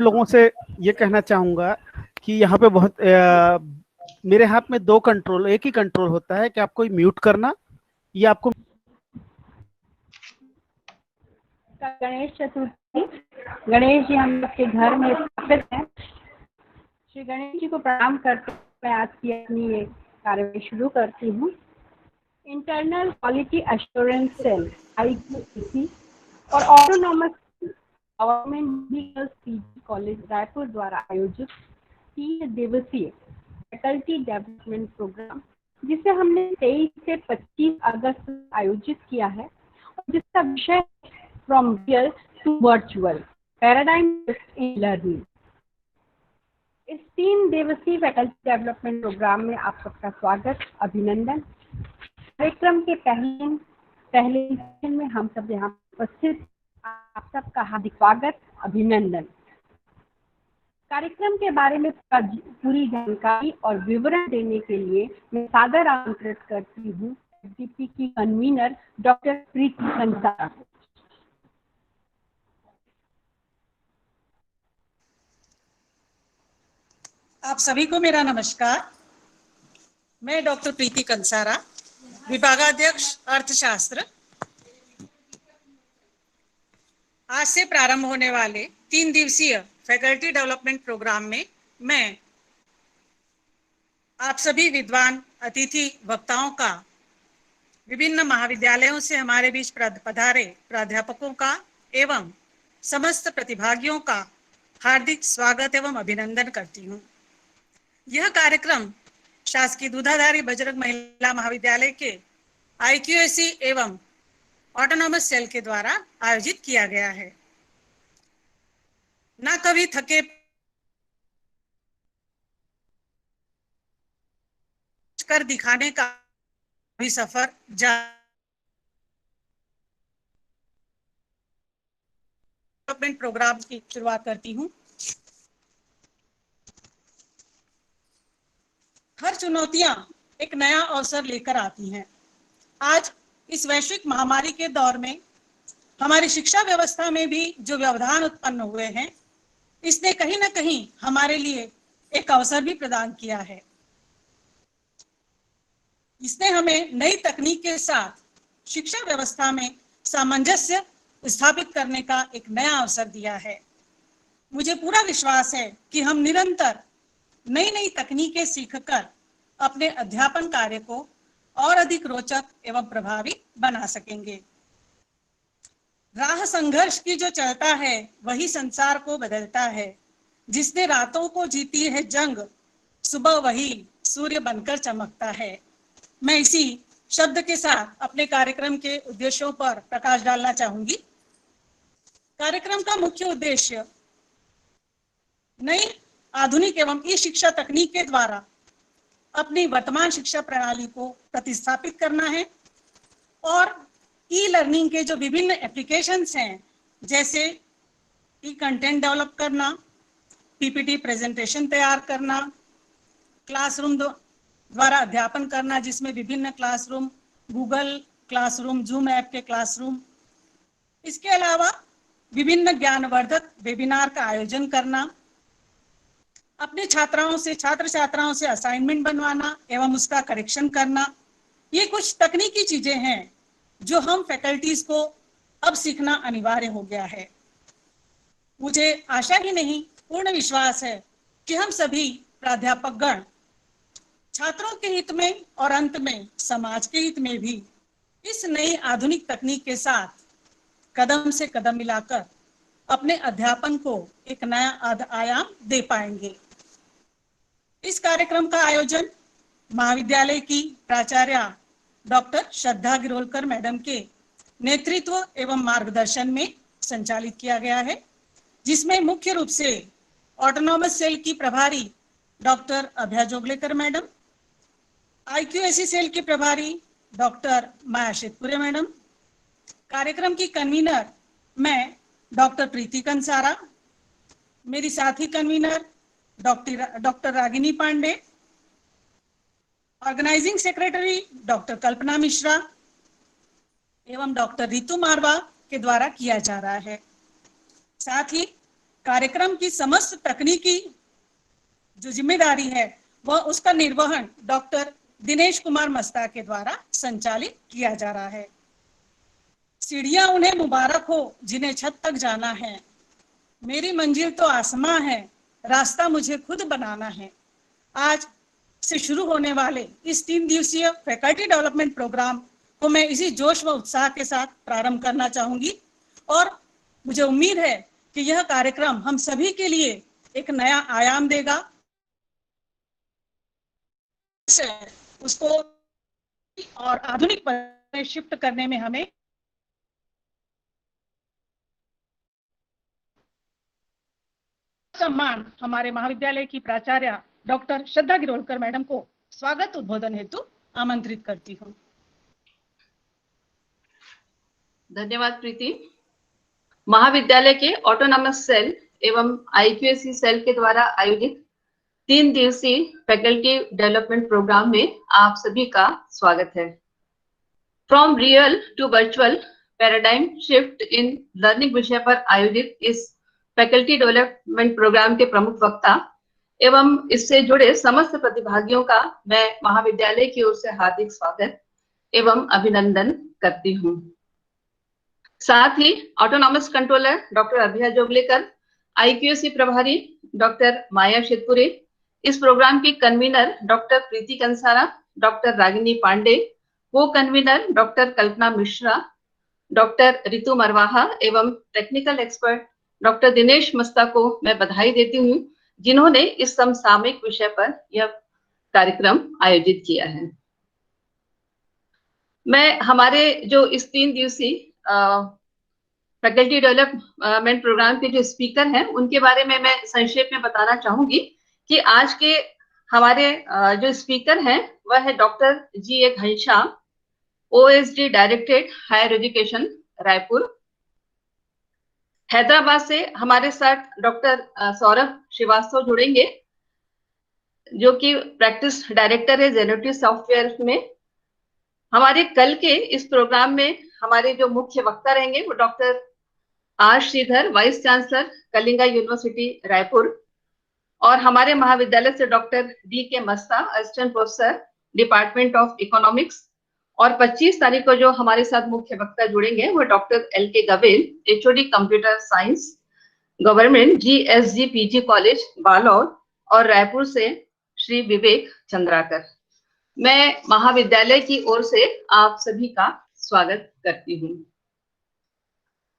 लोगों से ये कहना चाहूंगा कि यहाँ पे बहुत मेरे हाथ में दो कंट्रोल, एक ही कंट्रोल होता है कि आपको म्यूट करना या आपको। गणेश चतुर्थी, गणेश जी हम लोग के घर में स्थापित हैं। श्री गणेश जी को प्रणाम करते मैं आज की अपनी ये कार्यवाही शुरू करती हूँ। Internal quality assurance cell IQAC और autonomous government girls PG college Raipur द्वारा आयोजित 3 दिवसीय फैकल्टी डेवलपमेंट प्रोग्राम, जिसे हमने 23 से 25 अगस्त आयोजित किया है और जिसका विषय from real to virtual paradigm shift in learning. इस 3 दिवसीय फैकल्टी डेवलपमेंट प्रोग्राम में आप सबका स्वागत, अभिनंदन। कार्यक्रम के पहले सेशन में हम सब यहाँ उपस्थित, आप सबका हार्दिक स्वागत, अभिनंदन। कार्यक्रम के बारे में पूरी जानकारी और विवरण देने के लिए मैं सादर आमंत्रित करती हूँ FDP की कन्वीनर डॉक्टर प्रीति कंसारा को। आप सभी को मेरा नमस्कार। मैं डॉक्टर प्रीति कंसारा, विभागाध्यक्ष अर्थशास्त्र। आज से प्रारंभ होने वाले 3 दिवसीय फैकल्टी डेवलपमेंट प्रोग्राम में मैं आप सभी विद्वान अतिथि वक्ताओं का, विभिन्न महाविद्यालयों से हमारे बीच पधारे प्राध्यापकों का एवं समस्त प्रतिभागियों का हार्दिक स्वागत एवं अभिनंदन करती हूँ। यह कार्यक्रम शासकीय दूधाधारी बजरंग महिला महाविद्यालय के IQAC एवं ऑटोनॉमस सेल के द्वारा आयोजित किया गया है। ना कभी थके कर दिखाने का भी सफर डेवलपमेंट प्रोग्राम की शुरुआत करती हूँ। हर चुनौतियां एक नया अवसर लेकर आती हैं। आज इस वैश्विक महामारी के दौर में हमारी शिक्षा व्यवस्था में भी जो व्यवधान उत्पन्न हुए हैं, इसने कहीं ना कहीं हमारे लिए एक अवसर भी प्रदान किया है। इसने हमें नई तकनीक के साथ शिक्षा व्यवस्था में सामंजस्य स्थापित करने का एक नया अवसर दिया है। मुझे पूरा विश्वास है कि हम निरंतर नई नई तकनीकें सीखकर अपने अध्यापन कार्य को और अधिक रोचक एवं प्रभावी बना सकेंगे। राह संघर्ष की जो चलता है वही संसार को बदलता है। जिसने रातों को जीती है जंग, सुबह वही सूर्य बनकर चमकता है। मैं इसी शब्द के साथ अपने कार्यक्रम के उद्देश्यों पर प्रकाश डालना चाहूंगी। कार्यक्रम का मुख्य उद्देश्य नई आधुनिक एवं ई शिक्षा तकनीक के द्वारा अपनी वर्तमान शिक्षा प्रणाली को प्रतिस्थापित करना है और ई लर्निंग के जो विभिन्न एप्लीकेशंस हैं, जैसे ई कंटेंट डेवलप करना, PPT प्रेजेंटेशन तैयार करना, क्लासरूम द्वारा अध्यापन करना जिसमें विभिन्न classroom, Google classroom, zoom app के क्लासरूम, इसके अलावा विभिन्न ज्ञानवर्धक वेबिनार का आयोजन करना, अपने छात्र छात्राओं से असाइनमेंट बनवाना एवं उसका करेक्शन करना। ये कुछ तकनीकी चीजें हैं जो हम फैकल्टीज को अब सीखना अनिवार्य हो गया है। मुझे आशा ही नहीं, पूर्ण विश्वास है कि हम सभी प्राध्यापक गण छात्रों के हित में और अंत में समाज के हित में भी इस नई आधुनिक तकनीक के साथ कदम से कदम मिलाकर अपने अध्यापन को एक नया आयाम दे पाएंगे। इस कार्यक्रम का आयोजन महाविद्यालय की प्राचार्य डॉक्टर श्रद्धा गिरोलकर मैडम के नेतृत्व एवं मार्गदर्शन में संचालित किया गया है, जिसमें मुख्य रूप से ऑटोनॉमस सेल की प्रभारी डॉक्टर अभया जोगलेकर मैडम, IQAC सेल की प्रभारी डॉक्टर माया शेतपुरे मैडम, कार्यक्रम की कन्वीनर मैं डॉक्टर प्रीति कंसारा, मेरी साथी convener doctor Ragini Pandey, organizing secretary doctor Kalpana Mishra एवं डॉक्टर रितु मारवा के द्वारा किया जा रहा है। साथ ही कार्यक्रम की समस्त तकनीकी जो जिम्मेदारी है वह उसका निर्वहन डॉक्टर दिनेश कुमार मस्ता के द्वारा संचालित किया जा रहा है। सीढ़ियां उन्हें मुबारक हो जिन्हें छत तक जाना है। मेरी मंजिल तो आसमां है, रास्ता मुझे खुद बनाना है। आज से शुरू होने वाले इस 3 दिवसीय फैकल्टी डेवलपमेंट प्रोग्राम को मैं इसी जोश व उत्साह के साथ प्रारंभ करना चाहूंगी और मुझे उम्मीद है कि यह कार्यक्रम हम सभी के लिए एक नया आयाम देगा। उसको और आधुनिक में शिफ्ट करने में हमें सम्मान हमारे महाविद्यालय की प्राचार्य डॉक्टर श्रद्धा गिरोलकर मैडम को स्वागत उद्बोधन हेतु आमंत्रित करती हूँ। धन्यवाद प्रीति। महाविद्यालय के ऑटोनॉमस सेल एवं IQAC सेल के द्वारा आयोजित 3 दिवसीय फैकल्टी डेवलपमेंट प्रोग्राम में आप सभी का स्वागत है। From real to virtual paradigm shift in learning विषय पर आयोजित इस फैकल्टी डेवलपमेंट प्रोग्राम के प्रमुख वक्ता एवं इससे जुड़े समस्त प्रतिभागियों का मैं महाविद्यालय की ओर से हार्दिक स्वागत एवं अभिनंदन करती हूँ। साथ ही ऑटोनॉमस कंट्रोलर डॉक्टर अभया जोगलेकर, IQAC प्रभारी डॉक्टर माया शेतपुरे, इस प्रोग्राम की कन्वीनर डॉक्टर प्रीति कंसारा, डॉक्टर रागिनी पांडे, को convener doctor Kalpana Mishra, doctor Ritu Marwaha एवं टेक्निकल एक्सपर्ट डॉक्टर दिनेश मस्ता को मैं बधाई देती हूँ जिन्होंने इस समसामयिक विषय पर यह कार्यक्रम आयोजित किया है। मैं हमारे जो इस 3 दिवसीय फैकल्टी डेवलपमेंट प्रोग्राम के जो स्पीकर हैं उनके बारे में मैं संक्षेप में बताना चाहूंगी कि आज के हमारे जो स्पीकर हैं वह है doctor GA Ghanshyam, OSD directorate higher education Raipur. Hyderabad से हमारे साथ डॉक्टर सौरभ श्रीवास्तव जुड़ेंगे जो कि प्रैक्टिस डायरेक्टर है जेनेटिव सॉफ्टवेयर में। हमारे कल के इस प्रोग्राम में हमारे जो मुख्य वक्ता रहेंगे वो doctor R Sridhar, vice chancellor Kalinga university Raipur, और हमारे महाविद्यालय से doctor DK Masta, assistant professor department of economics. और 25 तारीख को जो हमारे साथ मुख्य वक्ता जुड़ेंगे वो doctor LK Gavel, HOD computer science government GSG PG college Balaur, और रायपुर से श्री विवेक चंद्राकर। मैं महाविद्यालय की ओर से आप सभी का स्वागत करती हूँ।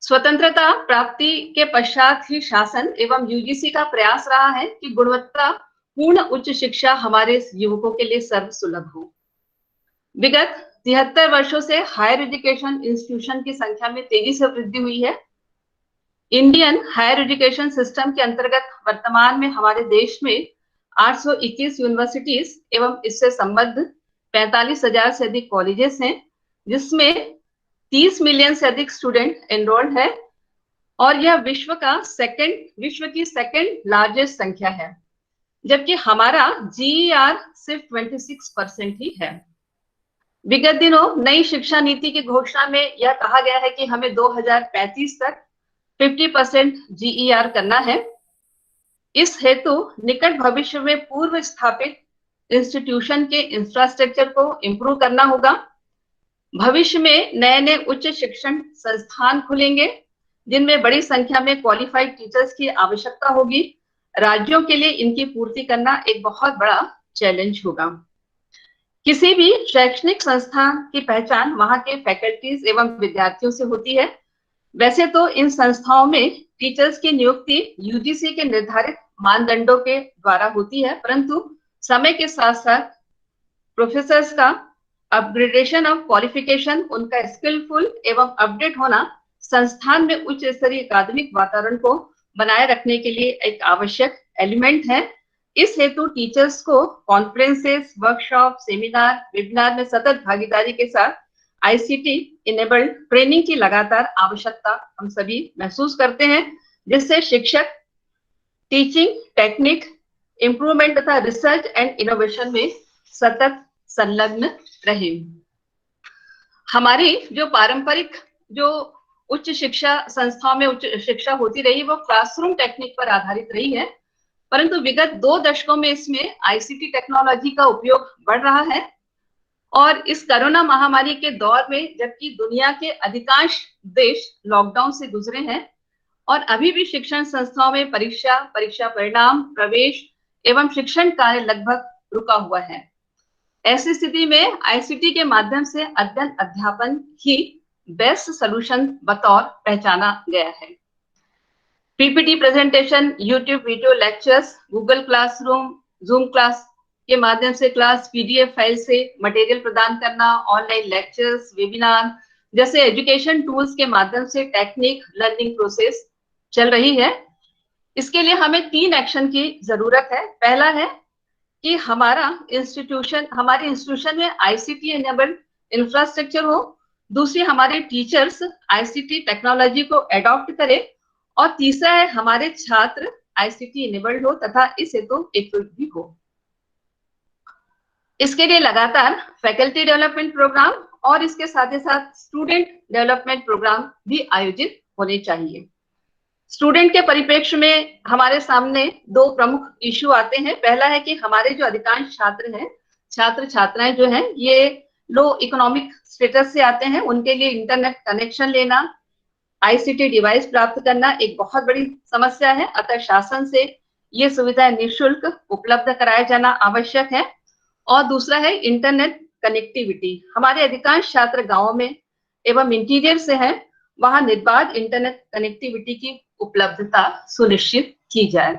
स्वतंत्रता प्राप्ति के पश्चात ही शासन एवं UGC का प्रयास रहा है कि गुणवत्ता पूर्ण उच्च शिक्षा हमारे युवकों के लिए सर्वसुलभ हो। विगत 73 वर्षों से हायर एजुकेशन इंस्टीट्यूशन की संख्या में तेजी से वृद्धि हुई है। इंडियन हायर एजुकेशन सिस्टम के अंतर्गत वर्तमान में हमारे देश में 821 यूनिवर्सिटीज एवं इससे संबद्ध 45,000 से अधिक कॉलेजेस हैं, जिसमें 30 मिलियन से अधिक स्टूडेंट एनरोल्ड है और यह विश्व की सेकंड लार्जेस्ट संख्या है, जबकि हमारा GER सिर्फ 26% ही है। विगत दिनों नई शिक्षा नीति की घोषणा में यह कहा गया है कि हमें 2035 तक 50% GER करना है। इस हेतु निकट भविष्य में पूर्व स्थापित इंस्टीट्यूशन के इंफ्रास्ट्रक्चर को इम्प्रूव करना होगा। भविष्य में नए नए उच्च शिक्षण संस्थान खुलेंगे जिनमें बड़ी संख्या में क्वालिफाइड टीचर्स की आवश्यकता होगी। राज्यों के लिए इनकी पूर्ति करना एक बहुत बड़ा चैलेंज होगा। किसी भी शैक्षणिक संस्थान की पहचान वहां के फैकल्टीज एवं विद्यार्थियों से होती है। वैसे तो इन संस्थाओं में टीचर्स की नियुक्ति UGC के निर्धारित मानदंडों के द्वारा होती है, परंतु समय के साथ साथ प्रोफेसर्स का अपग्रेडेशन ऑफ क्वालिफिकेशन, उनका स्किलफुल एवं अपडेट होना संस्थान में उच्च स्तरीय अकादमिक वातावरण को बनाए रखने के लिए एक आवश्यक एलिमेंट है। इस हेतु टीचर्स को कॉन्फ्रेंसेस, वर्कशॉप, सेमिनार, वेबिनार में सतत भागीदारी के साथ ICT इनेबल्ड ट्रेनिंग की लगातार आवश्यकता हम सभी महसूस करते हैं, जिससे शिक्षक टीचिंग टेक्निक इम्प्रूवमेंट तथा रिसर्च एंड इनोवेशन में सतत संलग्न रहे। हमारी जो पारंपरिक जो उच्च शिक्षा संस्थाओं में उच्च शिक्षा होती रही वो क्लासरूम टेक्निक पर आधारित रही है, परंतु विगत 2 दशकों में इसमें आईसीटी टेक्नोलॉजी का उपयोग बढ़ रहा है। और इस कोरोना महामारी के दौर में जबकि दुनिया के अधिकांश देश लॉकडाउन से गुजरे हैं और अभी भी शिक्षण संस्थाओं में परीक्षा परिणाम, प्रवेश एवं शिक्षण कार्य लगभग रुका हुआ है। ऐसी स्थिति में आईसीटी के माध्यम से अध्ययन अध्यापन ही बेस्ट सॉल्यूशन बतौर पहचाना गया है। PPT presentation, YouTube video lectures, Google classroom, zoom class के माध्यम से क्लास पीडीएफ फाइल से मटेरियल प्रदान करना, ऑनलाइन लेक्चर्स, वेबिनार जैसे एजुकेशन टूल्स के माध्यम से टेक्निक लर्निंग प्रोसेस चल रही है। इसके लिए हमें 3 एक्शन की जरूरत है। पहला है कि हमारे इंस्टीट्यूशन में आईसीटी एनेबल्ड इंफ्रास्ट्रक्चर हो। दूसरी, हमारे टीचर्स आईसीटी टेक्नोलॉजी को एडॉप्ट करें और तीसरा है हमारे छात्र आईसीटी एनेबल्ड हो तथा इस हेतु इक्विप्ड भी हो। इसके लिए लगातार फैकल्टी डेवलपमेंट प्रोग्राम और इसके साथ ही साथ स्टूडेंट डेवलपमेंट प्रोग्राम भी आयोजित होने चाहिए। स्टूडेंट के परिप्रेक्ष्य में हमारे सामने 2 प्रमुख इश्यू आते हैं। पहला है कि हमारे जो अधिकांश छात्र हैं, छात्र छात्राएं जो हैं, ये लो इकोनॉमिक स्टेटस से आते हैं। उनके लिए इंटरनेट कनेक्शन लेना, आईसीटी डिवाइस प्राप्त करना एक बहुत बड़ी समस्या है। अतः शासन से ये सुविधाएं निःशुल्क उपलब्ध कराया जाना आवश्यक है। और दूसरा है इंटरनेट कनेक्टिविटी। हमारे अधिकांश छात्र गांवों में एवं इंटीरियर से हैं, वहां निर्बाध इंटरनेट कनेक्टिविटी की उपलब्धता सुनिश्चित की जाए।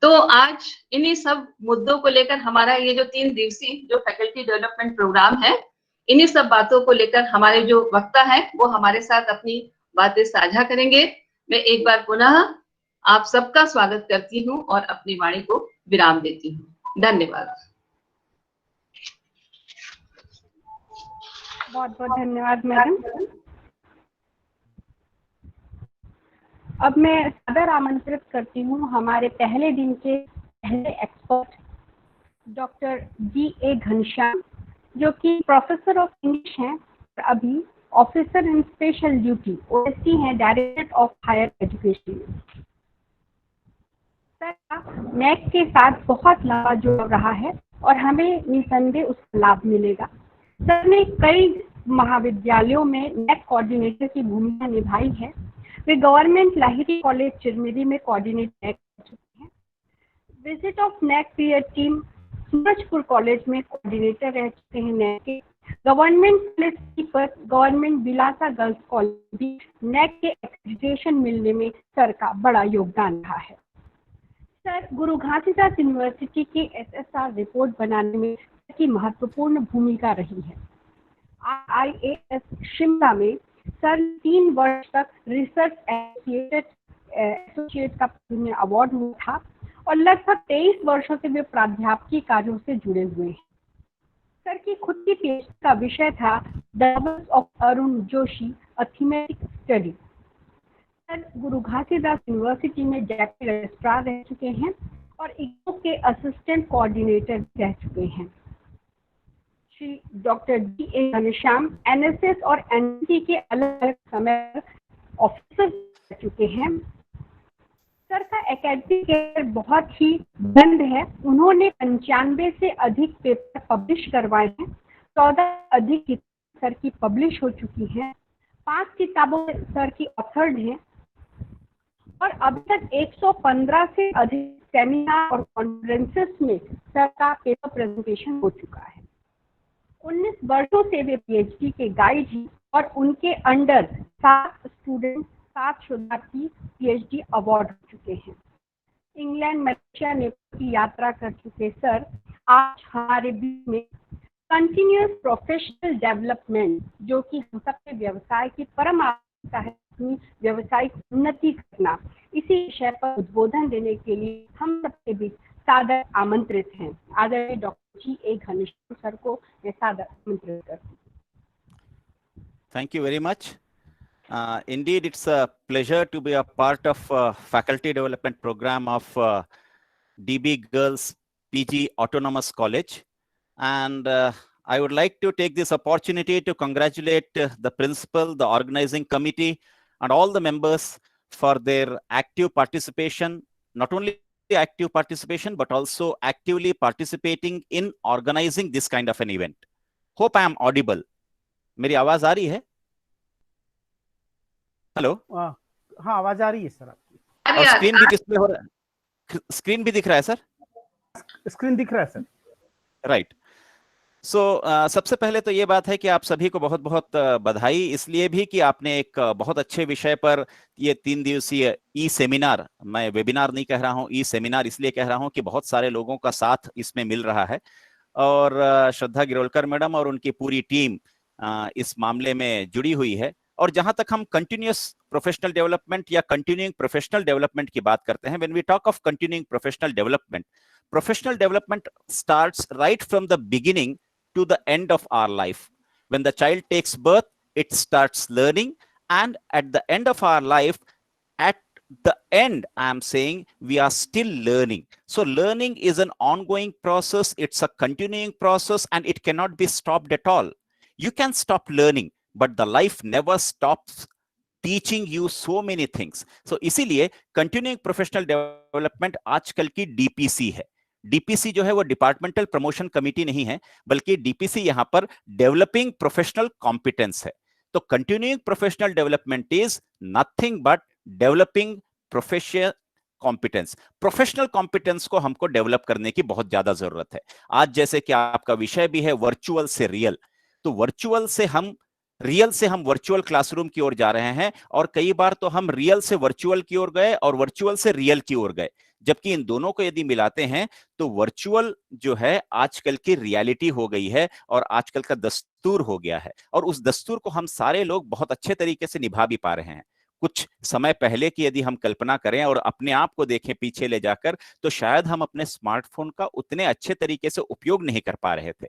तो आज इन्हीं सब मुद्दों को लेकर हमारा ये जो 3 दिवसीय जो फैकल्टी डेवलपमेंट प्रोग्राम है, इन्हीं सब बातों को लेकर हमारे जो वक्ता है वो हमारे साथ अपनी बातें साझा करेंगे। मैं एक बार पुनः आप सबका स्वागत करती हूँ और अपनी वाणी को विराम देती हूँ। धन्यवाद। बहुत बहुत धन्यवाद मैडम। अब मैं सादर आमंत्रित करती हूँ हमारे पहले दिन के पहले एक्सपर्ट डॉक्टर जी.ए. घनश्याम, जो कि प्रोफेसर ऑफ इंग्लिश हैं और अभी officer in special duty OSD हैं, directorate of higher education. Sir का नेक के साथ बहुत लंबा जुड़ाव रहा है और हमें निसंदेह उसका लाभ मिलेगा। सर ने कई महाविद्यालयों में नेक कोऑर्डिनेटर की भूमिका निभाई है। वे गवर्नमेंट लाहिरी कॉलेज चिरमिरी में कोऑर्डिनेटर कर चुके हैं। Visit of neck peer team Surajpur college में कोऑर्डिनेटर रह चुके हैं नेक के। गवर्नमेंट कॉलेज पर गवर्नमेंट बिलासा गर्ल्स कॉलेज भी नेक के एक्रेडिटेशन मिलने में सर का बड़ा योगदान रहा है। सर गुरु घासीदास यूनिवर्सिटी के एसएसआर रिपोर्ट बनाने में की महत्वपूर्ण भूमिका रही है। IAS शिमला में सर 3 वर्ष तक रिसर्च एसोसिएट का अवार्ड हुआ था और लगभग 23 वर्षों से वे प्राध्यापकीय कार्यों से जुड़े हुए हैं। सर की खुद की पीएचडी का विषय था doubles of Arun Joshi, a thematic study. Sir Guru Ghasidas university में डेप्यूटी रजिस्ट्रार रह चुके हैं और इग्नू के असिस्टेंट कोऑर्डिनेटर रह चुके हैं। Shri doctor G.A.. Ghanshyam NSS और एनसीसी के अलग अलग समय ऑफिसर रह चुके हैं। सर का एकेडमिक कैरियर बहुत ही बुलंद है। उन्होंने 95 से अधिक पेपर पब्लिश करवाए हैं। 14 अधिक किताबें सर की पब्लिश हो चुकी हैं। 5 किताबों सर की ऑथर्ड हैं और अभी तक 115 से अधिक सेमिनार और कॉन्फ्रेंसेस में सर का पेपर प्रेजेंटेशन हो चुका है। 19 वर्षों से वे पीएचडी के गाइड हैं और उनके अंडर 7 स्टूडेंट 7 शोधार्थी पीएचडी अवार्ड हो चुके हैं। इंग्लैंड, मलेशिया, नेपाल की यात्रा कर चुके सर आज हमारे बीच में कंटिन्यूअस प्रोफेशनल डेवलपमेंट, जो कि हम सबके व्यवसाय की परम आवश्यकता है, अपनी व्यवसायिक उन्नति करना, इसी विषय पर उद्बोधन देने के लिए हम सबके बीच सादर आमंत्रित हैं। आदरणीय डॉक्टर जी.ए. घनश्याम सर को मैं सादर आमंत्रित करती हूँ। Thank you very much. Indeed, it's a pleasure to be a part of faculty development program of DB Girls PG Autonomous College. And I would like to take this opportunity to congratulate the principal, the organizing committee, and all the members for their active participation, not only active participation, but also actively participating in organizing this kind of an event. Hope I am audible. मेरी आवाज आ रही है? Hello? हाँ, आवाज आ रही है sir आपकी। और स्क्रीन भी डिस्प्ले हो रहा है? स्क्रीन भी दिख रहा है सर? स्क्रीन दिख रहा है सर। राइट। सो सबसे पहले तो ये बात है कि आप सभी को बहुत बहुत बधाई, इसलिए भी कि आपने एक बहुत अच्छे विषय पर ये 3 दिवसीय ई सेमिनार, मैं वेबिनार नहीं कह रहा हूँ, ई सेमिनार इसलिए कह रहा हूँ कि बहुत सारे लोगों का साथ इसमें मिल रहा है और श्रद्धा गिरोलकर मैडम और उनकी पूरी टीम इस मामले में जुड़ी हुई है। और जहां तक हम कंटिन्यूअस प्रोफेशनल डेवलपमेंट या कंटिन्यूइंग प्रोफेशनल डेवलपमेंट की बात करते हैं, when we talk of continuing professional development starts right from the beginning to the end of our life. When the child takes birth, it starts learning, and at the end of our life, at the end, I am saying we are still learning. So learning is an ongoing process. It's a continuing process, and it cannot be stopped at all. You can stop learning, but the life never stops teaching you so many things. So इसीलिए continuing professional development आजकल की DPC है। DPC जो है वो departmental promotion committee नहीं है, बल्कि डीपीसी यहां पर डेवलपिंग प्रोफेशनल कॉम्पिटेंस है। तो continuing professional development is nothing but developing professional competence. Professional competence को हमको डेवलप करने की बहुत ज्यादा जरूरत है। आज जैसे कि आपका विषय भी है वर्चुअल से रियल, तो वर्चुअल से हम रियल से हम वर्चुअल क्लासरूम की ओर जा रहे हैं, और कई बार तो हम रियल से वर्चुअल की ओर गए और वर्चुअल से रियल की ओर गए, जबकि इन दोनों को यदि मिलाते हैं तो वर्चुअल जो है आजकल की रियलिटी हो गई है और आजकल का दस्तूर हो गया है, और उस दस्तूर को हम सारे लोग बहुत अच्छे तरीके से निभा भी पा रहे हैं। कुछ समय पहले की यदि हम कल्पना करें और अपने आप को देखें पीछे ले जाकर, तो शायद हम अपने स्मार्टफोन का उतने अच्छे तरीके से उपयोग नहीं कर पा रहे थे।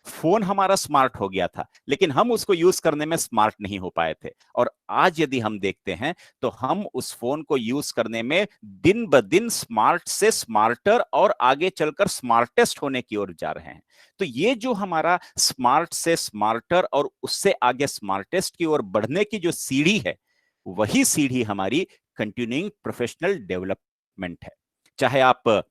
फोन हमारा स्मार्ट हो गया था, लेकिन हम उसको यूज करने में स्मार्ट नहीं हो पाए थे। और आज यदि हम देखते हैं तो हम उस फोन को यूज करने में दिन ब दिन स्मार्ट से स्मार्टर और आगे चलकर स्मार्टेस्ट होने की ओर जा रहे हैं। तो ये जो हमारा स्मार्ट से स्मार्टर और उससे आगे स्मार्टेस्ट की ओर बढ़ने की जो सीढ़ी है, वही सीढ़ी हमारी कंटिन्यूइंग प्रोफेशनल डेवलपमेंट है। चाहे आप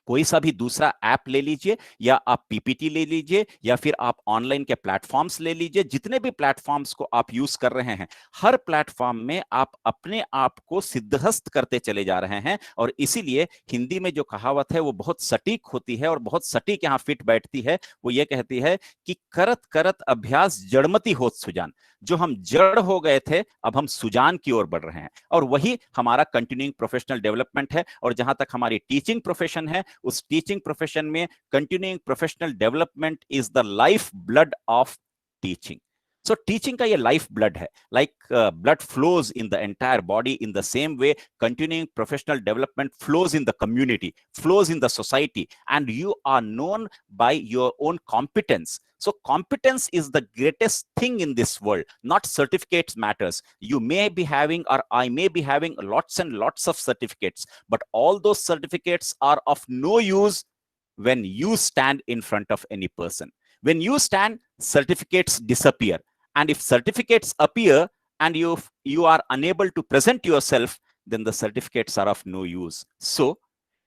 कोई सा भी दूसरा ऐप ले लीजिए, या आप पीपीटी ले लीजिए, या फिर आप ऑनलाइन के प्लेटफॉर्म्स ले लीजिए, जितने भी प्लेटफॉर्म्स को आप यूज कर रहे हैं, हर प्लेटफॉर्म में आप अपने आप को सिद्धहस्त करते चले जा रहे हैं। और इसीलिए हिंदी में जो कहावत है वो बहुत सटीक होती है और बहुत सटीक यहाँ फिट बैठती है। वो ये कहती है कि करत करत अभ्यास जड़मती होत सुजान। जो हम जड़ हो गए थे, अब हम सुजान की ओर बढ़ रहे हैं, और वही हमारा कंटिन्यूइंग प्रोफेशनल डेवलपमेंट है। और जहां तक हमारी टीचिंग प्रोफेशन है, उस टीचिंग प्रोफेशन में continuing professional development is the life blood of teaching. So teaching का ये लाइफ ब्लड है। Like blood flows in the entire body, in the same way continuing professional development flows in the community, flows in the society, and you are known by your own competence. So competence is the greatest thing in this world. Not certificates matters. You may be having, or I may be having, lots and lots of certificates, but all those certificates are of no use when you stand in front of any person. When you stand, certificates disappear. And if certificates appear and you are unable to present yourself, then the certificates are of no use. So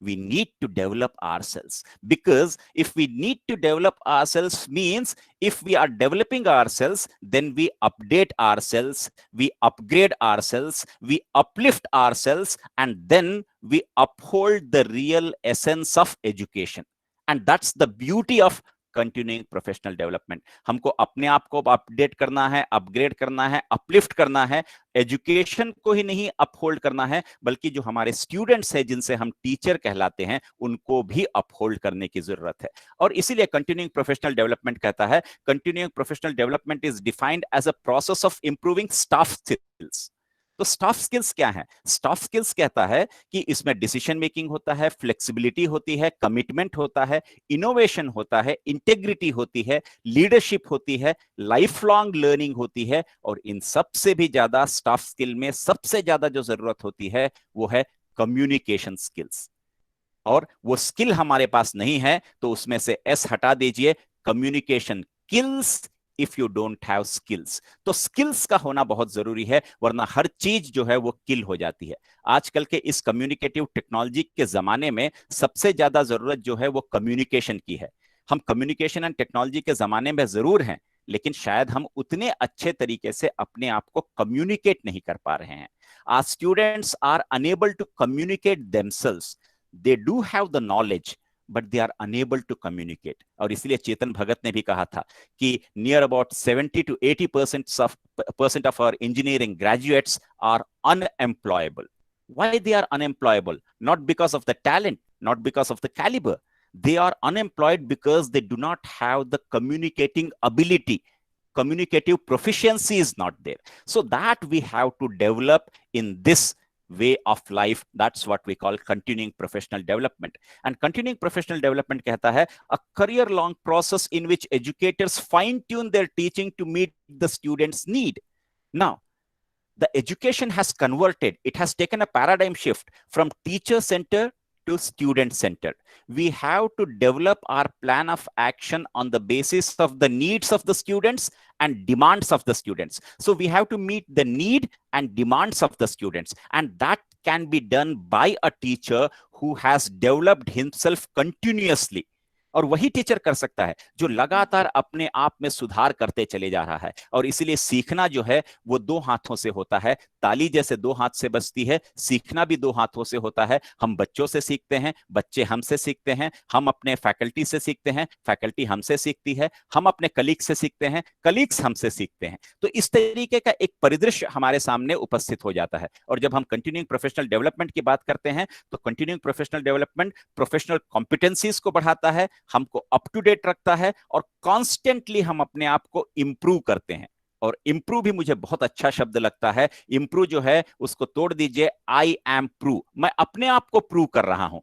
we need to develop ourselves, because if we need to develop ourselves means if we are developing ourselves, then we update ourselves, we upgrade ourselves, we uplift ourselves, and then we uphold the real essence of education. And that's the beauty of continuing professional development. हमको अपने आप को update करना है, upgrade करना है, uplift करना है. एजुकेशन को ही नहीं अपहोल्ड करना है, बल्कि जो हमारे स्टूडेंट्स हैं जिनसे हम टीचर कहलाते हैं, उनको भी अपहोल्ड करने की जरूरत है. और इसीलिए कंटिन्यूइंग प्रोफेशनल डेवलपमेंट कहता है, continuing professional development is defined as a process of improving staff skills. तो स्टाफ स्किल्स क्या है? स्टाफ स्किल्स कहता है कि इसमें डिसीजन मेकिंग होता है, फ्लेक्सिबिलिटी होती है, कमिटमेंट होता है, इनोवेशन होता है, इंटेग्रिटी होती है, लीडरशिप होती है, लाइफ लॉन्ग लर्निंग होती है, और इन सबसे भी ज्यादा स्टाफ स्किल में सबसे ज्यादा जो जरूरत होती है वो है कम्युनिकेशन स्किल्स. और वो स्किल हमारे पास नहीं है तो उसमें से एस हटा दीजिए, communication kills if you don't have skills. तो स्किल्स का होना बहुत जरूरी है, वरना हर चीज जो है वो किल हो जाती है। आजकल के इस कम्युनिकेटिव टेक्नोलॉजी के जमाने में सबसे ज्यादा जरूरत जो है वो कम्युनिकेशन की है। हम कम्युनिकेशन एंड टेक्नोलॉजी के जमाने में जरूर हैं, लेकिन शायद हम उतने अच्छे तरीके से अपने आप को कम्युनिकेट नहीं कर पा रहे हैं। Our students are unable to communicate themselves. They do have the knowledge, but they are unable to communicate. और इसलिए चेतन भगत ने भी कहा था कि near about 70 to 80% of our engineering graduates are unemployable. Why they are unemployable? Not because of the talent, not because of the caliber. They are unemployed because they do not have the communicating ability. Communicative proficiency is not there. So that we have to develop in this way of life. That's what we call continuing professional development. And continuing professional development कहता है a career-long process in which educators fine-tune their teaching to meet the students' need. Now, the education has converted. It has taken a paradigm shift from teacher-centered to student-centered. We have to develop our plan of action on the basis of the needs of the students and demands of the students. So we have to meet the need and demands of the students, and that can be done by a teacher who has developed himself continuously. और वही teacher कर सकता है जो लगातार अपने आप में सुधार करते चले जा रहा है। और इसीलिए सीखना जो है वो दो हाथों से होता है। ताली जैसे दो हाथ से बजती है, सीखना भी दो हाथों से होता है। हम बच्चों से सीखते हैं, बच्चे हमसे सीखते हैं, हम अपने फैकल्टी से सीखते हैं, फैकल्टी हमसे सीखती है, हम अपने कलीग से सीखते हैं, कलीग्स हमसे सीखते हैं। तो इस तरीके का एक परिदृश्य हमारे सामने उपस्थित हो जाता है। और जब हम कंटिन्यूइंग प्रोफेशनल डेवलपमेंट की बात करते हैं तो continuing professional development professional competencies को बढ़ाता है, हमको अप टू डेट रखता है और कॉन्स्टेंटली हम अपने आप को इंप्रूव करते हैं। और इंप्रूव भी मुझे बहुत अच्छा शब्द लगता है। इंप्रूव जो है उसको तोड़ दीजिए, आई एम प्रूव, मैं अपने आप को प्रूव कर रहा हूं।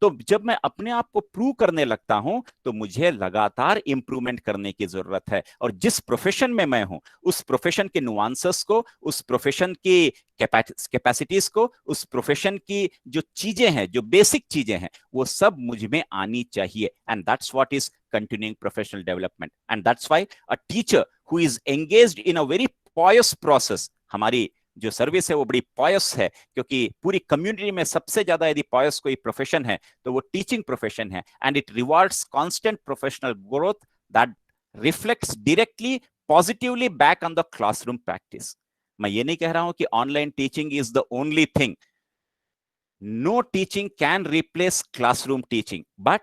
तो जब मैं अपने आप को प्रूव करने लगता हूं तो मुझे लगातार इंप्रूवमेंट करने की जरूरत है। और जिस प्रोफेशन में मैं हूं उस प्रोफेशन के नुआंसेस को, उस प्रोफेशन की कैपेसिटीज को, उस प्रोफेशन की जो चीजें हैं, जो बेसिक चीजें हैं, वो सब मुझ में आनी चाहिए। And that's what is continuing professional development. And that's why a teacher who is engaged in a very pious process, हमारी जो सर्विस है वो बड़ी पॉयस है, क्योंकि पूरी कम्युनिटी में सबसे ज्यादा यदि पॉयस कोई प्रोफेशन है तो वो टीचिंग प्रोफेशन है। And it rewards constant professional growth that reflects directly positively back on the classroom practice. मैं ये नहीं कह रहा हूं कि online teaching is the only thing. No teaching can replace classroom teaching, but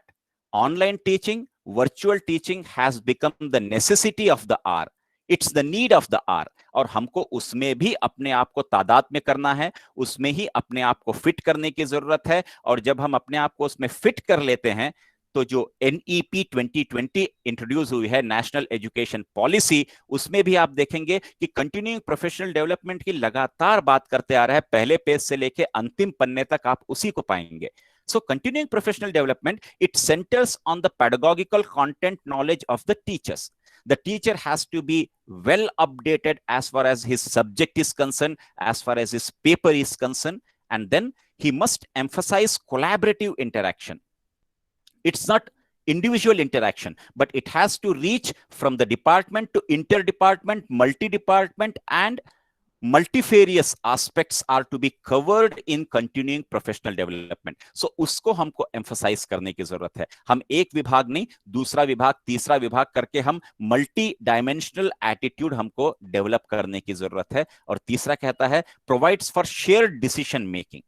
online teaching, virtual teaching has become the necessity of the hour. It's the need of the hour. और हमको उसमें भी अपने आप को तादाद में करना है, उसमें ही अपने आप को फिट करने की जरूरत है। और जब हम अपने आप को उसमें फिट कर लेते हैं तो जो NEP 2020 इंट्रोड्यूस हुई है, नेशनल एजुकेशन पॉलिसी, उसमें भी आप देखेंगे कि कंटिन्यूइंग प्रोफेशनल डेवलपमेंट की लगातार बात करते आ रहा है। पहले पेज से लेके अंतिम पन्ने तक आप उसी को पाएंगे। So continuing professional development, it centers on the pedagogical content knowledge of the teachers. The teacher has to be well updated as far as his subject is concerned, as far as his paper is concerned, and then he must emphasize collaborative interaction. It's not individual interaction, but it has to reach from the department to interdepartment, multi-department, and multifarious aspects are to be covered in continuing professional development. So उसको हमको emphasize करने की जरूरत है। हम एक विभाग नहीं, दूसरा विभाग, तीसरा विभाग करके हम मल्टी डायमेंशनल एटीट्यूड हमको डेवलप करने की जरूरत है। और तीसरा कहता है provides for shared decision making.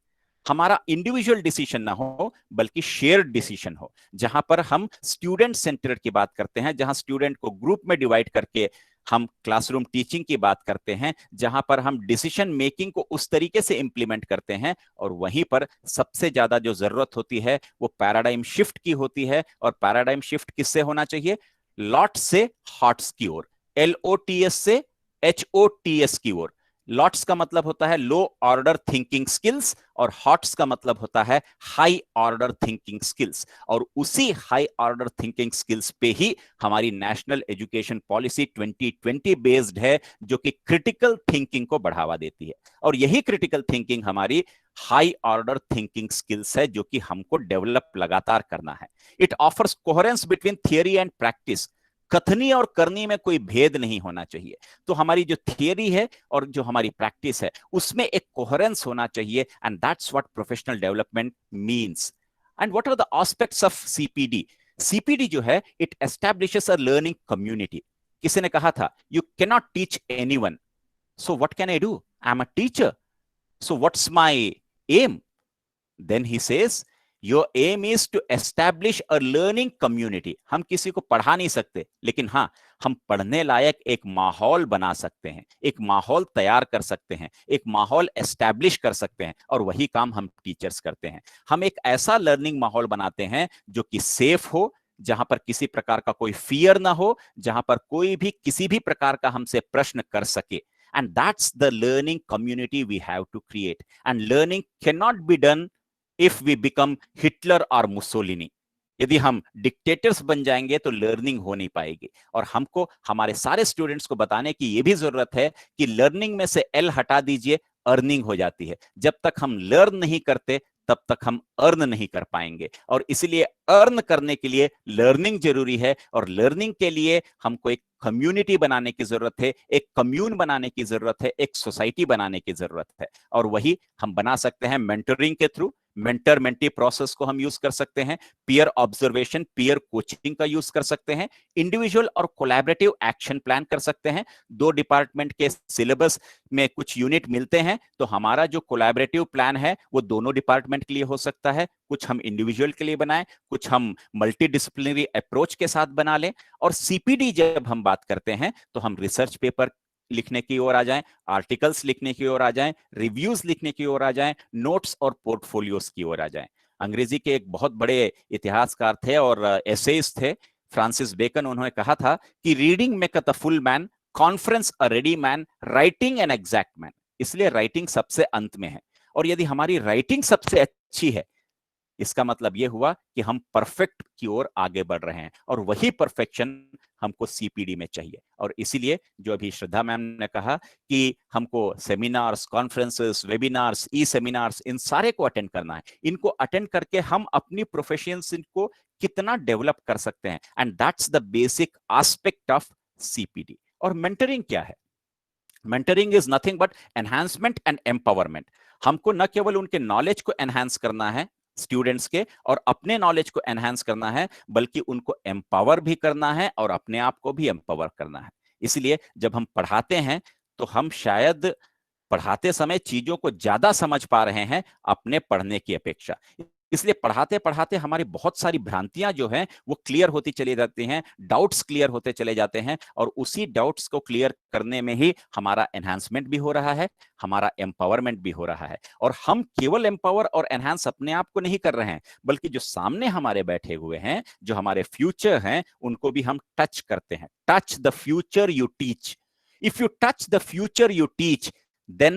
हमारा इंडिविजुअल डिसीजन ना हो बल्कि शेयर्ड डिसीजन हो, जहां पर हम स्टूडेंट सेंटर्ड की बात करते हैं, जहां स्टूडेंट को ग्रुप में डिवाइड करके हम क्लासरूम टीचिंग की बात करते हैं, जहां पर हम डिसीजन मेकिंग को उस तरीके से इंप्लीमेंट करते हैं। और वहीं पर सबसे ज्यादा जो जरूरत होती है वो पैराडाइम शिफ्ट की होती है। और पैराडाइम शिफ्ट किससे होना चाहिए? लॉट्स से हॉट्स की ओर, LOTS से HOTS की ओर। लॉट्स का मतलब होता है लो ऑर्डर थिंकिंग स्किल्स और हॉट्स का मतलब होता है हाई ऑर्डर थिंकिंग स्किल्स। और उसी हाई ऑर्डर थिंकिंग स्किल्स पे ही हमारी नेशनल एजुकेशन पॉलिसी 2020 बेस्ड है, जो कि क्रिटिकल थिंकिंग को बढ़ावा देती है। और यही क्रिटिकल थिंकिंग हमारी हाई ऑर्डर थिंकिंग स्किल्स है, जो कि हमको डेवलप लगातार करना है। It offers coherence between theory and practice. कथनी और करनी में कोई भेद नहीं होना चाहिए। तो हमारी जो थियरी है और जो हमारी प्रैक्टिस है उसमें एक कोहेरेंस होना चाहिए, and that's what professional development means. And what are the aspects of CPD? CPD जो है, it establishes a learning community. किसी ने कहा था, you can not teach anyone, so what can I do? I am a teacher, so what's my aim? Then he says, your aim is to establish a learning community. हम किसी को पढ़ा नहीं सकते, लेकिन हाँ, हम पढ़ने लायक एक माहौल बना सकते हैं, एक माहौल तैयार कर सकते हैं, एक माहौल एस्टैब्लिश कर सकते हैं, और वही काम हम टीचर्स करते हैं। हम एक ऐसा लर्निंग माहौल बनाते हैं जो कि सेफ हो, जहां पर किसी प्रकार का कोई फियर ना हो, जहां पर कोई भी किसी भी प्रकार का हमसे प्रश्न कर सके। And that's the learning community we have to create. And learning cannot be done if we become Hitler or Mussolini. यदि हम डिक्टेटर्स बन जाएंगे तो लर्निंग हो नहीं पाएगी। और हमको हमारे सारे स्टूडेंट्स को बताने की ये भी जरूरत है कि लर्निंग में से एल हटा दीजिए, अर्निंग हो जाती है। जब तक हम लर्न नहीं करते तब तक हम अर्न नहीं कर पाएंगे, और इसलिए अर्न करने के लिए लर्निंग जरूरी है, और लर्निंग के लिए हमको एक कम्युनिटी बनाने की जरूरत है, एक कम्यून बनाने की जरूरत है, एक सोसाइटी बनाने की जरूरत है। और वही हम बना सकते हैं मेंटरिंग के थ्रू। मेंटर मेंटी प्रोसेस को हम यूज कर सकते हैं, पीयर ऑब्जर्वेशन, पीयर कोचिंग का यूज कर सकते हैं, इंडिविजुअल और कोलैबोरेटिव एक्शन प्लान कर सकते हैं। दो डिपार्टमेंट के सिलेबस में कुछ यूनिट मिलते हैं, तो हमारा जो कोलैबोरेटिव प्लान है वो दोनों डिपार्टमेंट के लिए हो सकता है, कुछ हम इंडिविजुअल के लिए बनाएं, कुछ हम मल्टी डिसिप्लिनरी अप्रोच के साथ बना लें। और सीपीडी जब हम बात करते हैं तो हम रिसर्च पेपर लिखने की ओर आ जाएं, आर्टिकल्स लिखने की ओर आ जाएं, रिव्यूज लिखने की ओर आ जाएं, नोट्स और पोर्टफोलियोज की ओर आ जाएं। अंग्रेजी के एक बहुत बड़े इतिहासकार थे और एसेइस्ट थे, फ्रांसिस बेकन। उन्होंने कहा था कि रीडिंग मेकeth a full man, conference a ready man, writing an exact man. इसलिए राइटिंग सबसे अंत में है, और यदि हमारी राइटिंग सबसे अच्छी है, इसका मतलब यह हुआ कि हम परफेक्ट की ओर आगे बढ़ रहे हैं, और वही परफेक्शन हमको सीपीडी में चाहिए। और इसीलिए जो अभी श्रद्धा मैम ने कहा कि हमको सेमिनार्स, कॉन्फ्रेंसेस, वेबिनार्स, ई सेमिनार्स, इन सारे को अटेंड करना है। इनको अटेंड करके हम अपनी प्रोफेशंस को कितना डेवलप कर सकते हैं, and that's the basic aspect of CPD. और मेंटरिंग क्या है? Mentoring is nothing but enhancement and empowerment. हमको न केवल उनके नॉलेज को एनहांस करना है, स्टूडेंट्स के, और अपने नॉलेज को एनहांस करना है, बल्कि उनको एम्पावर भी करना है और अपने आप को भी एम्पावर करना है। इसलिए जब हम पढ़ाते हैं तो हम शायद पढ़ाते समय चीजों को ज्यादा समझ पा रहे हैं अपने पढ़ने की अपेक्षा। इसलिए पढ़ाते पढ़ाते हमारी बहुत सारी भ्रांतियां जो हैं वो क्लियर होती चली जाती हैं, डाउट्स क्लियर होते चले जाते हैं, और उसी डाउट्स को क्लियर करने में ही हमारा एनहांसमेंट भी हो रहा है, हमारा एम्पावरमेंट भी हो रहा है। और हम केवल एम्पावर और एनहांस अपने आप को नहीं कर रहे हैं, बल्कि जो सामने हमारे बैठे हुए हैं, जो हमारे फ्यूचर हैं, उनको भी हम टच करते हैं। Touch the future you teach. If you touch the future you teach, then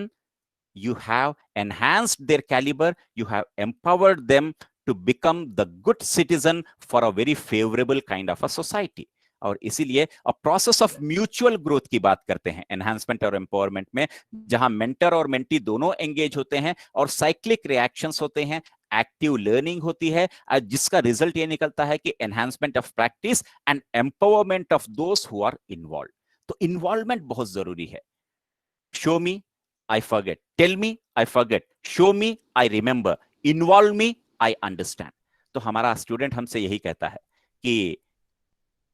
you have enhanced their caliber, you have empowered them to become the good citizen for a very favorable kind of a society. और इसीलिए अ process of mutual growth की बात करते हैं enhancement और empowerment में, जहां mentor और मेंटी दोनों एंगेज होते हैं और साइक्लिक रिएक्शंस होते हैं, एक्टिव लर्निंग होती है, जिसका रिजल्ट ये निकलता है कि enhancement of practice and empowerment of those who are involve. तो इन्वॉल्वमेंट बहुत जरूरी है। Show me, I forget. Tell me, I forget. Show me, I remember. Involve me, I understand. तो हमारा स्टूडेंट हमसे यही कहता है कि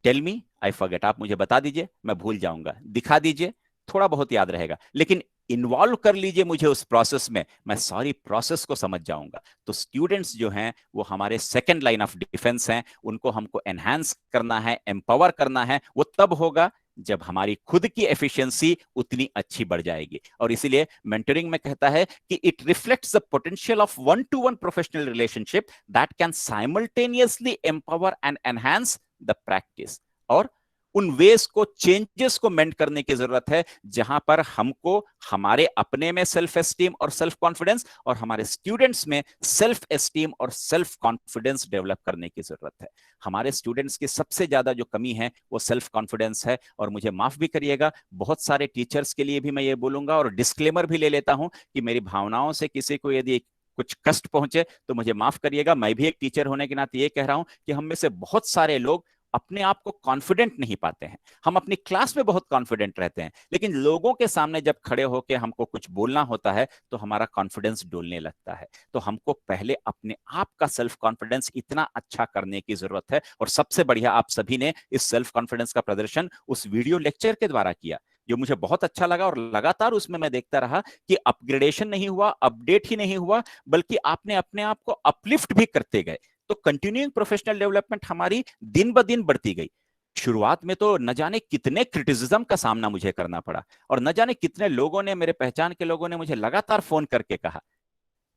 टेल मी, आई फॉरगेट। आप मुझे बता दीजिए, मैं भूल जाऊंगा। दिखा दीजिए, थोड़ा बहुत याद रहेगा, लेकिन इन्वॉल्व कर लीजिए मुझे उस प्रोसेस में, मैं सारी प्रोसेस को समझ जाऊंगा। तो स्टूडेंट्स जो हैं वो हमारे सेकंड लाइन ऑफ डिफेंस हैं, उनको हमको एनहांस करना है, एम्पावर करना है। वो तब होगा जब हमारी खुद की एफिशिएंसी उतनी अच्छी बढ़ जाएगी। और इसीलिए मेंटरिंग में कहता है कि it reflects the potential of one two one professional relationship that can simultaneously empower and enhance the practice. और उन वेज को, चेंजेस को मेंट करने की जरूरत है जहां पर हमको हमारे अपने में सेल्फ एस्टीम और सेल्फ कॉन्फिडेंस, और हमारे स्टूडेंट्स में सेल्फ एस्टीम और सेल्फ कॉन्फिडेंस डेवलप करने की जरूरत है। हमारे स्टूडेंट्स की सबसे ज्यादा जो कमी है वो सेल्फ कॉन्फिडेंस है। और मुझे माफ भी करिएगा, बहुत सारे टीचर्स के लिए भी मैं ये बोलूंगा और डिस्क्लेमर भी ले लेता हूं कि मेरी भावनाओं से किसी को यदि कुछ कष्ट पहुंचे तो मुझे माफ करिएगा। मैं भी एक टीचर होने के नाते ये कह रहा हूं कि हम में से बहुत सारे लोग अपने आप को कॉन्फिडेंट नहीं पाते हैं। हम अपनी क्लास में बहुत कॉन्फिडेंट रहते हैं, लेकिन लोगों के सामने जब खड़े होकर हमको कुछ बोलना होता है तो हमारा कॉन्फिडेंस डोलने लगता है। तो हमको पहले अपने आप का सेल्फ कॉन्फिडेंस इतना अच्छा करने की जरूरत है, और सबसे बढ़िया आप सभी ने इस सेल्फ कॉन्फिडेंस का प्रदर्शन उस वीडियो लेक्चर के द्वारा किया, जो मुझे बहुत अच्छा लगा। और लगातार उसमें मैं देखता रहा कि अपग्रेडेशन नहीं हुआ, अपडेट ही नहीं हुआ, बल्कि आपने अपने आप को अपलिफ्ट भी करते गए। तो कंटिन्यूइंग प्रोफेशनल डेवलपमेंट हमारी दिन ब दिन बढ़ती गई। शुरुआत में तो न जाने कितने क्रिटिसिज्म का सामना मुझे करना पड़ा, और न जाने कितने लोगों ने, मेरे पहचान के लोगों ने मुझे लगातार फोन करके कहा,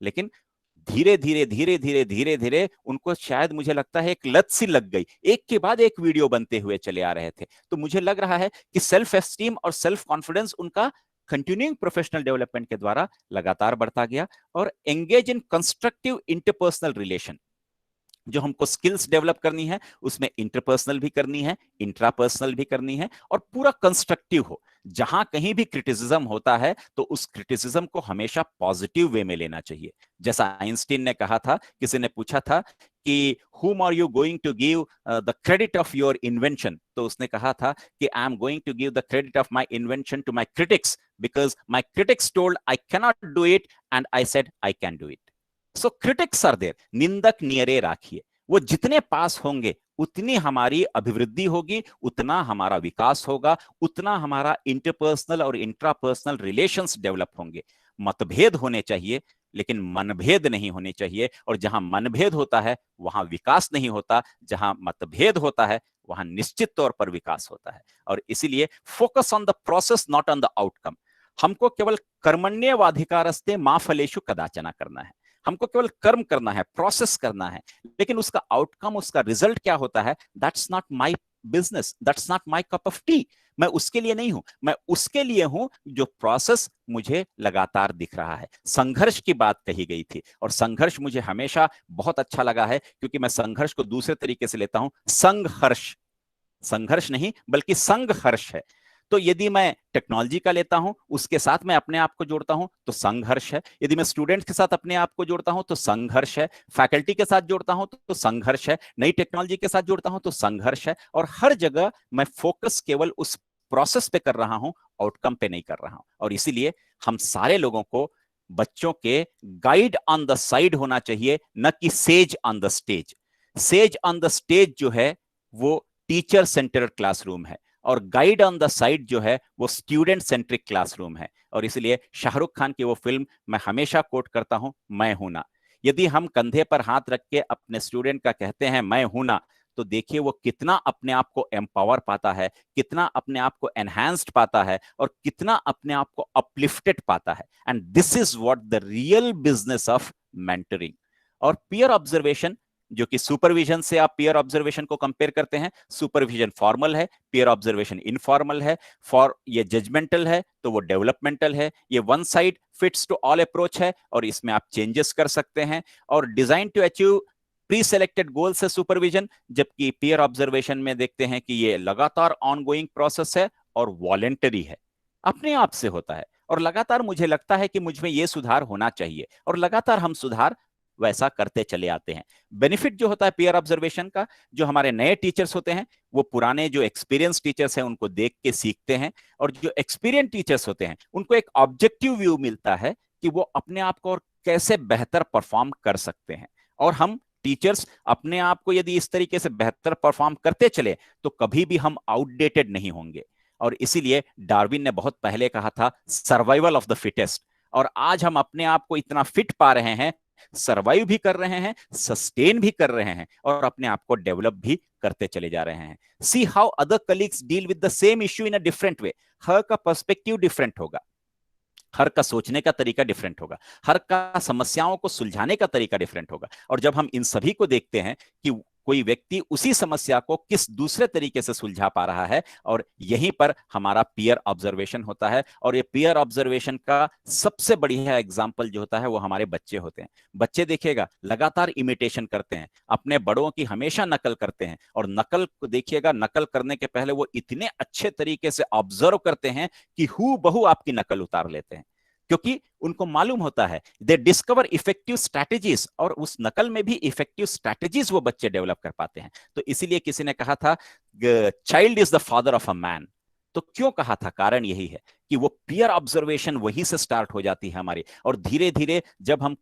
लेकिन धीरे धीरे धीरे धीरे धीरे धीरे उनको शायद मुझे लगता है एक लत सी लग गई, एक के बाद एक वीडियो बनते हुए चले आ रहे थे। तो मुझे लग रहा है कि सेल्फ एस्टीम और सेल्फ कॉन्फिडेंस उनका कंटिन्यूइंग प्रोफेशनल डेवलपमेंट के द्वारा लगातार बढ़ता गया। और engage in constructive interpersonal relation, जो हमको स्किल्स डेवलप करनी है उसमें इंटरपर्सनल भी करनी है, इंट्रापर्सनल भी करनी है, और पूरा कंस्ट्रक्टिव हो। जहां कहीं भी क्रिटिसिज्म होता है तो उस क्रिटिसिज्म को हमेशा पॉजिटिव वे में लेना चाहिए। जैसा आइंस्टीन ने कहा था, किसी ने पूछा था कि whom are you going to give the credit of your invention, तो उसने कहा था कि I am going to give the credit of my invention to my critics because my critics told I cannot do it and I said I can do it. So critics are there, निंदक नियरे राखिए। वो जितने पास होंगे उतनी हमारी अभिवृद्धि होगी, उतना हमारा विकास होगा, उतना हमारा इंटरपर्सनल और इंट्रापर्सनल रिलेशंस डेवलप होंगे। मतभेद होने चाहिए लेकिन मनभेद नहीं होने चाहिए, और जहां मनभेद होता है वहां विकास नहीं होता, जहां मतभेद होता है वहां निश्चित तौर पर विकास होता है। और इसीलिए focus on the process not on the outcome. हमको केवल कर्मण्येवाधिकारस्ते मा फलेषु कदाचन करना है, हमको केवल कर्म करना है, प्रोसेस करना है, लेकिन उसका आउटकम, उसका रिजल्ट क्या होता है, that's not my business, that's not my cup of T. मैं उसके लिए नहीं हूं, मैं उसके लिए हूं जो प्रोसेस मुझे लगातार दिख रहा है। संघर्ष की बात कही गई थी, और संघर्ष मुझे हमेशा बहुत अच्छा लगा है, क्योंकि मैं संघर्ष को दूसरे तरीके से लेता हूं, संघर्ष, संघर्ष नहीं बल्कि संघर्ष है। तो यदि मैं टेक्नोलॉजी का लेता हूं, उसके साथ मैं अपने आप को जोड़ता हूं तो संघर्ष है। यदि मैं स्टूडेंट्स के साथ अपने आप को जोड़ता हूं तो संघर्ष है, फैकल्टी के साथ जोड़ता हूं तो संघर्ष है, नई टेक्नोलॉजी के साथ जोड़ता हूं तो संघर्ष है। और हर जगह मैं फोकस केवल उस प्रोसेस पे कर रहा हूं, आउटकम पे नहीं कर रहा हूं। और इसीलिए हम सारे लोगों को बच्चों के गाइड ऑन द साइड होना चाहिए, न कि says on the stage. Says on the stage जो है वो टीचर सेंटर्ड क्लासरूम है, और गाइड ऑन द साइड जो है वो स्टूडेंट सेंट्रिक क्लासरूम है। और इसलिए शाहरुख खान की वो फिल्म मैं हमेशा कोट करता हूं, मैं हूं ना। यदि हम कंधे पर हाथ रख के अपने स्टूडेंट का कहते हैं मैं हूं ना, तो देखिए वो कितना अपने आप को एम्पावर पाता है, कितना अपने आप को एनहांस्ड पाता है, और कितना अपने आप को अपलिफ्टेड पाता है। And this is what the real business of mentoring. और पीयर ऑब्जर्वेशन, जो कि सुपरविजन से आप पीयर ऑब्जर्वेशन को कंपेयर करते हैं, सुपरविजन फॉर्मल है, पीयर ऑब्जर्वेशन इनफॉर्मल है। फॉर ये जजमेंटल है तो वो डेवलपमेंटल है, ये one side fits to all approach है, और इसमें आप चेंजेस कर सकते हैं। और design to achieve pre selected goals है सुपरविजन, जबकि पीयर ऑब्जर्वेशन में देखते हैं कि ये लगातार ऑनगोइंग प्रोसेस है और वॉलेंटरी है, अपने आप से होता है। और लगातार मुझे लगता है कि मुझ में ये सुधार होना चाहिए, और लगातार हम सुधार वैसा करते चले आते हैं। बेनिफिट जो होता है पीयर ऑब्जर्वेशन का, जो हमारे नए टीचर्स होते हैं वो पुराने जो एक्सपीरियंस टीचर्स हैं उनको देख के सीखते हैं, और जो एक्सपीरियंस टीचर्स होते हैं उनको एक ऑब्जेक्टिव व्यू मिलता है कि वो अपने आप को और कैसे बेहतर परफॉर्म कर सकते हैं। और हम टीचर्स अपने आप को यदि इस तरीके से बेहतर परफॉर्म करते चले तो कभी भी हम आउटडेटेड नहीं होंगे। और इसीलिए डार्विन ने बहुत पहले कहा था सर्वाइवल ऑफ द फिटेस्ट, और आज हम अपने आप को इतना फिट पा रहे हैं, सर्वाइव भी कर रहे हैं, सस्टेन भी कर रहे हैं, और अपने आप को डेवलप भी करते चले जा रहे हैं। See how other colleagues deal with the same issue in a different way. हर का पर्सपेक्टिव डिफरेंट होगा, हर का सोचने का तरीका डिफरेंट होगा, हर का समस्याओं को सुलझाने का तरीका डिफरेंट होगा। और जब हम इन सभी को देखते हैं कि कोई व्यक्ति उसी समस्या को किस दूसरे तरीके से सुलझा पा रहा है, और यहीं पर हमारा पीयर ऑब्जर्वेशन होता है। और ये पीयर ऑब्जर्वेशन का सबसे बढ़िया एग्जाम्पल जो होता है वो हमारे बच्चे होते हैं। बच्चे देखिएगा लगातार इमिटेशन करते हैं, अपने बड़ों की हमेशा नकल करते हैं, और नकल को देखिएगा, नकल करने के पहले वो इतने अच्छे तरीके से ऑब्जर्व करते हैं कि हूबहू आपकी नकल उतार लेते हैं। क्योंकि उनको मालूम होता है, दे डिस्कवर इफेक्टिव स्ट्रैटेजीज, और उस नकल में भी इफेक्टिव स्ट्रैटेजीज वो बच्चे डेवलप कर पाते हैं। तो इसीलिए किसी ने कहा था child is the father of a man. तो क्यों कहा था? कारण यही है कि वो पीयर ऑब्जर्वेशन वहीं से स्टार्ट हो जाती है हमारी, और धीरे धीरे जब हम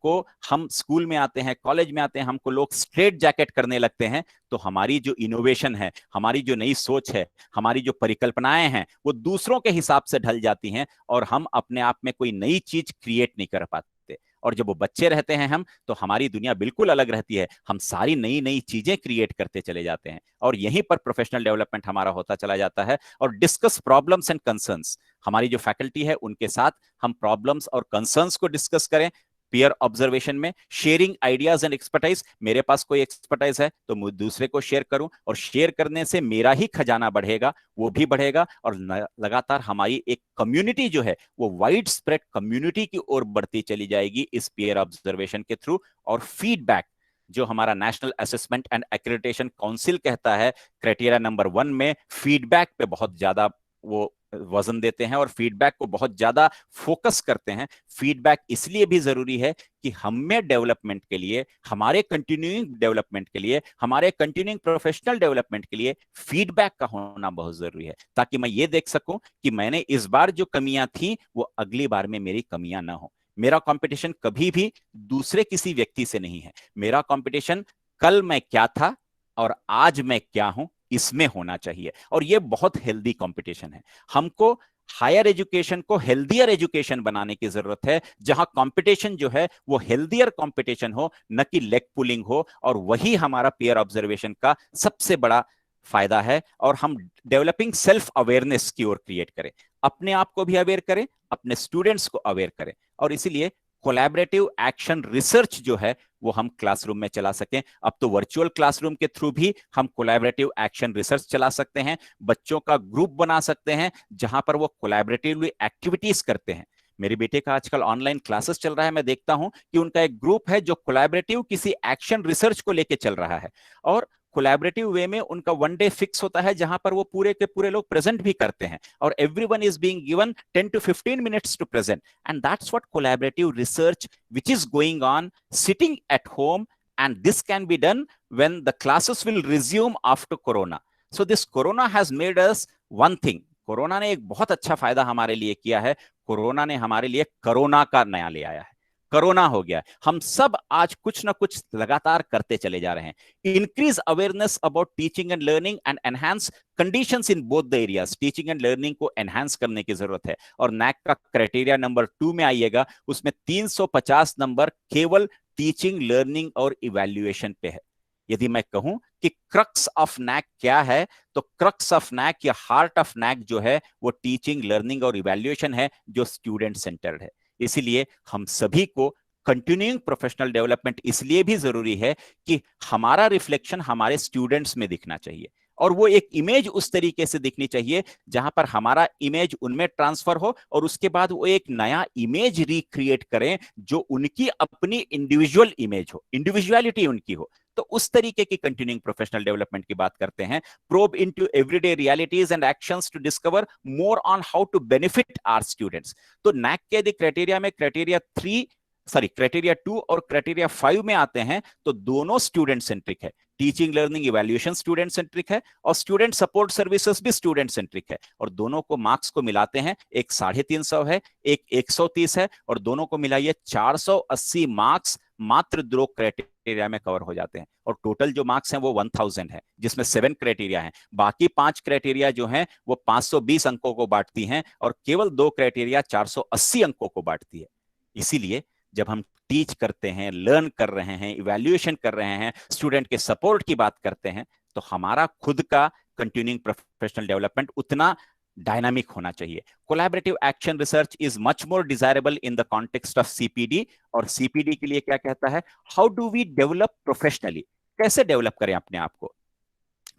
स्कूल में आते हैं, कॉलेज में आते हैं, हमको लोग स्ट्रेट जैकेट करने लगते हैं, तो हमारी जो इनोवेशन है, हमारी जो नई सोच है, हमारी जो परिकल्पनाएं हैं, वो दूसरों के हिसाब से ढल जाती हैं, और हम अपने आप में कोई नई चीज क्रिएट नहीं कर पाते। और जब वो बच्चे रहते हैं हम, तो हमारी दुनिया बिल्कुल अलग रहती है, हम सारी नई नई चीजें क्रिएट करते चले जाते हैं, और यहीं पर प्रोफेशनल डेवलपमेंट हमारा होता चला जाता है। और डिस्कस प्रॉब्लम्स एंड कंसर्न्स, हमारी जो फैकल्टी है उनके साथ हम प्रॉब्लम्स और कंसर्न्स को डिस्कस करें पीयर ऑब्जर्वेशन में, शेयरिंग आइडियाज एंड एक्सपर्टाइज, मेरे पास कोई एक्सपर्टाइज है तो मैं दूसरे को शेयर करूं, और शेयर करने से मेरा ही खजाना बढ़ेगा, वो भी बढ़ेगा, और लगातार हमारी एक कम्युनिटी जो है वो वाइड स्प्रेड कम्युनिटी की ओर बढ़ती चली जाएगी इस पीयर ऑब्जर्वेशन के थ्रू। और फीडबैक, जो हमारा national assessment and accreditation council कहता है, क्राइटेरिया नंबर 1 में फीडबैक पे बहुत ज्यादा वो वजन देते हैं और फीडबैक को बहुत ज्यादा फोकस करते हैं। फीडबैक इसलिए भी जरूरी है कि हमें डेवलपमेंट के लिए, हमारे कंटिन्यूइंग डेवलपमेंट के लिए, हमारे कंटिन्यूइंग प्रोफेशनल डेवलपमेंट के लिए फीडबैक का होना बहुत जरूरी है, ताकि मैं ये देख सकूं कि मैंने इस बार जो कमियां थी वो अगली बार में मेरी कमियां ना हो। मेरा कंपटीशन कभी भी दूसरे किसी व्यक्ति से नहीं है, मेरा कंपटीशन कल मैं क्या था और आज मैं क्या हूं इसमें होना चाहिए, और ये बहुत हेल्दी कंपटीशन है। हमको हायर एजुकेशन को हेल्दियर एजुकेशन बनाने की जरूरत है, जहां कंपटीशन जो है वो हेल्दियर कंपटीशन हो, न कि लेग पुलिंग हो, और वही हमारा पीयर ऑब्जर्वेशन का सबसे बड़ा फायदा है। और हम डेवलपिंग सेल्फ अवेयरनेस की ओर क्रिएट करें, अपने आप को भी अवेयर करें, अपने स्टूडेंट्स को अवेयर करें, और इसीलिए कोलैबोरेटिव एक्शन रिसर्च जो है वो हम क्लासरूम में चला सकें। अब तो वर्चुअल क्लासरूम के थ्रू भी हम कोलैबोरेटिव एक्शन रिसर्च चला सकते हैं, बच्चों का ग्रुप बना सकते हैं जहां पर वो कोलैबोरेटिवली एक्टिविटीज करते हैं। मेरे बेटे का आजकल ऑनलाइन क्लासेस चल रहा है, मैं देखता हूं कि उनका एक ग्रुप है जो कोलैबोरेटिव किसी एक्शन रिसर्च को लेके चल रहा है, और कोलैबोरेटिव वे में उनका 1 डे फिक्स होता है जहां पर वो पूरे के पूरे लोग प्रेजेंट भी करते हैं, और everyone is being given 10 to 15 minutes to present, and that's what collaborative research which is going on sitting at home, and this can be done when the classes will resume after corona. So this corona has made us one thing. Corona ने एक बहुत अच्छा फायदा हमारे लिए किया है, corona ने हमारे लिए कोरोना का नया ले आया है, कोरोना हो गया। हम सब आज कुछ ना कुछ लगातार करते चले जा रहे हैं। Increase awareness about teaching and learning and enhance conditions in both the areas. Teaching and learning को एनहांस करने की जरूरत है, और नैक का क्राइटेरिया नंबर 2 में आइएगा, उसमें 350 नंबर केवल टीचिंग, लर्निंग और इवैल्यूएशन पे है। यदि मैं कहूं कि क्रक्स ऑफ नैक क्या है, तो क्रक्स ऑफ नैक या हार्ट ऑफ नैक जो है वो टीचिंग, लर्निंग और इवैल्यूएशन है, जो स्टूडेंट सेंटर्ड है। इसीलिए हम सभी को कंटिन्यूइंग प्रोफेशनल डेवलपमेंट इसलिए भी जरूरी है कि हमारा रिफ्लेक्शन हमारे स्टूडेंट्स में दिखना चाहिए, और वो एक इमेज उस तरीके से दिखनी चाहिए जहां पर हमारा इमेज उनमें ट्रांसफर हो, और उसके बाद वो एक नया इमेज रिक्रिएट करें जो उनकी अपनी इंडिविजुअल इमेज हो, इंडिविजुअलिटी उनकी हो। तो उस तरीके की कंटिन्यूइंग प्रोफेशनल डेवलपमेंट की बात करते हैं। Probe into everyday realities and actions to discover more on how to benefit our students. तो नैक के यदि क्राइटेरिया में क्राइटेरिया 2 और क्राइटेरिया 5 में आते हैं, तो दोनों स्टूडेंट सेंट्रिक है। Teaching, learning, evaluation student centric है, और स्टूडेंट सपोर्ट सर्विसेज भी स्टूडेंट सेंट्रिक है, और दोनों को मार्क्स को मिलाते हैं, एक 350 है, एक 130 है, और दोनों को मिलाइए 480 मार्क्स मात्र 2 क्राइटेरिया में कवर हो जाते हैं, और टोटल जो मार्क्स हैं वो 1000 है, जिसमें 7 क्राइटेरिया हैं। बाकी 5 क्राइटेरिया जो हैं वो 520 अंकों को बांटती हैं, और केवल 2 क्राइटेरिया 480 अंकों को बांटती है। इसीलिए जब हम टीच करते हैं, लर्न कर रहे हैं, इवैल्यूएशन कर रहे हैं, स्टूडेंट के सपोर्ट की बात करते हैं, तो हमारा खुद का कंटिन्यूइंग प्रोफेशनल डेवलपमेंट उतना डायनामिक होना चाहिए। Collaborative action research is much more desirable in the context of CPD, और सीपीडी के लिए क्या कहता है, how do we develop professionally, कैसे डेवलप करें अपने आप को।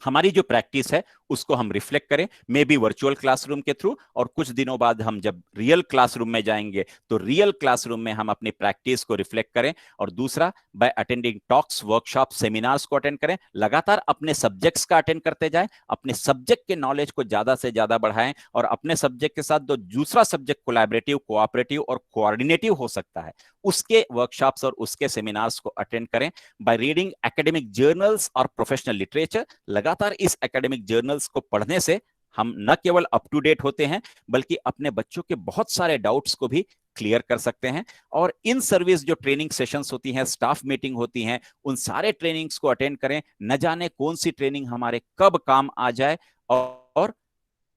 हमारी जो प्रैक्टिस है उसको हम रिफ्लेक्ट करें, मे बी वर्चुअल क्लासरूम के थ्रू, और कुछ दिनों बाद हम जब रियल क्लासरूम में जाएंगे तो रियल क्लासरूम में हम अपनी प्रैक्टिस को रिफ्लेक्ट करें। और दूसरा, by attending talks, workshop, seminars को अटेंड करें, लगातार अपने सब्जेक्ट्स का अटेंड करते जाएं, अपने सब्जेक्ट के नॉलेज को ज्यादा से ज्यादा बढ़ाएं, और अपने सब्जेक्ट के साथ जो दूसरा सब्जेक्ट कोलैबोरेटिव, कोऑपरेटिव और कोऑर्डिनेटिव हो सकता है उसके वर्कशॉप्स और उसके सेमिनार्स को अटेंड करें। बाय रीडिंग एकेडमिक जर्नल्स और प्रोफेशनल लिटरेचर, लगातार इस एकेडमिक जर्नल्स को पढ़ने से हम न केवल अप टू डेट होते हैं बल्कि अपने बच्चों के बहुत सारे डाउट्स को भी क्लियर कर सकते हैं। और इन सर्विस जो ट्रेनिंग सेशंस होती हैं, स्टाफ मीटिंग होती हैं, उन सारे ट्रेनिंग्स को अटेंड करें। न जाने कौन सी ट्रेनिंग हमारे कब काम आ जाए। और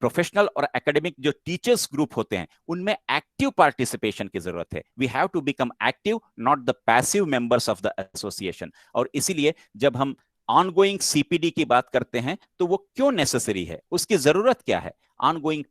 प्रोफेशनल और एकेडमिक जो टीचर्स ग्रुप होते हैं उनमें एक्टिव पार्टिसिपेशन की जरूरत है। We have to become active, not the passive members of the association. और इसीलिए जब हम ऑनगोइंग सीपीडी की बात करते हैं तो वो क्यों नेसेसरी है, उसकी जरूरत क्या है ऑनगोइंग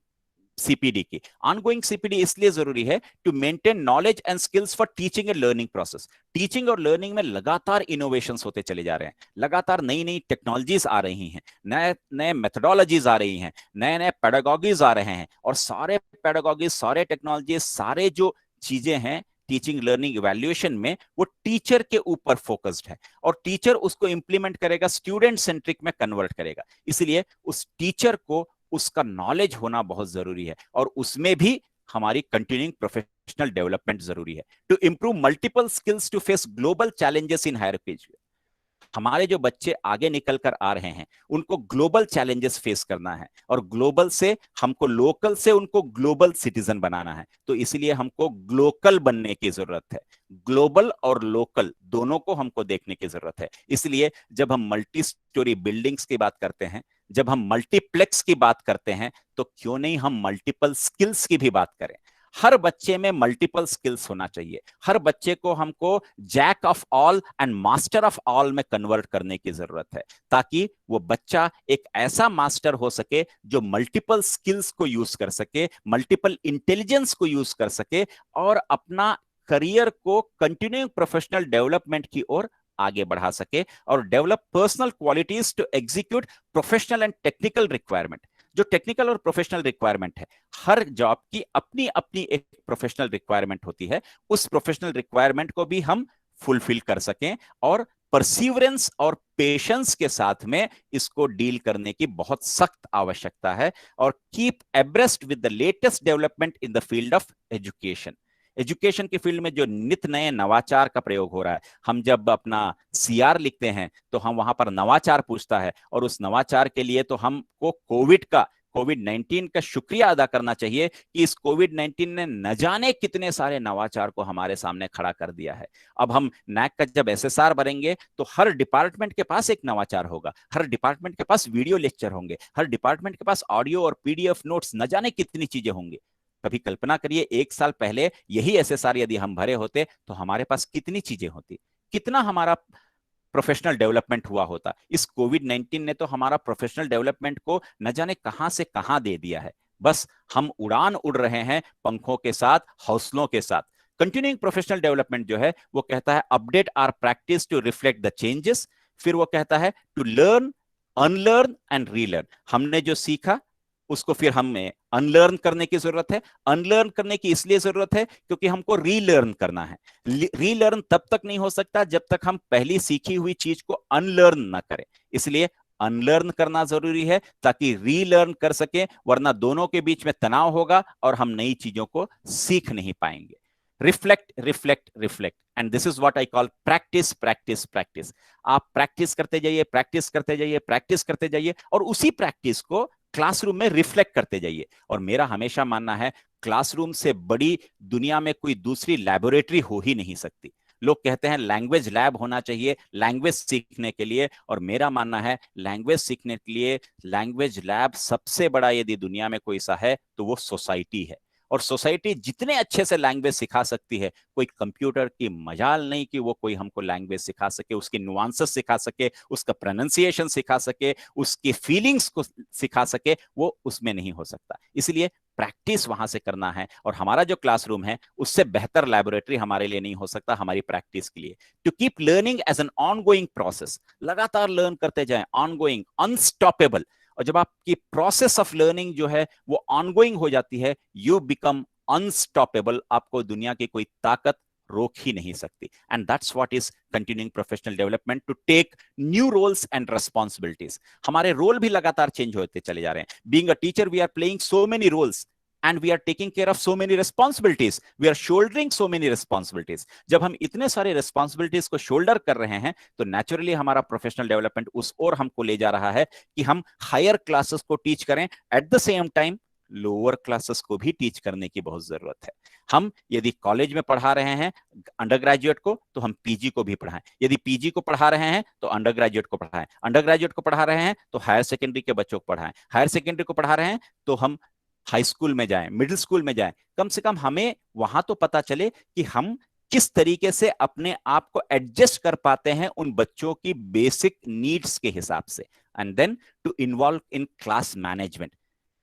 सीपीडी की? ऑनगोइंग सीपीडी इसलिए जरूरी है to maintain knowledge and skills for teaching and learning process. Teaching और लर्निंग में लगातार इनोवेशंस होते चले जा रहे हैं, लगातार नई नई टेक्नोलॉजीज आ रही हैं, नए नए मेथोडोलॉजीज आ रही हैं, नए नए पेडागॉगीज आ रहे हैं। और सारे पेडागॉगीज, सारे टेक्नोलॉजीज, सारे जो चीजें हैं टीचिंग लर्निंग इवैल्यूएशन में, वो टीचर के ऊपर फोकस्ड है और टीचर उसको इंप्लीमेंट करेगा, स्टूडेंट सेंट्रिक में कन्वर्ट करेगा। इसलिए उस टीचर को उसका नॉलेज होना बहुत जरूरी है और उसमें भी हमारी कंटिन्यूइंग प्रोफेशनल डेवलपमेंट जरूरी है to improve multiple skills to face global challenges in higher education. हमारे जो बच्चे आगे निकल कर आ रहे हैं उनको ग्लोबल चैलेंजेस फेस करना है और ग्लोबल से हमको लोकल से उनको ग्लोबल सिटीजन बनाना है। तो इसलिए हमको ग्लोकल बनने की जरूरत है, ग्लोबल और लोकल दोनों को हमको देखने की जरूरत है। इसलिए जब हम मल्टी स्टोरी बिल्डिंग्स की बात करते हैं, जब हम मल्टीप्लेक्स की बात करते हैं, तो क्यों नहीं हम मल्टीपल स्किल्स की भी बात करें। हर बच्चे में मल्टीपल स्किल्स होना चाहिए, हर बच्चे को हमको jack of all and master of all में कन्वर्ट करने की जरूरत है, ताकि वो बच्चा एक ऐसा मास्टर हो सके जो मल्टीपल स्किल्स को यूज कर सके, मल्टीपल इंटेलिजेंस को यूज कर सके और अपना करियर को कंटिन्यूइंग प्रोफेशनल डेवलपमेंट की ओर आगे बढ़ा सके और develop personal qualities to execute professional and technical requirement. जो टेक्निकल और प्रोफेशनल रिक्वायरमेंट है, हर जॉब की अपनी अपनी एक प्रोफेशनल रिक्वायरमेंट होती है, उस प्रोफेशनल रिक्वायरमेंट को भी हम फुलफिल कर सकें और परसिवरेंस और पेशेंस के साथ में इसको डील करने की बहुत सख्त आवश्यकता है। और keep abreast with the latest development in the field of education. Education की फील्ड में जो नित नए नवाचार का प्रयोग हो रहा है, हम जब अपना सीआर लिखते हैं तो हम वहां पर नवाचार पूछता है और उस नवाचार के लिए तो हमको कोविड-19 का शुक्रिया अदा करना चाहिए कि इस कोविड-19 ने न जाने कितने सारे नवाचार को हमारे सामने खड़ा कर दिया है। अब हम नैक का जब एसएसआर भरेंगे तो हर डिपार्टमेंट के पास एक नवाचार होगा, हर डिपार्टमेंट के पास वीडियो लेक्चर होंगे, हर डिपार्टमेंट के पास ऑडियो और पीडीएफ नोट्स, न जाने कितनी चीजें होंगी। कभी कल्पना करिए 1 साल पहले यही एसएसआर यदि हम भरे होते तो हमारे पास कितनी चीजें होती, कितना हमारा प्रोफेशनल डेवलपमेंट हुआ होता। इस कोविड-19 ने तो हमारा प्रोफेशनल डेवलपमेंट को न जाने कहां से कहां दे दिया है। बस हम उड़ान उड़ रहे हैं पंखों के साथ, हौसलों के साथ। कंटिन्यूइंग प्रोफेशनल डेवलपमेंट जो है वो कहता है update our practice to reflect the changes. फिर वो कहता है to learn, unlearn and relearn. हमने जो सीखा उसको फिर हमें अनलर्न करने की जरूरत है। अनलर्न करने की इसलिए जरूरत है क्योंकि हमको रीलर्न करना है। रीलर्न तब तक नहीं हो सकता जब तक हम पहली सीखी हुई चीज को अनलर्न ना करें। इसलिए अनलर्न करना जरूरी है ताकि रीलर्न कर सके, वरना दोनों के बीच में तनाव होगा और हम नई चीजों को सीख नहीं पाएंगे। Reflect, reflect, reflect, and this is what I call practice, practice, practice. आप प्रैक्टिस करते जाइए, प्रैक्टिस करते जाइए, प्रैक्टिस करते जाइए और उसी प्रैक्टिस को क्लासरूम में रिफ्लेक्ट करते जाइए। और मेरा हमेशा मानना है क्लासरूम से बड़ी दुनिया में कोई दूसरी लैबोरेटरी हो ही नहीं सकती। लोग कहते हैं लैंग्वेज लैब होना चाहिए लैंग्वेज सीखने के लिए, और मेरा मानना है लैंग्वेज सीखने के लिए लैंग्वेज लैब सबसे बड़ा यदि दुनिया में कोई सा है तो वो सोसाइटी है। और सोसाइटी जितने अच्छे से लैंग्वेज सिखा सकती है, कोई कंप्यूटर की मजाल नहीं कि वो कोई हमको लैंग्वेज सिखा सके, उसके नुआंसेस सिखा सके, उसका प्रोनाउंसिएशन सिखा सके, उसके फीलिंग्स को सिखा सके, वो उसमें नहीं हो सकता। इसलिए प्रैक्टिस वहां से करना है, और हमारा जो क्लासरूम है उससे बेहतर लैबोरेटरी हमारे लिए नहीं हो सकता हमारी प्रैक्टिस के लिए। To keep learning as an ongoing process, लगातार लर्न करते जाएं, ऑनगोइंग, अनस्टॉपेबल। और जब आपकी प्रोसेस ऑफ लर्निंग जो है वो ऑनगोइंग हो जाती है, यू बिकम अनस्टॉपेबल, आपको दुनिया की कोई ताकत रोक ही नहीं सकती। And that's what is continuing professional development, to take new roles and responsibilities. हमारे रोल भी लगातार चेंज होते चले जा रहे हैं। Being a teacher we are playing so many roles and we are taking care of so many responsibilities, we are shouldering so many responsibilities. जब हम इतने सारे responsibilities को shoulder कर रहे हैं तो naturally हमारा professional development उस ओर हमको ले जा रहा है कि हम higher classes को teach करें, at the same time lower classes को भी टीच करने की बहुत जरूरत है। हम यदि कॉलेज में पढ़ा रहे हैं अंडर ग्रेजुएट को, तो हम पीजी को भी पढ़ाएं। यदि पीजी को पढ़ा रहे हैं तो अंडर ग्रेजुएट को पढ़ाएं। अंडर ग्रेजुएट को पढ़ा रहे हैं तो हायर सेकेंडरी के बच्चों को पढ़ाएं। हायर सेकेंडरी को पढ़ा रहे हैं तो हम हाई स्कूल में जाएं, मिडिल स्कूल में जाएं। कम से कम हमें वहां तो पता चले कि हम किस तरीके से अपने आप को एडजस्ट कर पाते हैं उन बच्चों की बेसिक नीड्स के हिसाब से। And then to involve in class management.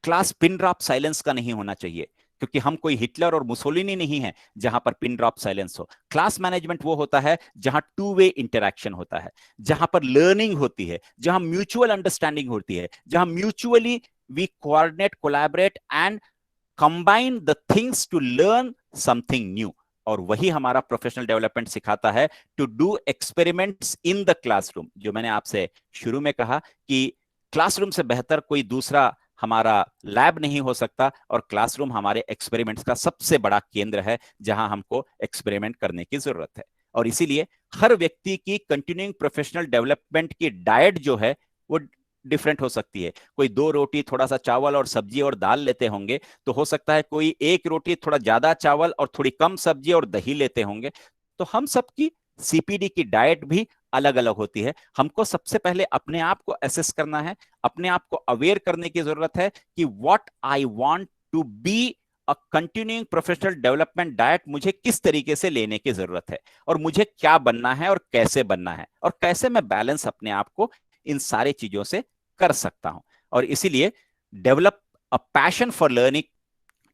Class pin drop silence का नहीं होना चाहिए, क्योंकि हम कोई हिटलर और मुसोलिनी नहीं है जहां पर पिन ड्रॉप साइलेंस हो। क्लास मैनेजमेंट वो होता है जहां टू वे इंटरेक्शन होता है, जहां पर लर्निंग होती है, जहां म्यूचुअल अंडरस्टैंडिंग होती है, जहां mutually we coordinate, collaborate and combine the things to learn something new. और वही हमारा प्रोफेशनल डेवलपमेंट सिखाता है, to do experiments in the classroom. जो मैंने आपसे शुरू में कहा कि क्लासरूम से बेहतर कोई दूसरा हमारा लैब नहीं हो सकता, और क्लासरूम हमारे एक्सपेरिमेंट्स का सबसे बड़ा केंद्र है जहां हमको एक्सपेरिमेंट करने की जरूरत है। और इसीलिए हर व्यक्ति की कंटिन्यूइंग प्रोफेशनल डेवलपमेंट की डाइट जो है वो डिफरेंट हो सकती है। कोई 2 रोटी थोड़ा सा चावल और सब्जी और दाल लेते होंगे, तो हो सकता है कोई 1 रोटी थोड़ा ज्यादा चावल और थोड़ी कम सब्जी और दही लेते होंगे। तो हम सबकी सीपीडी की डाइट भी अलग अलग होती है। हमको सबसे पहले अपने आप को असेस करना है, अपने आप को अवेयर करने की जरूरत है कि what I want to be a continuing professional development diet मुझे किस तरीके से लेने की जरूरत है, और मुझे क्या बनना है और कैसे बनना है, और कैसे मैं बैलेंस अपने आप को इन सारे चीजों से कर सकता हूं। और इसीलिए develop a passion for learning.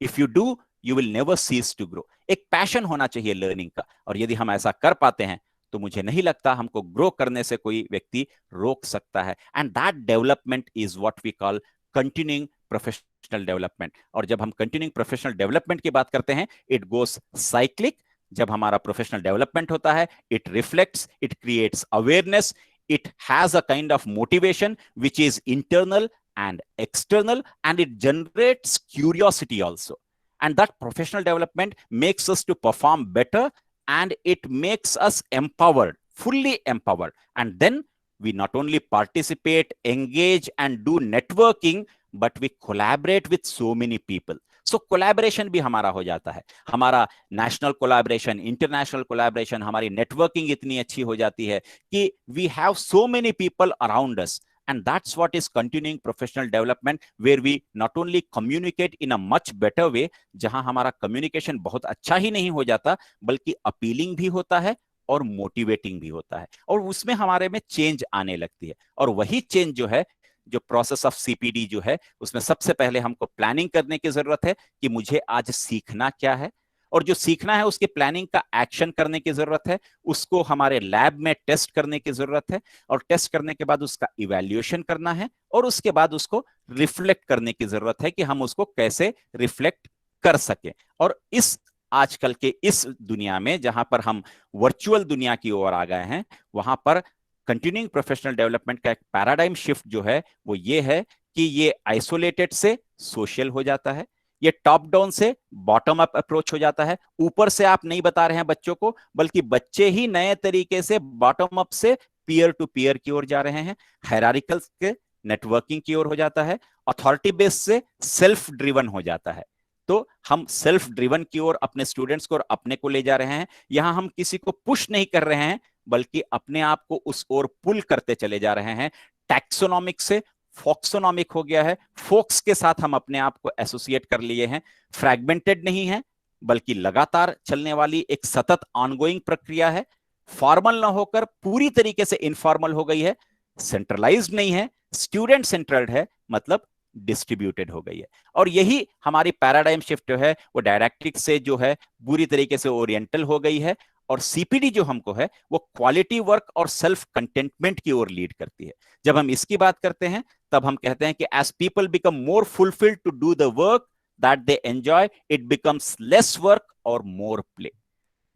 If you do you will never cease to grow. एक पैशन होना चाहिए लर्निंग का, और यदि हम ऐसा कर पाते हैं तो मुझे नहीं लगता हमको ग्रो करने से कोई व्यक्ति रोक सकता है। And that development is what we call continuing professional development. और जब हम कंटिन्यूइंग प्रोफेशनल डेवलपमेंट की बात करते हैं, इट गोस साइक्लिक। जब हमारा प्रोफेशनल डेवलपमेंट होता है, it reflects, it creates awareness, it has a kind of motivation which is internal and external, and it generates curiosity also. And that professional development makes us to perform better, and it makes us empowered, fully empowered. And then we not only participate, engage and do networking, but we collaborate with so many people. So collaboration भी हमारा हो जाता है, हमारा national collaboration, international collaboration, हमारी networking इतनी अच्छी हो जाती है कि we have so many people around us. And that's what is continuing professional development, where we not only communicate in a much better way, जहां हमारा communication बहुत अच्छा ही नहीं हो जाता, बल्कि appealing भी होता है और मोटिवेटिंग भी होता है, और उसमें हमारे में चेंज आने लगती है। और वही चेंज जो है, जो प्रोसेस ऑफ सीपीडी जो है, उसमें सबसे पहले हमको प्लानिंग करने की जरूरत है कि मुझे आज सीखना क्या है, और जो सीखना है उसके प्लानिंग का एक्शन करने की जरूरत है, उसको हमारे लैब में टेस्ट करने की जरूरत है, और टेस्ट करने के बाद उसका इवैल्यूएशन करना है, और उसके बाद उसको रिफ्लेक्ट करने की जरूरत है कि हम उसको कैसे रिफ्लेक्ट कर सके। और इस आजकल के इस दुनिया में जहां पर हम वर्चुअल दुनिया की ओर आ गए हैं, वहां पर कंटिन्यूइंग प्रोफेशनल डेवलपमेंट का एक पैराडाइम शिफ्ट जो है वो ये है कि ये आइसोलेटेड से सोशल हो जाता है, ये टॉप डाउन से बॉटम अप अप्रोच हो जाता है। ऊपर से आप नहीं बता रहे हैं बच्चों को, बल्कि बच्चे ही नए तरीके से बॉटम अप से पीयर टू पीयर की ओर जा रहे हैं, हायरार्किकल के नेटवर्किंग की ओर हो जाता है, अथॉरिटी बेस से सेल्फ ड्रिवन हो जाता है। तो हम सेल्फ ड्रिवन की ओर अपने स्टूडेंट्स को और अपने को ले जा रहे हैं। यहां हम किसी को पुश नहीं कर रहे हैं, बल्कि अपने आप को उस ओर पुल करते चले जा रहे हैं, टैक्सोनॉमिक से फॉक्सोनॉमिक हो गया है, फोक्स के साथ हम अपने आप को एसोसिएट कर लिए हैं। फ्रैगमेंटेड नहीं है बल्कि लगातार चलने वाली एक सतत ऑनगोइंग प्रक्रिया है। फॉर्मल ना होकर पूरी तरीके से इनफॉर्मल हो गई है। सेंट्रलाइज्ड नहीं है, स्टूडेंट सेंट्रल्ड है, मतलब डिस्ट्रीब्यूटेड हो गई है। और यही हमारी पैराडाइम शिफ्ट जो है वो डायरेक्टिक से जो है पूरी तरीके से ओरिएंटल हो गई है। और सीपीडी जो हमको है वो क्वालिटी वर्क और सेल्फ कंटेंटमेंट की ओर लीड करती है। जब हम इसकी बात करते हैं तब हम कहते हैं कि as people become more fulfilled to do the work that they enjoy, it becomes less work और मोर प्ले।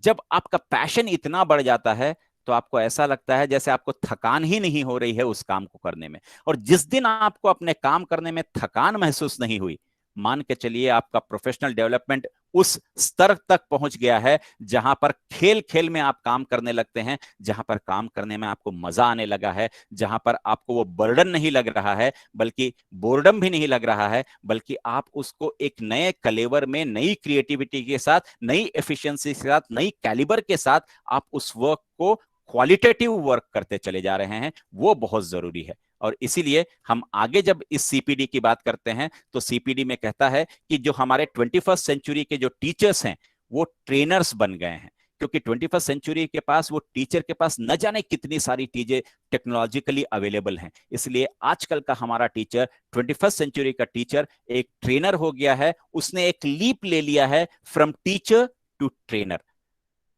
जब आपका पैशन इतना बढ़ जाता है तो आपको ऐसा लगता है जैसे आपको थकान ही नहीं हो रही है उस काम को करने में। और जिस दिन आपको अपने काम करने में थकान महसूस नहीं हुई, मान के चलिए आपका प्रोफेशनल डेवलपमेंट उस स्तर तक पहुंच गया है जहां पर खेल खेल में आप काम करने लगते हैं, जहां पर काम करने में आपको मजा आने लगा है, जहां पर आपको वो बर्डन नहीं लग रहा है, बल्कि बोर्डम भी नहीं लग रहा है, बल्कि आप उसको एक नए कलेवर में, नई क्रिएटिविटी के साथ, नई एफिशिएंसी के साथ, नई कैलिबर के साथ आप उस वर्क को क्वालिटेटिव वर्क करते चले जा रहे हैं। वो बहुत जरूरी है। और इसीलिए हम आगे जब इस सीपीडी की बात करते हैं तो सीपीडी में कहता है कि जो हमारे 21st सेंचुरी के जो टीचर्स हैं वो ट्रेनर्स बन गए हैं, क्योंकि 21st सेंचुरी के पास, वो टीचर के पास न जाने कितनी सारी चीजें टेक्नोलॉजिकली अवेलेबल हैं। इसलिए आजकल का हमारा टीचर, 21st सेंचुरी का टीचर एक ट्रेनर हो गया है। उसने एक लीप ले लिया है फ्रॉम टीचर टू ट्रेनर।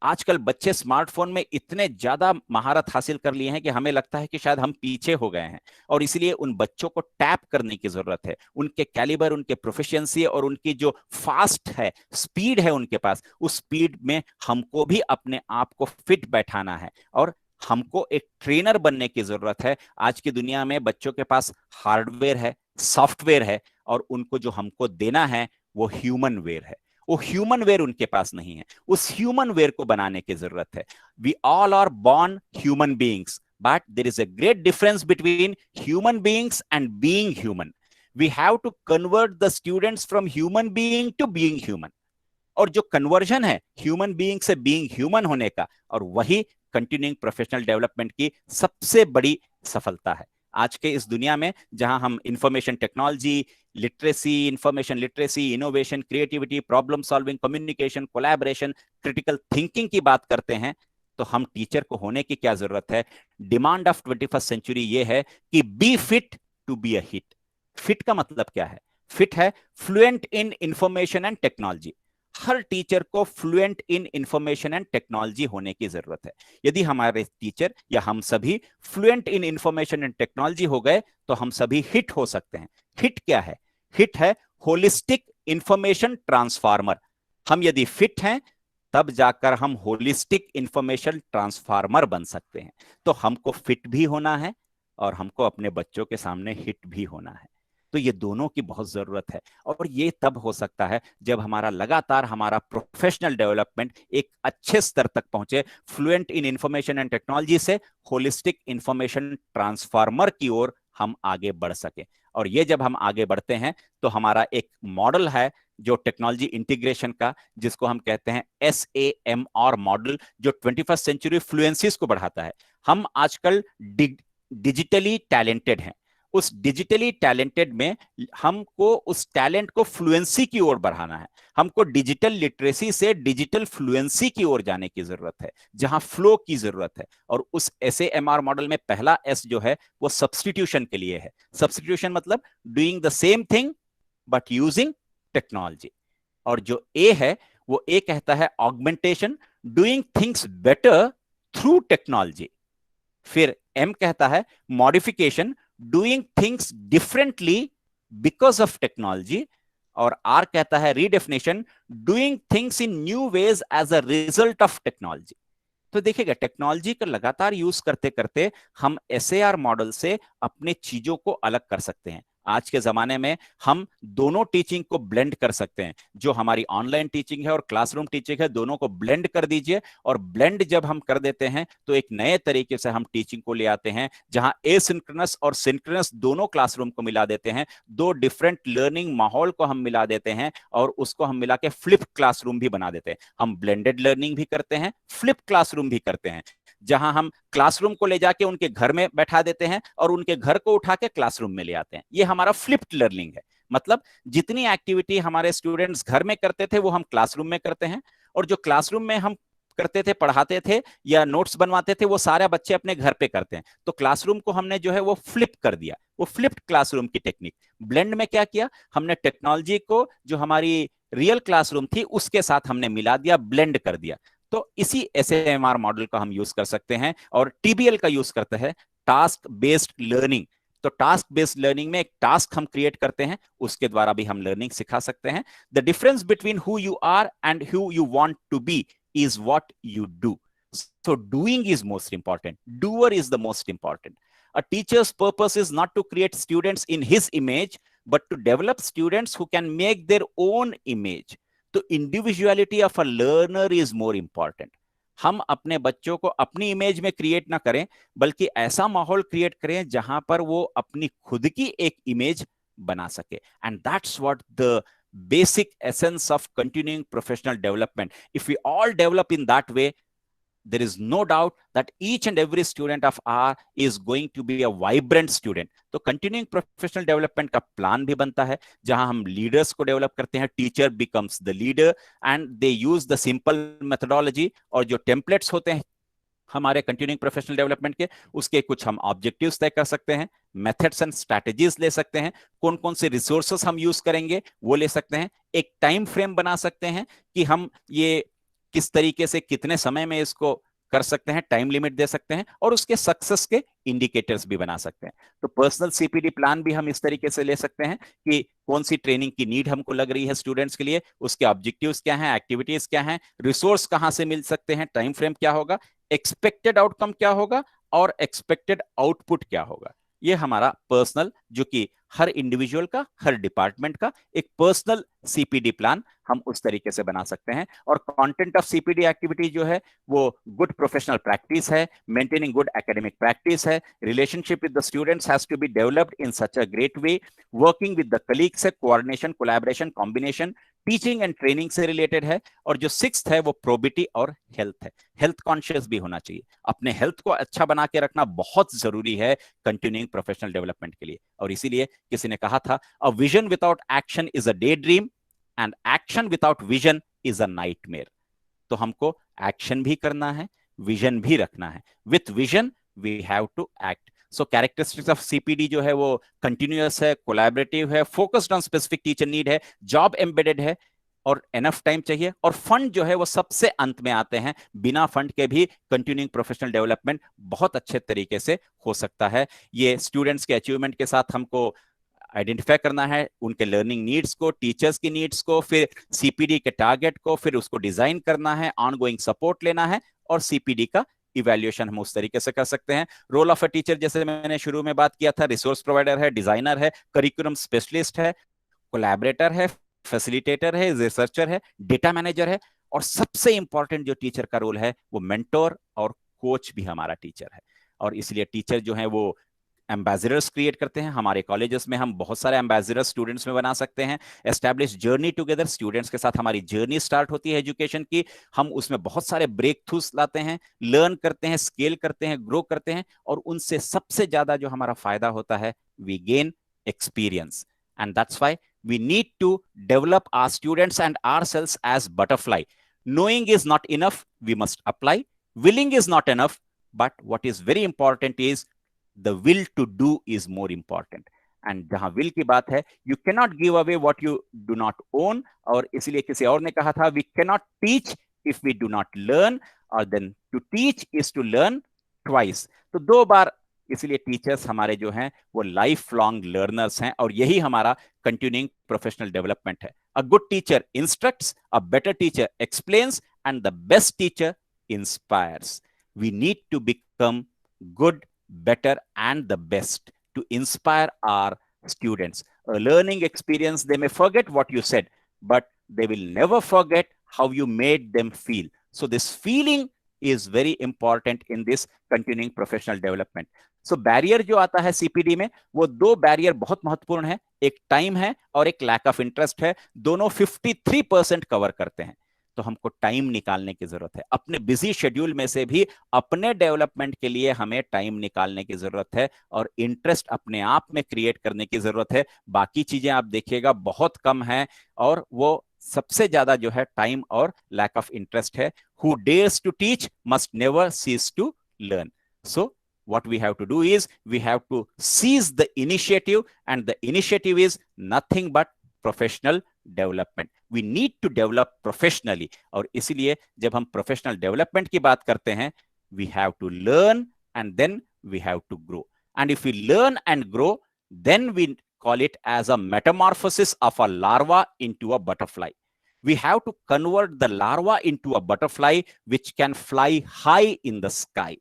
आजकल बच्चे स्मार्टफोन में इतने ज्यादा महारत हासिल कर लिए हैं कि हमें लगता है कि शायद हम पीछे हो गए हैं। और इसलिए उन बच्चों को टैप करने की जरूरत है। उनके कैलिबर, उनके प्रोफिशिएंसी और उनकी जो फास्ट है, स्पीड है उनके पास, उस स्पीड में हमको भी अपने आप को फिट बैठाना है और हमको एक ट्रेनर बनने की जरूरत है। आज की दुनिया में बच्चों के पास हार्डवेयर है, सॉफ्टवेयर है, और उनको जो हमको देना है वो ह्यूमन वेयर है। वो ह्यूमन वेयर उनके पास नहीं है। उस ह्यूमन वेयर को बनाने की जरूरत है। We all are born human beings, but there is a great difference between human beings and being human. We have to convert the students from human being to being human. और जो conversion है human being से being human होने का, और वही continuing professional development की सबसे बड़ी सफलता है। आज के इस दुनिया में जहां हम information technology, literacy, information literacy, innovation, creativity, problem solving, communication, collaboration, critical thinking की बात करते हैं, तो हम टीचर को होने की क्या जरूरत है? डिमांड ऑफ 21st सेंचुरी ये है कि be fit to be a hit. Fit का मतलब क्या है? फिट है fluent in information and technology. हर टीचर को fluent in information and technology होने की जरूरत है। यदि हमारे टीचर या हम सभी fluent in information and technology हो गए तो हम सभी हिट हो सकते हैं। हिट क्या है? हिट है होलिस्टिक इंफॉर्मेशन ट्रांसफार्मर। हम यदि फिट हैं तब जाकर हम होलिस्टिक इंफॉर्मेशन ट्रांसफार्मर बन सकते हैं। तो हमको फिट भी होना है और हमको अपने बच्चों के सामने हिट भी होना है। तो ये दोनों की बहुत जरूरत है। और ये तब हो सकता है जब हमारा लगातार हमारा प्रोफेशनल डेवलपमेंट एक अच्छे स्तर तक पहुंचे, fluent in information and technology से होलिस्टिक इंफॉर्मेशन ट्रांसफार्मर की ओर हम आगे बढ़ सके। और ये जब हम आगे बढ़ते हैं तो हमारा एक मॉडल है जो टेक्नोलॉजी इंटीग्रेशन का, जिसको हम कहते हैं SAMR मॉडल, जो 21st सेंचुरी फ्लुएंसीज को बढ़ाता है। हम आजकल डिजिटली टैलेंटेड हैं। उस डिजिटली टैलेंटेड में हमको उस टैलेंट को फ्लुएंसी की ओर बढ़ाना है। हमको डिजिटल लिटरेसी से डिजिटल फ्लुएंसी की ओर जाने की जरूरत है, जहां फ्लो की जरूरत है। और उस SAMR मॉडल में पहला S जो है वो सब्स्टिट्यूशन के लिए है। सब्स्टिट्यूशन मतलब doing the same thing but using technology. और जो A है वो A कहता है augmentation, doing things better through technology. फिर M कहता है modification, doing things differently because of technology। और R कहता है redefinition, doing things in new ways as a result of technology। तो देखिएगा टेक्नोलॉजी का लगातार यूज करते करते हम SAR मॉडल से अपने चीजों को अलग कर सकते हैं। आज के जमाने में हम दोनों टीचिंग को ब्लेंड कर सकते हैं। जो हमारी ऑनलाइन टीचिंग है और क्लासरूम टीचिंग है, दोनों को ब्लेंड कर दीजिए। और ब्लेंड जब हम कर देते हैं तो एक नए तरीके से हम टीचिंग को ले आते हैं, जहां एसिंक्रोनस और सिंक्रोनस दोनों क्लासरूम को मिला देते हैं। दो डिफरेंट लर्निंग माहौल को हम मिला देते हैं और उसको हम मिला के फ्लिप क्लासरूम भी बना देते हैं। हम ब्लेंडेड लर्निंग भी करते हैं, फ्लिप क्लासरूम भी करते हैं, जहां हम क्लासरूम को ले जाके उनके घर में बैठा देते हैं और उनके घर को उठा के क्लासरूम में ले आते हैं। ये हमारा फ्लिप्ड लर्निंग है। मतलब जितनी एक्टिविटी हमारे स्टूडेंट्स घर में करते थे वो हम क्लासरूम में करते हैं, और जो क्लासरूम में हम करते थे, पढ़ाते थे या नोट्स बनवाते थे, वो सारे बच्चे अपने घर पे करते हैं। तो क्लासरूम को हमने जो है वो फ्लिप कर दिया, वो फ्लिप्ड क्लासरूम की टेक्निक। ब्लेंड में क्या किया, हमने टेक्नोलॉजी को जो हमारी रियल क्लासरूम थी उसके साथ हमने मिला दिया, ब्लेंड कर दिया। तो इसी SAMR मॉडल का हम यूज कर सकते हैं, और TBL का यूज करते हैं, टास्क बेस्ड लर्निंग। तो टास्क बेस्ड लर्निंग में एक टास्क हम क्रिएट करते हैं, उसके द्वारा भी हम लर्निंग सिखा सकते हैं। The difference between who you are and who you want to be is what you do. So doing is most important. Doer is the most important. A teacher's purpose is not to create students in his image, but to develop students who can make their own image. So individuality of a learner is more important. हम अपने बच्चों को अपनी image में create ना करें, बल्कि ऐसा माहौल क्रिएट करें जहां पर वो अपनी खुद की एक इमेज बना सके। And that's what the basic essence of continuing professional development. If we all develop in that way, there is no doubt that each and every student of ours is going to be a vibrant student. तो continuing professional development का plan भी बनता है, जहां हम leaders को develop करते हैं। Teacher becomes the leader and they use the simple methodology, और जो टेम्पलेट्स होते हैं हमारे कंटिन्यूइंग प्रोफेशनल डेवलपमेंट के, उसके कुछ हम ऑब्जेक्टिव्स तय कर सकते हैं, मेथड्स एंड स्ट्रैटेजीज ले सकते हैं, कौन कौन से रिसोर्सेस हम यूज करेंगे वो ले सकते हैं, एक टाइम फ्रेम बना सकते हैं कि हम ये किस तरीके से कितने समय में इसको कर सकते हैं, टाइम लिमिट दे सकते हैं, और उसके सक्सेस के इंडिकेटर्स भी बना सकते हैं। तो पर्सनल CPD प्लान भी हम इस तरीके से ले सकते हैं कि कौन सी ट्रेनिंग की नीड हमको लग रही है स्टूडेंट्स के लिए, उसके ऑब्जेक्टिव्स क्या हैं, एक्टिविटीज क्या हैं, रिसोर्स कहां से मिल सकते हैं, टाइम फ्रेम क्या होगा, एक्सपेक्टेड आउटकम क्या होगा, और एक्सपेक्टेड आउटपुट क्या होगा। ये हमारा पर्सनल, जो कि हर इंडिविजुअल का, हर डिपार्टमेंट का एक पर्सनल CPD प्लान हम उस तरीके से बना सकते हैं। और कंटेंट ऑफ CPD एक्टिविटी जो है वो गुड प्रोफेशनल प्रैक्टिस है, मेंटेनिंग गुड एकेडमिक प्रैक्टिस है, relationship with the students has to be developed in such a great way, working with the colleagues है, coordination, collaboration, combination, teaching and training से related है। और जो 6th है वो probity और हेल्थ है। हेल्थ कॉन्शियस भी होना चाहिए, अपने हेल्थ को अच्छा बना के रखना बहुत जरूरी है कंटिन्यूइंग प्रोफेशनल डेवलपमेंट के लिए। और इसीलिए किसी ने कहा था, a vision without action is a day dream and action without vision is a nightmare. तो हमको एक्शन भी करना है, विजन भी रखना है। With vision we have to act. So characteristics of CPD जो है वो कंटिन्यूअस है, कोलैबोरेटिव है, focused on specific teacher need है, जॉब एम्बेडेड है, और एनफ टाइम चाहिए, और फंड जो है वो सबसे अंत में आते हैं। बिना फंड के भी कंटिन्यूइंग प्रोफेशनल डेवलपमेंट बहुत अच्छे तरीके से हो सकता है। ये स्टूडेंट्स के अचीवमेंट के साथ हमको आइडेंटिफाई करना है, उनके लर्निंग नीड्स को, टीचर्स की नीड्स को, फिर CPD के टारगेट को, फिर उसको डिजाइन करना है, ऑनगोइंग सपोर्ट लेना है, और CPD का इवैल्यूएशन हम उस तरीके से कर सकते हैं। रोल ऑफ अ टीचर, जैसे मैंने शुरू में बात किया था, रिसोर्स प्रोवाइडर है, डिजाइनर है, करिकुलम स्पेशलिस्ट है, कोलैबोरेटर है, फैसिलिटेटर है, रिसर्चर है, डेटा मैनेजर है, और सबसे इंपॉर्टेंट जो टीचर का रोल है वो मेंटोर और कोच भी हमारा टीचर है। और इसलिए टीचर जो है वो एम्बेसडर्स क्रिएट करते हैं। हमारे कॉलेजेस में हम बहुत सारे एम्बेसडर्स स्टूडेंट्स में बना सकते हैं। एस्टैब्लिश जर्नी टुगेदर, स्टूडेंट्स के साथ हमारी जर्नी स्टार्ट होती है एजुकेशन की। हम उसमें बहुत सारे ब्रेक थ्रूस लाते हैं, लर्न करते हैं, स्केल करते हैं, ग्रो करते हैं, और उनसे सबसे ज्यादा जो हमारा फायदा होता है, we gain experience. And that's why we need to develop our students and ourselves as butterfly. Knowing is not enough, we must apply. Willing is not enough, but what is very important is the will to do is more important. And जहां will की बात है, you cannot give away what you do not own. और इसलिए किसी और ने कहा था, we cannot teach if we do not learn, or then to teach is to learn twice. तो 2 बार, इसलिए टीचर्स हमारे जो हैं वो लाइफ लॉन्ग लर्नर्स हैं, और यही हमारा कंटिन्यूइंग प्रोफेशनल डेवलपमेंट है। A good teacher instructs, a better teacher explains, and the best teacher inspires. We need to become good, better, and the best to inspire our students. A learning experience, they may forget what you said, but they will never forget how you made them feel. So this feeling is very important in this continuing professional development. So barrier जो आता है CPD में, वो 2 barrier बहुत महत्वपूर्ण है। एक time है और एक lack of interest है। दोनों 53% कवर करते हैं। तो हमको टाइम निकालने की जरूरत है। अपने बिजी शेड्यूल में से भी अपने डेवलपमेंट के लिए हमें टाइम निकालने की जरूरत है और इंटरेस्ट अपने आप में क्रिएट करने की जरूरत है। बाकी चीजें आप देखिएगा बहुत कम है, और वो सबसे ज्यादा जो है टाइम और लैक ऑफ इंटरेस्ट है। Who dares to teach must never cease to learn. So what we have to do is we have to seize the initiative, and the initiative is nothing but professional development. We need to develop professionally, और इसीलिए जब हम professional development की बात करते हैं, we have to learn and then we have to grow. And if we learn and grow, then we call it as a metamorphosis of a larva into a butterfly. We have to convert the larva into a butterfly which can fly high in the sky.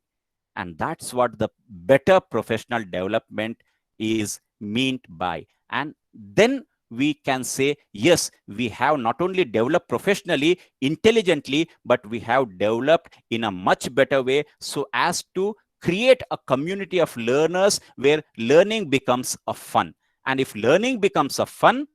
And that's what the better professional development is meant by. And then we can say, yes, we have not only developed professionally, intelligently, but we have developed in a much better way so as to create a community of learners where learning becomes a fun. And if learning becomes a fun,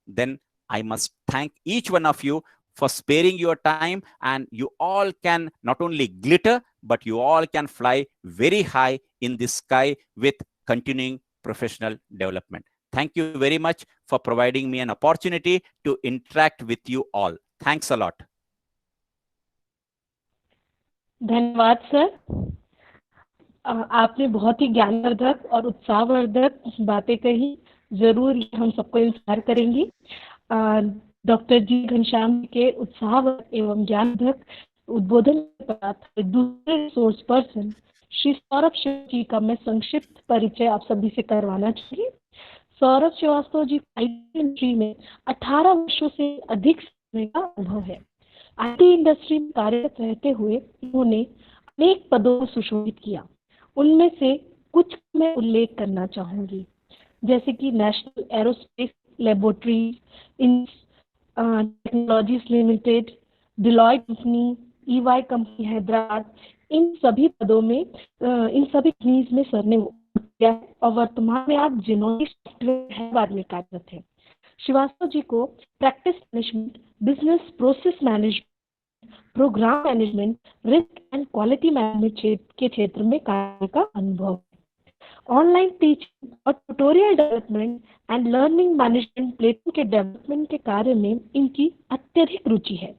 then I must thank each one of you for sparing your time, and you all can not only glitter, but you all can fly very high in the sky with continuing professional development. Thank you very much for providing me an opportunity to interact with you all. Thanks a lot. धन्यवाद sir. आपने बहुत ही ज्ञानवर्धक और उत्साहवर्धक बातें कही, जरूर ये हम सबको इंस्पायर करेंगी। डॉक्टर जी घनश्याम के उत्साहवर्धक एवं ज्ञानवर्धक उद्बोधन के बाद दूसरे रिसोर्स पर्सन श्री सौरभ श्रीवास्तव जी का मैं संक्षिप्त परिचय आप सभी से करवाना चाहूंगी। सौरभ श्रीवास्तव जी आईटी इंडस्ट्री में 18 वर्षों से अधिक समय का अनुभव है। आईटी इंडस्ट्री में कार्यरत रहते हुए उन्होंने अनेक पदों को सुशोभित किया। उनमें से कुछ मैं उल्लेख करना चाहूंगी, जैसे कि national aerospace laboratory technologies limited, Deloitte company, EY company Hyderabad, इन सभी पदों में इन सभी कंपनीज में सर ने किया और वर्तमान में आप जिनोनी सॉफ्टवेयर हैदराबाद में कार्यरत हैं। श्रीवास्तव जी को practice management, business process management, program management, risk and quality management के क्षेत्र में कार्य का अनुभव है। ऑनलाइन टीचिंग और tutorial development and learning management platform के डेवलपमेंट के कार्य में इनकी अत्यधिक रुचि है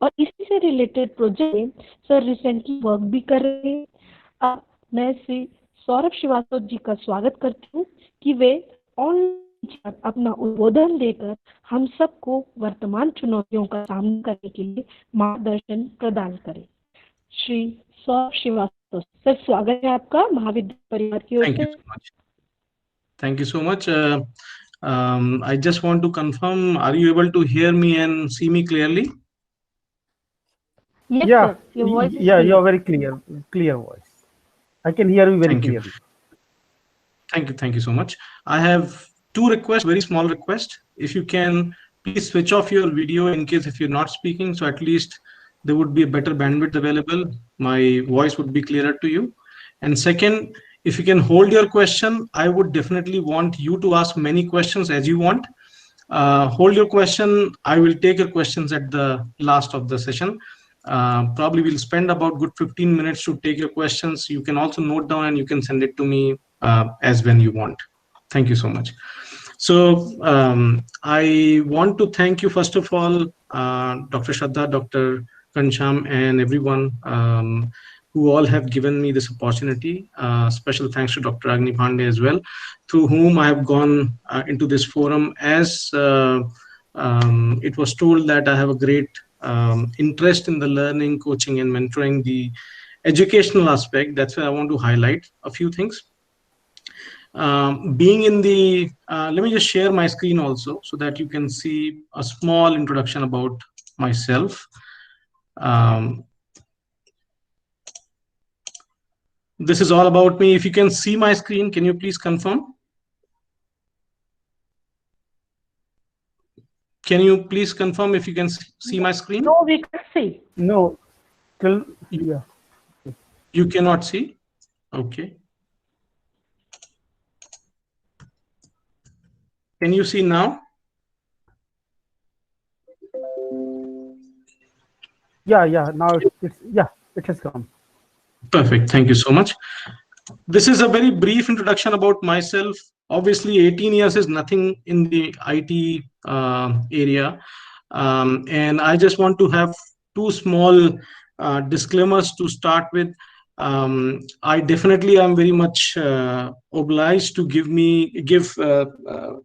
और इसी से रिलेटेड प्रोजेक्ट में सर रिसेंटली वर्क भी कर रहे हैं। अब मैं श्री सौरभ श्रीवास्तव जी का स्वागत करती हूँ कि वे ऑनलाइन अपना उद्बोधन देकर हम सबको वर्तमान चुनौतियों का सामना करने के लिए मार्गदर्शन प्रदान करें। श्री सौरभ श्रीवास्तव सर, स्वागत है आपका महाविद्यालय परिवार की ओर से। Thank you so much. I just want to confirm, are you able to hear me and see me clearly? Yes, Yeah, sir. Your voice is yeah, clear. you're very clear voice. I can hear you very Thank you. clearly. Thank you so much. I have two requests, very small request. If you can please switch off your video in case if you're not speaking, so at least there would be a better bandwidth available. My voice would be clearer to you. And second, if you can hold your question, I would definitely want you to ask many questions as you want. Hold your question. I will take your questions at the last of the session. Probably we'll spend about good 15 minutes to take your questions. You can also note down and you can send it to me as when you want. Thank you so much. So I want to thank you first of all, Dr. Shraddha, Dr. Kansham, and everyone who all have given me this opportunity. Special thanks to Dr. Agni Pandey as well, through whom I have gone into this forum, as it was told that I have a great interest in the learning, coaching, and mentoring, the educational aspect. That's why I want to highlight a few things. Being in the, let me just share my screen also so that you can see a small introduction about myself. This is all about me. If you can see my screen, can you please confirm? Can you please confirm if you can see my screen? No, we can see. No, still, yeah. You cannot see? Okay. Can you see now? Yeah. Now it has come. Perfect. Thank you so much. This is a very brief introduction about myself. Obviously, 18 years is nothing in the IT area. And I just want to have two small disclaimers to start with. I definitely am very much obliged to give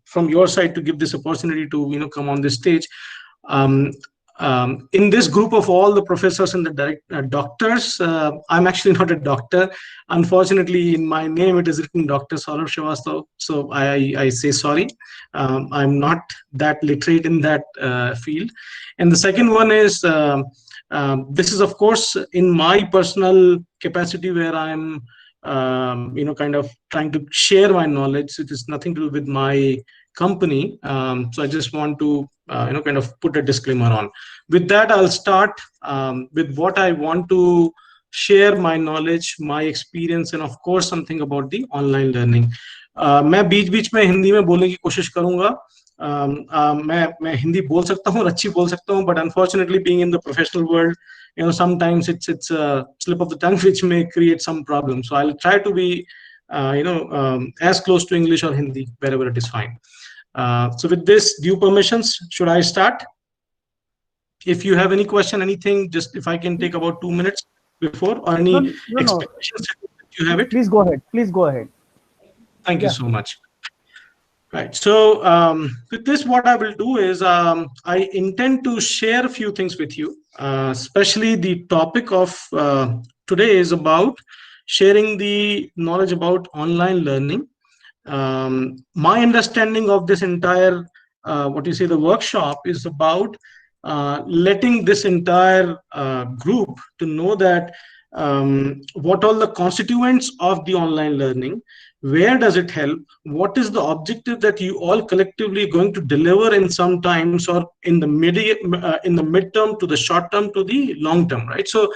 from your side to give this opportunity to come on this stage. Um, in this group of all the professors and the doctors, I'm actually not a doctor. Unfortunately, in my name it is written Dr. Saurabh Srivastava, so I say sorry. I'm not that literate in that field. And the second one is this is of course in my personal capacity where I'm kind of trying to share my knowledge. It is nothing to do with my company. So I just want to kind of put a disclaimer on. With that, I'll start with what I want to share, my knowledge, my experience, and of course something about the online learning. मैं बीच-बीच में हिंदी में बोलने की कोशिश करूंगा. मैं हिंदी बोल सकता हूँ, अच्छी बोल सकता हूँ, but unfortunately being in the professional world, sometimes it's a slip of the tongue which may create some problems. So I'll try to be as close to English or Hindi wherever it is fine. So with this due permissions, should I start? If you have any question, anything, just if I can take about 2 minutes before, or any expectations, you have it. Please go ahead. Please go ahead. Thank you so much. Right. So with this, what I will do is I intend to share a few things with you, especially the topic of today is about sharing the knowledge about online learning. My understanding of this entire the workshop is about letting this entire group to know that what all the constituents of the online learning, where does it help, what is the objective that you all collectively going to deliver in some times, or in the midterm to the short term to the long term, right? So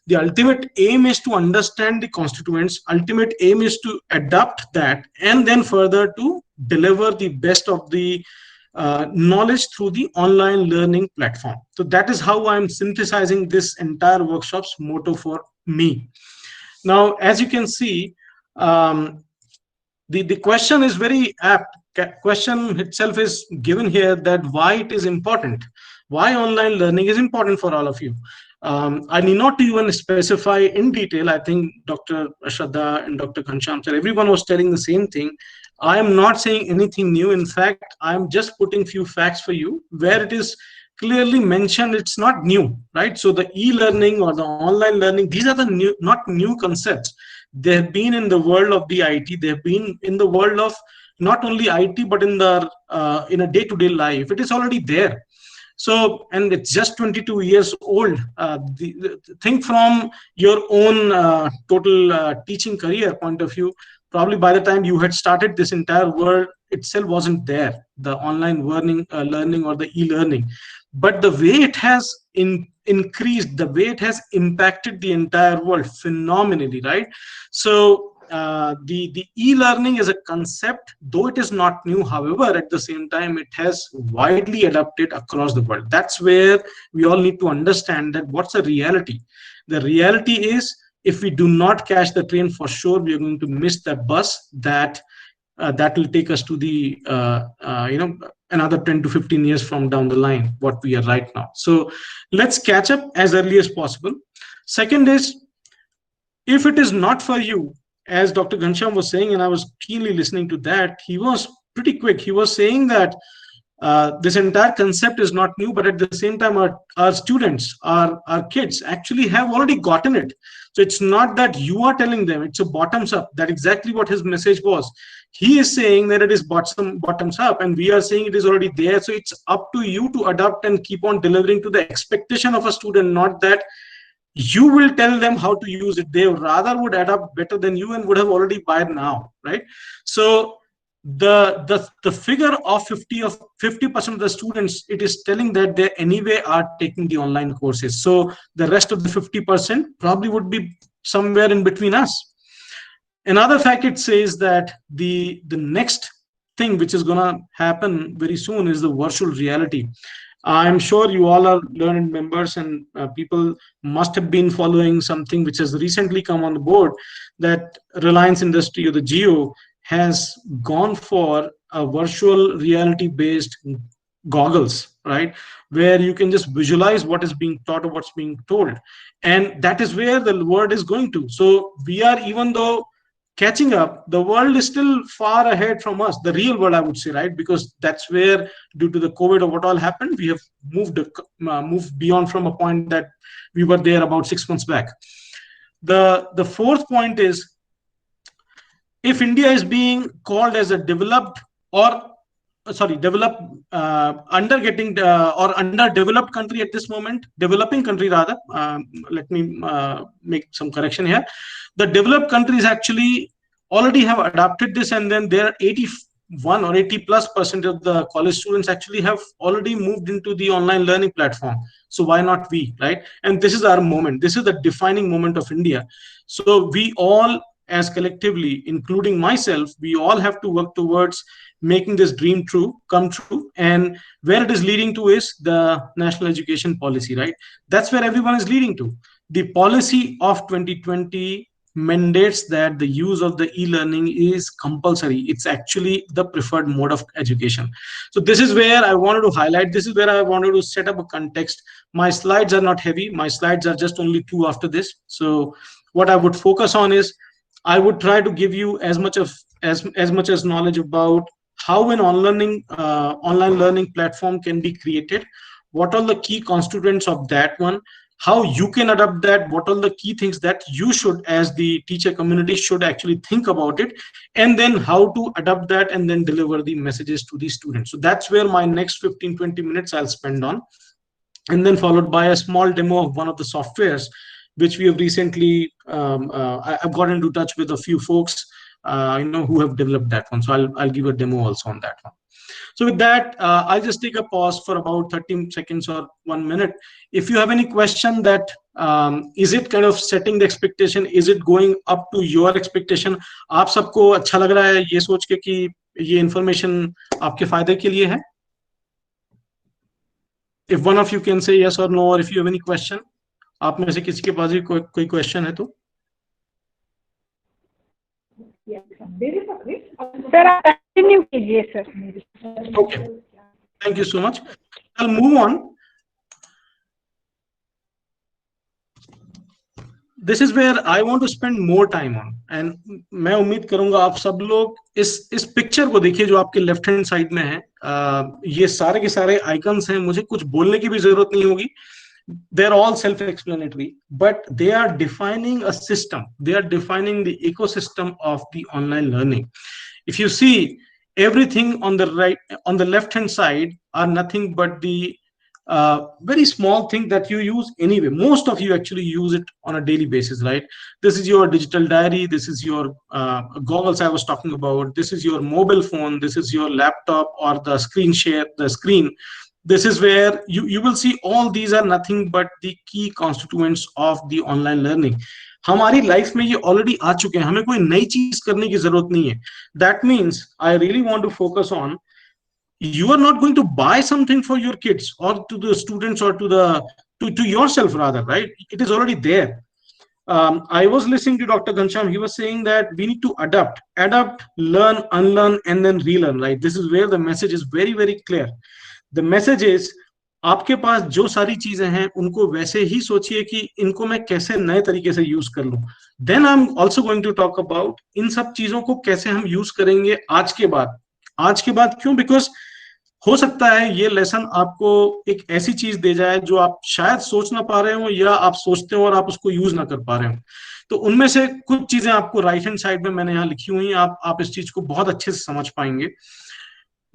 the ultimate aim is to understand the constituents, ultimate aim is to adapt that, and then further to deliver the best of the knowledge through the online learning platform. So that is how I'm synthesizing this entire workshop's motto for me. Now, as you can see, the question is very apt. Question itself is given here, that why it is important, why online learning is important for all of you. I need not to even specify in detail. I think Dr. Shraddha and Dr. Ghanshyam sir, everyone was telling the same thing. I am not saying anything new. In fact, I am just putting few facts for you where it is clearly mentioned. It's not new, right? So the e-learning or the online learning, these are the not new concepts. They have been in the world of the IT. They have been in the world of not only IT, but in a day-to-day life. It is already there. So, and it's just 22 years old. Think from your own total teaching career point of view. Probably by the time you had started, this entire world itself wasn't there, the online learning or the e-learning. But the way it has increased, the way it has impacted the entire world phenomenally, right? So the e-learning is a concept, though it is not new. However, at the same time, it has widely adopted across the world. That's where we all need to understand that what's the reality. The reality is, if we do not catch the train, for sure we are going to miss the bus that will take us to the another 10 to 15 years from down the line, what we are right now. So let's catch up as early as possible. Second is, if it is not for you, as Dr. Ghanshyam was saying, and I was keenly listening to that, he was pretty quick. He was saying that this entire concept is not new, but at the same time, our students, our kids actually have already gotten it. So it's not that you are telling them, it's a bottoms up. That's exactly what his message was. He is saying that it is bottoms up, and we are saying it is already there. So it's up to you to adapt and keep on delivering to the expectation of a student, not that you will tell them how to use it. They rather would adapt better than you and would have already by now, right? So the figure of 50% of the students, it is telling that they anyway are taking the online courses. So the rest of the 50% probably would be somewhere in between us. Another fact, it says that the next thing which is going to happen very soon is the virtual reality. I'm sure you all are learned members, and people must have been following something which has recently come on the board, that Reliance Industry, or the Jio, has gone for a virtual reality based goggles, right, where you can just visualize what is being taught or what's being told, and that is where the world is going to. So we are, even though catching up, the world is still far ahead from us, the real world, I would say, right? Because that's where, due to the COVID or what all happened, we have moved beyond from a point that we were there about 6 months back. The fourth point is, if India is being called as a developed or underdeveloped country at this moment, developing country rather, let me make some correction here. The developed countries actually already have adopted this, and then there are 81 or 80+% of the college students actually have already moved into the online learning platform. So why not we, right? And this is our moment. This is the defining moment of India. So we all, as collectively, including myself, we all have to work towards making this dream come true. And where it is leading to is the national education policy, right? That's where everyone is leading to. The policy of 2020 mandates that the use of the e-learning is compulsory. It's actually the preferred mode of education. So this is where I wanted to highlight, this is where I wanted to set up a context. My slides are not heavy. My slides are just only 2 after this. So what I would focus on is, I would try to give you as much as knowledge about how an online learning platform can be created, what are the key constituents of that one, how you can adopt that, what are the key things that you should, as the teacher community, should actually think about it, and then how to adopt that and then deliver the messages to the students. So that's where my next 15-20 minutes I'll spend on, and then followed by a small demo of one of the softwares which we have recently, I've got into touch with a few folks, who have developed that one. So I'll give a demo also on that one. So with that, I'll just take a pause for about 30 seconds or 1 minute. If you have any question that, is it kind of setting the expectation? Is it going up to your expectation? आप सबको अच्छा लग रहा है ये सोच के कि ये information आपके फायदे के लिए है? If one of you can say yes or no, or if you have any question, आप में से किसी के पास भी कोई क्वेश्चन है तो? सर आप कंटिन्यू कीजिए sir. Okay, thank you so much. I'll move on. This is where I want to spend more time on, and मैं उम्मीद करूंगा आप सब लोग इस पिक्चर को देखिए जो आपके लेफ्ट हैंड साइड में है. ये सारे के सारे आइकन्स हैं, मुझे कुछ बोलने की भी जरूरत नहीं होगी. They're all self-explanatory, but they are defining a system. They are defining the ecosystem of the online learning. If you see, everything on the right, on the left-hand side, are nothing but the very small thing that you use anyway. Most of you actually use it on a daily basis, right? This is your digital diary. This is your goggles I was talking about. This is your mobile phone. This is your laptop or the screen share, the screen. This is where you will see all these are nothing but the key constituents of the online learning. हमारी life में ये already आ चुके हैं, हमें कोई नई चीज करने की जरूरत नहीं है. That means I really want to focus on, you are not going to buy something for your kids or to the students or to yourself rather, right? It is already there. I was listening to Dr. Ghanshyam. He was saying that we need to adapt, learn, unlearn, and then relearn, right? This is where the message is very, very clear. The message is, आपके पास जो सारी चीजें हैं उनको वैसे ही सोचिए कि इनको मैं कैसे नए तरीके से यूज कर लूं. Then I'm also going to talk about इन सब चीजों को कैसे हम यूज करेंगे आज के बाद. क्यों? Because हो सकता है ये लेसन आपको एक ऐसी चीज दे जाए जो आप शायद सोच ना पा रहे हो, या आप सोचते हो और आप उसको यूज ना कर पा रहे हो. तो उनमें से कुछ चीजें आपको राइट हैंड साइड में मैंने यहाँ लिखी हुई हैं, आप इस चीज को बहुत अच्छे से समझ पाएंगे.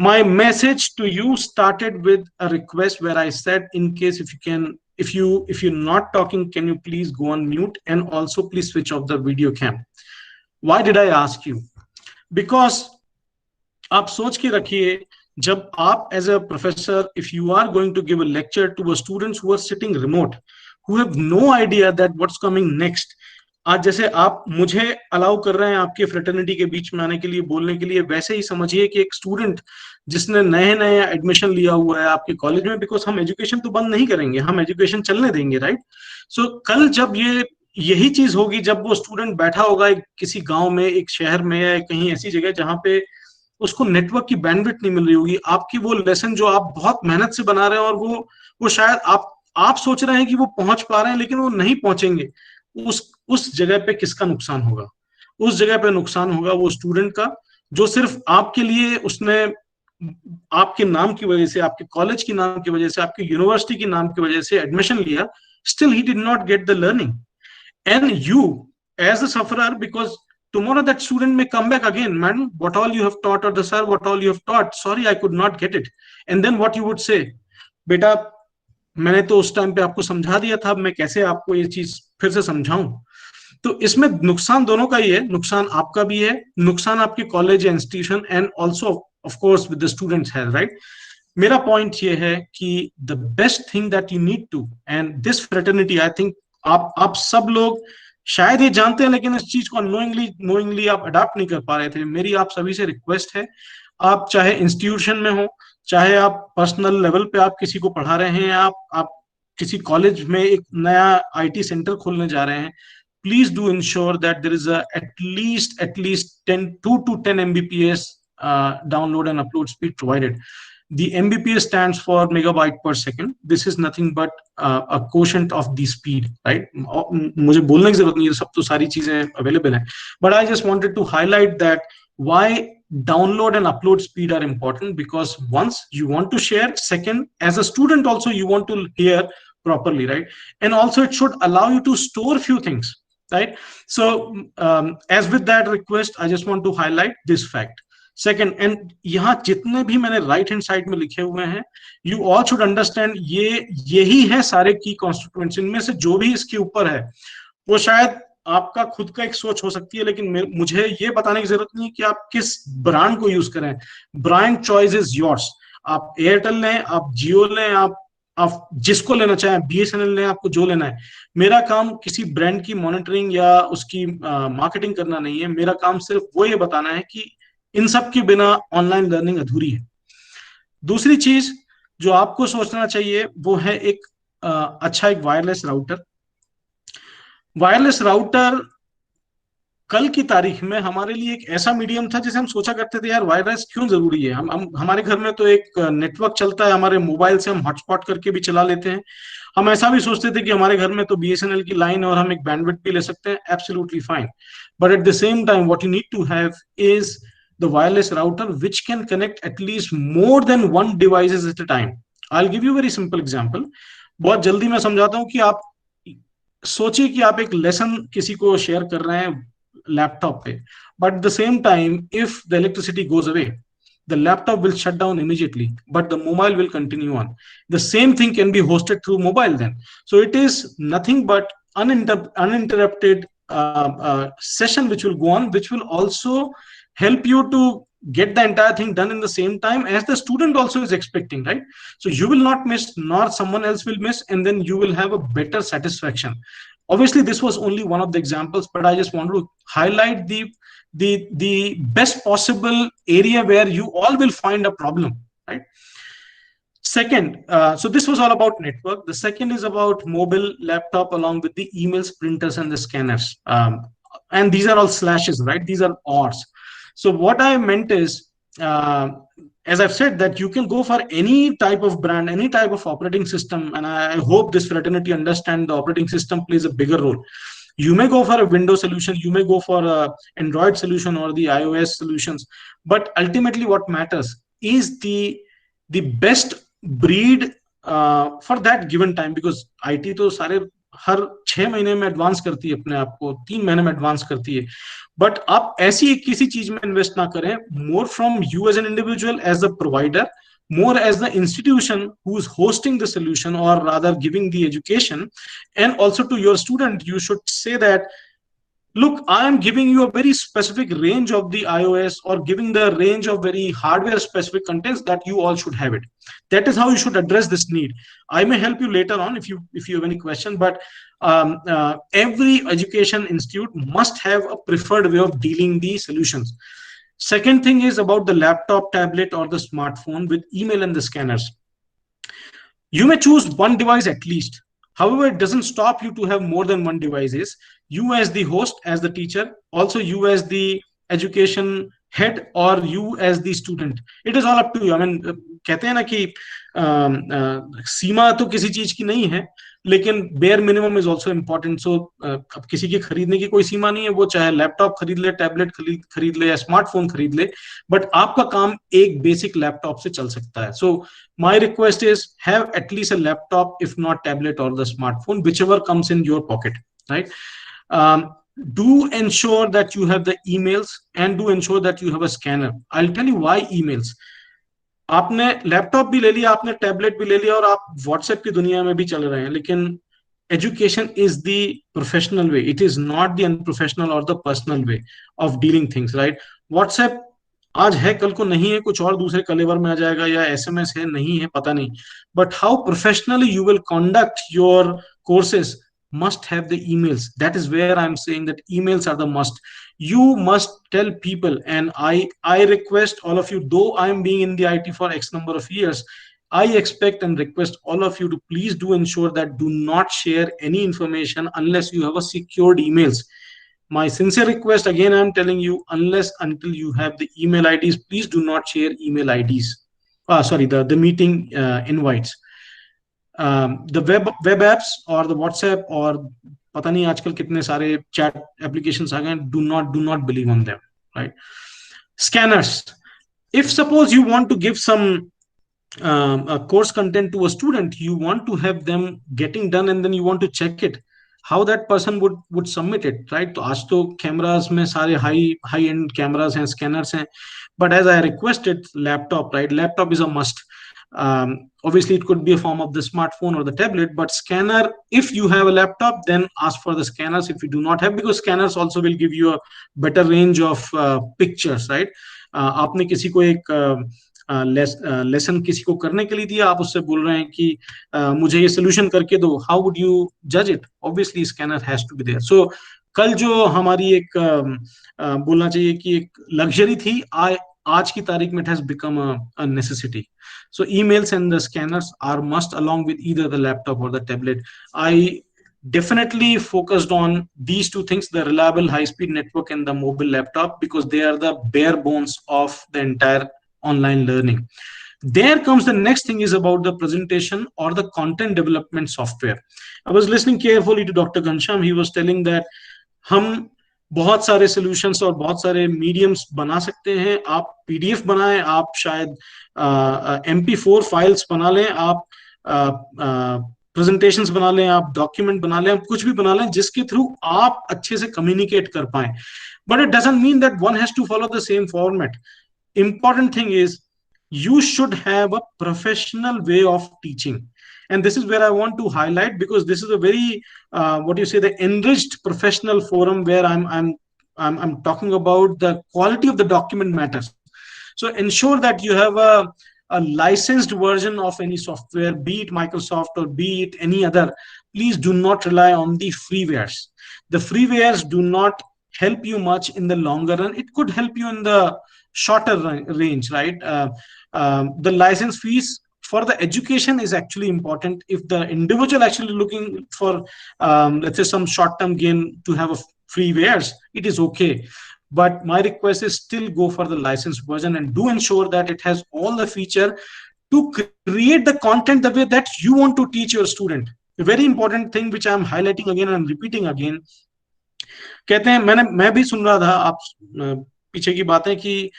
My message to you started with a request where I said, in case if you're not talking, can you please go on mute, and also please switch off the video cam. Why did I ask you? Because आप सोच के रखिए, जब आप as a professor, if you are going to give a lecture to a students who are sitting remote, who have no idea that what's coming next, आज जैसे आप मुझे अलाउ कर रहे हैं आपके फ्रेटर्निटी के बीच में आने के लिए, बोलने के लिए, वैसे ही समझिए कि एक स्टूडेंट जिसने नए नए एडमिशन लिया हुआ है आपके कॉलेज में, बिकॉज हम एजुकेशन तो बंद नहीं करेंगे, हम एजुकेशन चलने देंगे, राइट? सो कल जब यही चीज होगी, जब वो स्टूडेंट बैठा होगा किसी गांव में, एक शहर में, या कहीं ऐसी जगह जहां पे उसको नेटवर्क की बैंडविड्थ नहीं मिल रही होगी, आपकी वो लेसन जो आप बहुत मेहनत से बना रहे हैं और वो शायद आप सोच रहे हैं कि वो पहुंच पा रहे हैं, लेकिन वो नहीं पहुंचेंगे, उस जगह पे किसका नुकसान होगा? उस जगह पे नुकसान होगा वो स्टूडेंट का, जो सिर्फ आपके लिए उसने आपके नाम की वजह से, आपके कॉलेज की नाम की वजह से, आपकी यूनिवर्सिटी की नाम की वजह से एडमिशन लिया, still he did not get the learning. And you as a sufferer, because tomorrow that student may come back again, man, what all you have taught, or the sir, what all you have taught, sorry I could not get it. And then what you would say, बेटा मैंने तो उस time पे आपको समझा दिया था, अब मैं कैसे आपको ये चीज फिर से समझाऊं? तो इसमें नुकसान दोनों का ही है, नुकसान आपका भी है, नुकसान आपके कॉलेज या institution and also of course with the students है, राइट? मेरा पॉइंट ये है कि the best thing that you need to, and this fraternity, I think आप सब लोग शायद ये जानते हैं, लेकिन इस चीज को नोइंगली आप अडॉप्ट नहीं कर पा रहे थे। मेरी आप सभी से रिक्वेस्ट है, आप चाहे इंस्टीट्यूशन में हो, चाहे आप पर्सनल लेवल पे आप किसी को पढ़ा रहे हैं, आप किसी कॉलेज में एक नया आईटी सेंटर खोलने जा रहे हैं, please do ensure that there is at least 2 to 10 Mbps download and upload speed provided. The Mbps stands for megabyte per second. This is nothing but a quotient of the speed, right? मुझे बोलने की जरूरत नहीं है, सब तो सारी चीजें available हैं. But I just wanted to highlight that why download and upload speed are important, because once you want to share, second, as a student also you want to hear properly, right? And also it should allow you to store few things, right? So as with that request, I just want to highlight this fact. Second, and यहाँ जितने भी मैंने right hand side में लिखे हुए हैं, you all should understand, यही है सारे की कॉन्स्टिट्यूएंट्स। इनमें से जो भी इसके ऊपर है वो शायद आपका खुद का एक सोच हो सकती है, लेकिन मुझे ये बताने की जरूरत नहीं है कि आप किस ब्रांड को यूज करें। Brand choice is yours. आप एयरटेल लें, आप जियो लें, आप जिसको लेना चाहें, BSNL लें, आपको जो लेना है। मेरा काम किसी ब्रांड की मॉनिटरिंग या उसकी मार्केटिंग करना नहीं है। मेरा काम सिर्फ वो ये बताना है कि इन सब के बिना ऑनलाइन लर्निंग अधूरी है। दूसरी चीज जो आपको सोचना चाहिए वो है एक अच्छा एक वायरलेस राउटर। वायरलेस राउटर कल की तारीख में हमारे लिए एक ऐसा मीडियम था जिसे हम सोचा करते थे यार वायरलेस क्यों जरूरी है। हम हमारे घर में तो एक नेटवर्क चलता है, हमारे मोबाइल से हम हॉटस्पॉट करके भी चला लेते हैं। हम ऐसा भी सोचते थे कि हमारे घर में तो BSNL की लाइन और हम एक बैंडविड्थ भी ले सकते हैं, absolutely fine. But at the same time what you need to have is the wireless router which can connect at least more than one devices at a time. I'll give you a very simple example. बहुत जल्दी मैं समझाता हूँ कि आप सोचिए कि आप एक लेसन किसी को शेयर कर रहे हैं लैपटॉप पे, but at the same time if the electricity goes away, the laptop will shut down immediately, but the mobile will continue on. The same thing can be hosted through mobile then. So it is nothing but uninterrupted session which will go on, which will also help you to get the entire thing done in the same time as the student also is expecting, right? So you will not miss, nor someone else will miss, and then you will have a better satisfaction. Obviously this was only one of the examples, but I just want to highlight the best possible area where you all will find a problem, right? Second, so this was all about network. The second is about mobile, laptop, along with the emails, printers, and the scanners. And these are all slashes, right? These are ORs. So what I meant is, as I've said, that you can go for any type of brand, any type of operating system, and I hope this fraternity understand the operating system plays a bigger role. You may go for a Windows solution, you may go for a Android solution or the iOS solutions, but ultimately what matters is the best breed for that given time, because IT तो सारे हर 6 महीने में advance करती है अपने आप को, 3 महीने में एडवांस करती है। बट आप ऐसी किसी चीज में इन्वेस्ट ना करें, more from you as an individual, as a provider, more as the institution who's hosting the solution or rather giving the education, and also to your student you should say that, look, I am giving you a very specific range of the iOS or giving the range of very hardware specific contents that you all should have it. That is how you should address this need. I may help you later on if you have any question, but every education institute must have a preferred way of dealing the solutions. Second thing is about the laptop, tablet, or the smartphone with email and the scanners. You may choose one device at least. However, it doesn't stop you to have more than one devices. You as the host, as the teacher, also you as the education head, or you as the student. It is all up to you. I mean, कहते हैं ना कि सीमा तो किसी चीज की नहीं है, लेकिन bare minimum is also important. So अब किसी की खरीदने की कोई सीमा नहीं है, वो चाहे लैपटॉप खरीद ले, टैबलेट खरीद ले या स्मार्टफोन खरीद ले, बट आपका काम एक बेसिक लैपटॉप से चल सकता है. So my request is have at least a laptop, if not tablet or the smartphone, whichever comes in your pocket, right? Do ensure that you have the emails and do ensure that you have a scanner. I'll tell you why emails. आपने laptop भी ले लिया, आपने tablet भी ले लिया, और आप व्हाट्सएप की दुनिया में भी चल रहे हैं, लेकिन education is the professional way. It is not the unprofessional or the personal way of dealing things, right? WhatsApp आज है, कल को नहीं है, कुछ और दूसरे कलेवर में आ जाएगा, या एसएमएस है, नहीं है, पता नहीं. But how professionally you will conduct your courses must have the emails. That is where I'm saying that emails are the must. You must tell people, and I request all of you, though I am being in the IT for X number of years, I expect and request all of you to please do ensure that do not share any information unless you have a secured emails. My sincere request, again I'm telling you, unless until you have the email IDs, please do not share email IDs. The meeting invites. The web apps or the WhatsApp or पता नहीं आजकल कितने सारे chat applications आ गए, do not believe on them, right? Scanners. If suppose you want to give some course content to a student, you want to have them getting done and then you want to check it, how that person would submit it, right? तो आज तो cameras में सारे high end cameras हैं, scanners हैं, but as I requested, laptop, right? Laptop is a must. Obviously it could be a form of the smartphone or the tablet, but scanner, if you have a laptop, then ask for the scanners. If you do not have, because scanners also will give you a better range of pictures, right? आपने किसी को एक lesson किसी को करने के लिए दिया, आप उससे बोल रहे हैं कि मुझे ये सोल्यूशन करके दो, हाउ वुड यू जज it? Obviously scanner has to be there. So कल जो हमारी एक बोलना चाहिए कि एक लग्जरी थी, आज की तारीख में it has become a necessity. So emails and the scanners are must, along with either the laptop or the tablet. I definitely focused on these two things, the reliable high-speed network and the mobile laptop, because they are the bare bones of the entire online learning. There comes the next thing, is about the presentation or the content development software. I was listening carefully to Dr. Ghanshyam. He was telling that हम बहुत सारे solutions और बहुत सारे mediums बना सकते हैं. आप पीडीएफ बनाएं, आप शायद MP4 फाइल्स बना लें, आप प्रेजेंटेशंस बना लें, आप डॉक्यूमेंट बना लें, आप कुछ भी बना लें जिसके थ्रू आप अच्छे से कम्युनिकेट कर पाएं. But it doesn't mean that one has to follow the same format. Important thing is you should have a professional way of teaching, and this is where I want to highlight, because this is a very the enriched professional forum where I'm talking about the quality of the document matters. So ensure that you have a licensed version of any software, be it Microsoft or be it any other. Please do not rely on the freewares. The freewares do not help you much in the longer run. It could help you in the shorter range, right? The license fees for the education is actually important. If the individual actually looking for let's say some short-term gain to have a freewares, it is okay. But my request is still go for the licensed version, and do ensure that it has all the feature to create the content the way that you want to teach your student. A very important thing which I am highlighting again and repeating again. कहते हैं, मैं भी सुन रहा था आप पीछे की बातें कि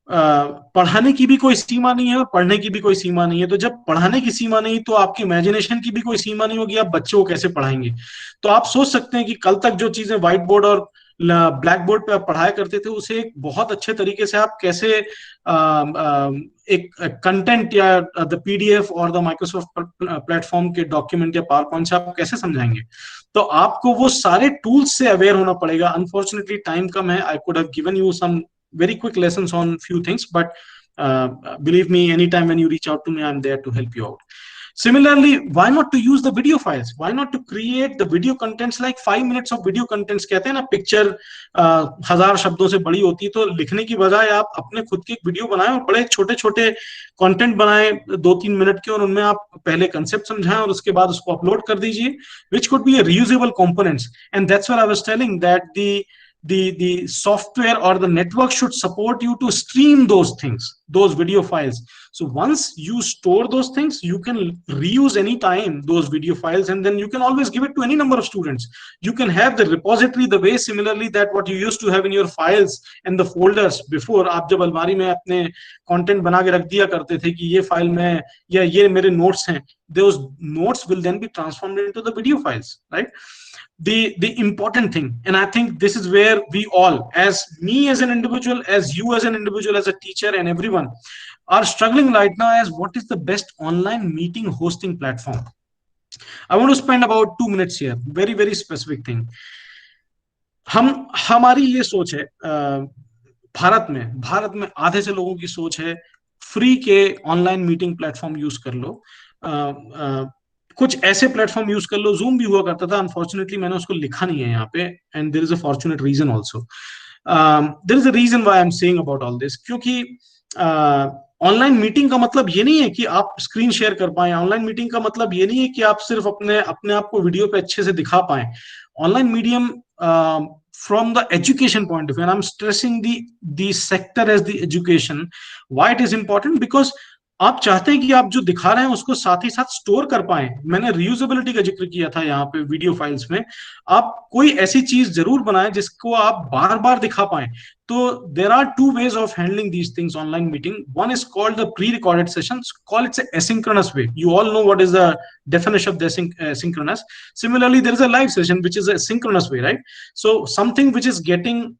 पढ़ाने की भी कोई सीमा नहीं है और पढ़ने की भी कोई सीमा नहीं है. तो जब पढ़ाने की सीमा नहीं, तो आपकी इमेजिनेशन की भी कोई सीमा नहीं होगी, आप बच्चों को कैसे पढ़ाएंगे? तो आप सोच सकते हैं कि कल तक जो चीजें व्हाइट बोर्ड और ब्लैक बोर्ड पे आप पढ़ाया करते थे, उसे एक बहुत अच्छे तरीके से आप कैसे एक कंटेंट या द पीडीएफ और द माइक्रोसॉफ्ट प्लेटफॉर्म के डॉक्यूमेंट या पावर पॉइंट से आप कैसे समझाएंगे? तो आपको वो सारे टूल्स से अवेयर होना पड़ेगा. अनफॉर्चुनेटली टाइम कम है. I could have given you some very quick lessons on few things, but believe me, anytime when you reach out to me, I'm there to help you out. Similarly, why not to use the video files? Why not to create the video contents like 5 minutes of video contents? कहते हैं ना picture 1000 शब्दों से बड़ी होती है, तो लिखने की बजाय आप अपने खुद की एक वीडियो बनाएं और बड़े छोटे छोटे कंटेंट बनाएं 2-3 मिनट के, और उनमें आप पहले कंसेप्ट समझाएं और उसके बाद उसको अपलोड कर दीजिए, which could be a reusable components. And that's what I was telling, that the software or the network should support you to stream those things, those video files. So once you store those things, you can reuse anytime those video files, and then you can always give it to any number of students. You can have the repository the way similarly that what you used to have in your files and the folders before. आप जब अलमारी में अपने content बना के रख दिया करते थे कि ये फाइल में या ये मेरे नोट्स हैं, those notes will then be transformed into the video files, right? The important thing, and I think this is where we all, as me as an individual, as you as an individual, as a teacher, and everyone are struggling right now, as what is the best online meeting hosting platform. I want to spend about 2 minutes here, very very specific thing. हमारी ये सोच है, भारत में आधे से लोगों की सोच है फ्री के ऑनलाइन मीटिंग प्लेटफॉर्म यूज कर लो, कुछ ऐसे प्लेटफॉर्म यूज कर लो, जूम भी हुआ करता था, अनफॉर्चुनेटली मैंने उसको लिखा नहीं है यहाँ पे, and there is a fortunate reason also, there is a reason why I am saying about all this, क्योंकि ऑनलाइन मीटिंग का मतलब ये नहीं है कि आप स्क्रीन शेयर कर पाए, ऑनलाइन मीटिंग का मतलब ये नहीं है कि आप सिर्फ अपने आप को वीडियो पे अच्छे से दिखा पाए. Online medium from the education point of view, and I'm stressing the sector as the education, why it is important, because आप चाहते हैं कि आप जो दिखा रहे हैं उसको साथ ही साथ स्टोर कर पाए. मैंने रीयूजेबिलिटी का जिक्र किया था यहाँ पे वीडियो फाइल्स में. आप कोई ऐसी चीज जरूर बनाएं जिसको आप बार बार दिखा पाए. तो there are two ways of handling these things online meeting. One is called the pre-recorded sessions. Call it asynchronous way. You all know what is the definition of the synchronous. Similarly, there is a live session which is a synchronous way, right? So something which is getting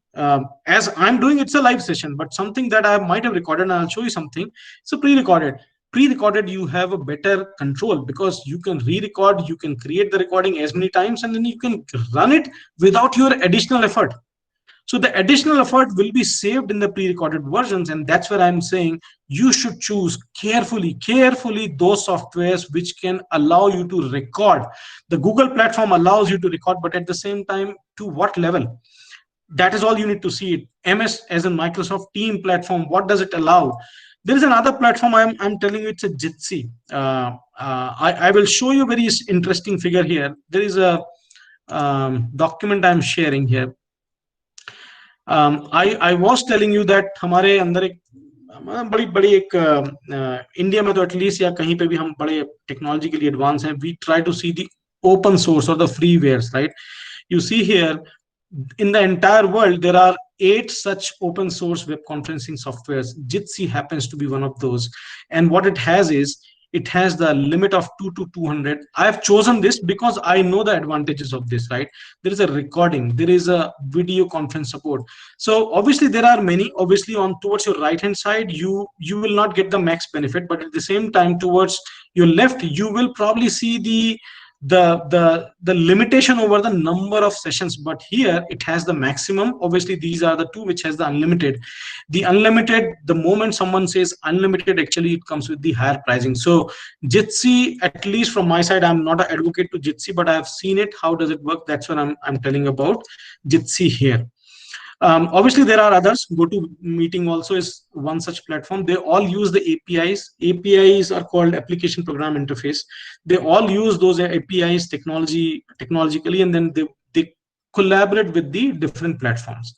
as I'm doing, it's a live session, but something that I might have recorded, and I'll show you something. So pre-recorded, you have a better control because you can re-record, you can create the recording as many times, and then you can run it without your additional effort. So the additional effort will be saved in the pre-recorded versions, and that's where I'm saying you should choose carefully those softwares which can allow you to record. The Google platform allows you to record, but at the same time, to what level? That is all you need to see it. MS as in Microsoft Team platform, what does it allow? There is another platform, I'm telling you, it's a Jitsi. I will show you a very interesting figure here. There is a document I'm sharing here. I was telling you that हमारे अंदर एक बड़ी एक India में तो at least या कहीं पे भी हम बड़े टेक्नोलॉजिकली एडवांस हैं. We try to see the open source or the freewares, right? You see here, in the entire world, there are 8 such open source web conferencing softwares. Jitsi happens to be one of those. And what it has is, it has the limit of 2 to 200. I have chosen this because I know the advantages of this, right? There is a recording, there is a video conference support. So obviously there are many. Obviously on towards your right hand side, you will not get the max benefit, but at the same time towards your left, you will probably see the limitation over the number of sessions. But here it has the maximum. Obviously these are the two which has the unlimited. The unlimited, the moment someone says unlimited, actually it comes with the higher pricing. So Jitsi, at least from my side, I'm not an advocate to Jitsi, but I have seen it. How does it work? That's what I'm telling about Jitsi here. Obviously there are others. GoToMeeting also is one such platform. They all use the APIs. APIs are called application program interface. They all use those APIs technologically, and then they collaborate with the different platforms.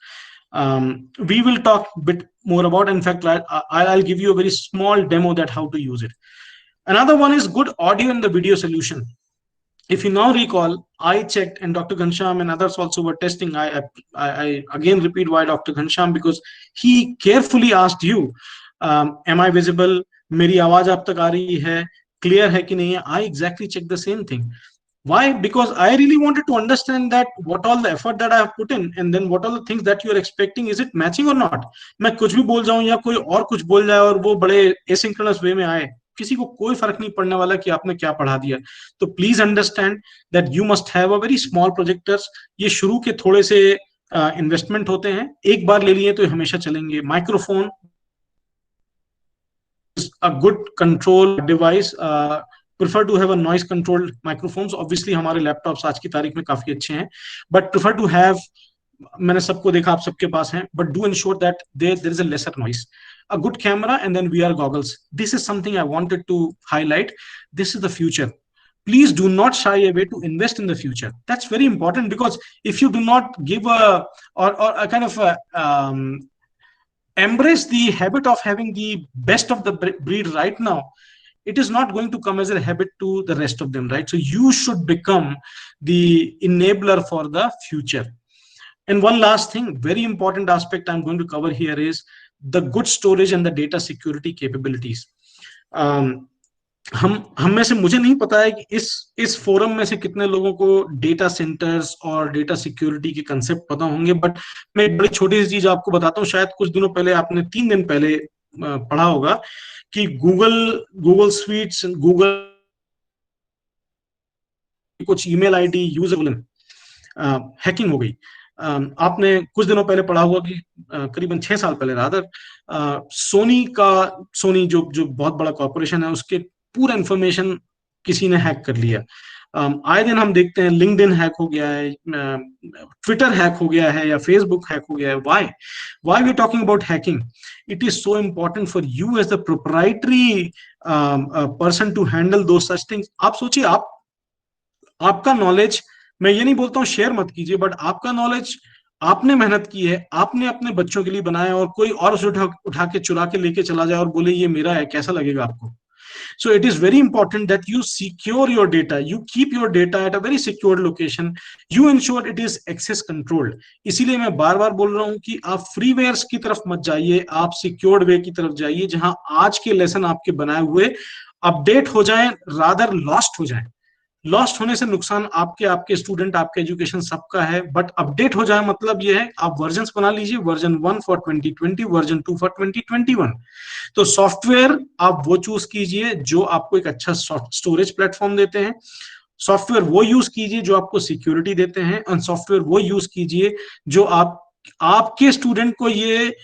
We will talk a bit more about, in fact, I'll give you a very small demo that how to use it. Another one is good audio and the video solution. If you now recall, I checked, and Dr. Ghanshyam and others also were testing. I again repeat why Dr. Ghanshyam, because he carefully asked you, am I visible? Meri awaaz aap tak aa rahi hai? Clear hai ki nahi hai? I exactly checked the same thing. Why? Because I really wanted to understand that what all the effort that I have put in, and then what all the things that you are expecting, is it matching or not? मैं कुछ भी बोल जाऊं या कोई और कुछ बोल जाए और वो बड़े asynchronous way में आए, किसी को कोई फर्क नहीं पड़ने वाला कि आपने क्या पढ़ा दिया. तो please understand that you must have a very small projectors. ये शुरू के थोड़े से इन्वेस्टमेंट होते हैं, एक बार ले लिए तो हमेशा चलेंगे. Microphone, a good control device prefer to have a noise controlled microphones. Obviously हमारे लैपटॉप्स आज की तारीख में काफी अच्छे हैं, but prefer to have, मैंने सबको देखा, आप सबके पास हैं, but do ensure that there is a lesser noise. A good camera and then VR goggles. This is something I wanted to highlight. This is the future. Please do not shy away to invest in the future. That's very important, because if you do not give a kind of embrace the habit of having the best of the breed right now, it is not going to come as a habit to the rest of them, right? So you should become the enabler for the future. And one last thing, very important aspect I'm going to cover here is the good storage and the data security capabilities. हम में से, मुझे नहीं पता है कि इस forum में से कितने लोगों को डेटा सेंटर्स और डेटा सिक्योरिटी के कंसेप्ट पता होंगे, बट मैं एक बड़ी छोटी सी चीज आपको बताता हूँ. शायद कुछ दिनों पहले आपने 3 दिन पहले पढ़ा होगा कि गूगल स्वीट्स, गूगल कुछ ईमेल आईडी यूजर हैकिंग हो गई. आपने कुछ दिनों पहले पढ़ा होगा कि करीबन 6 साल पहले रादर सोनी जो बहुत बड़ा कॉर्पोरेशन है, उसके पूरा इंफॉर्मेशन किसी ने हैक कर लिया. आए दिन हम देखते हैं लिंक्डइन हैक हो गया है, ट्विटर हैक हो गया है, या फेसबुक हैक हो गया है. why we are talking about hacking? It is so important for you as the proprietary person to handle those such things. आप सोचिए, आपका नॉलेज, मैं ये नहीं बोलता हूँ शेयर मत कीजिए, बट आपका नॉलेज आपने मेहनत की है, आपने अपने बच्चों के लिए बनाया, और कोई और उसे उठा के चुरा के लेके चला जाए और बोले ये मेरा है, कैसा लगेगा आपको? So it is very important that you secure your data, you keep your data at a very secured location, you ensure it is access controlled. इसीलिए मैं बार बार बोल रहा हूं कि आप फ्रीवेयर्स की तरफ मत जाइए, आप सिक्योर्ड वे की तरफ जाइए, जहां आज के लेसन आपके बनाए हुए अपडेट हो जाएं, रादर लॉस्ट हो जाएं. लॉस्ट होने से नुकसान आपके स्टूडेंट, आपके एजुकेशन सबका है, बट अपडेट हो जाए मतलब ये है आप वर्जन्स बना लीजिए, वर्जन 1 फॉर 2020, वर्जन 2 फॉर 2021. तो सॉफ्टवेयर आप वो चूज कीजिए जो आपको एक अच्छा स्टोरेज प्लेटफॉर्म देते हैं, सॉफ्टवेयर वो यूज कीजिए जो आपको सिक्योरिटी देते हैं, और सॉफ्टवेयर वो यूज कीजिए जो आपके स्टूडेंट को ये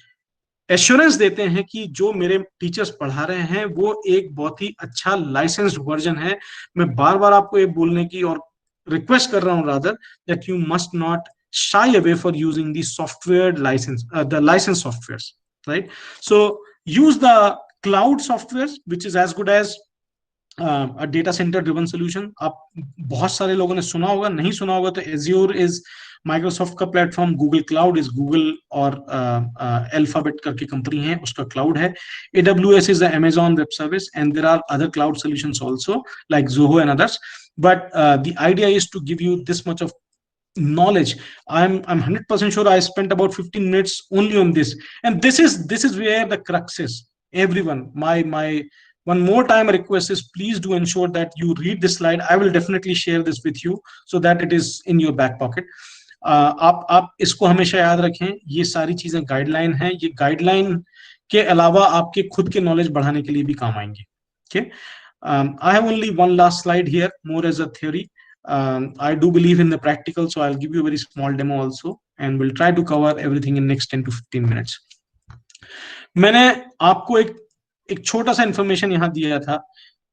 एश्योरेंस देते हैं कि जो मेरे टीचर्स पढ़ा रहे हैं वो एक बहुत ही अच्छा लाइसेंस्ड वर्जन है. मैं बार बार आपको ये बोलने की और रिक्वेस्ट कर रहा हूं rather that you must not shy away for using the software license, the licensed softwares, right? So use the cloud softwares, which is as good as a data center driven solution. आप बहुत सारे लोगों ने सुना होगा, नहीं सुना होगा तो Azure is माइक्रोसॉफ्ट का platform, Google cloud is Google और अल्फाबेट करके कंपनी है, उसका क्लाउड है. AWS is the Amazon Web Service, and there are other cloud solutions also like Zoho and others. But the idea is to give you this much of knowledge. I'm 100% sure I spent about 15 minutes only on this, and this is where the crux is. Everyone, my one more time request is please do ensure that you read this slide. I will definitely share this with you so that it is in your back pocket. आप इसको हमेशा याद रखें, ये सारी चीजें guideline हैं, ये गाइडलाइन के अलावा आपके खुद के नॉलेज बढ़ाने के लिए भी काम आएंगे. Okay, I have only one last slide here, more as a theory. I do believe in the practical, so I'll give you a very small demo also, and we'll try to cover everything in next 10 to 15 minutes. मैंने आपको एक छोटा सा information यहाँ दिया था,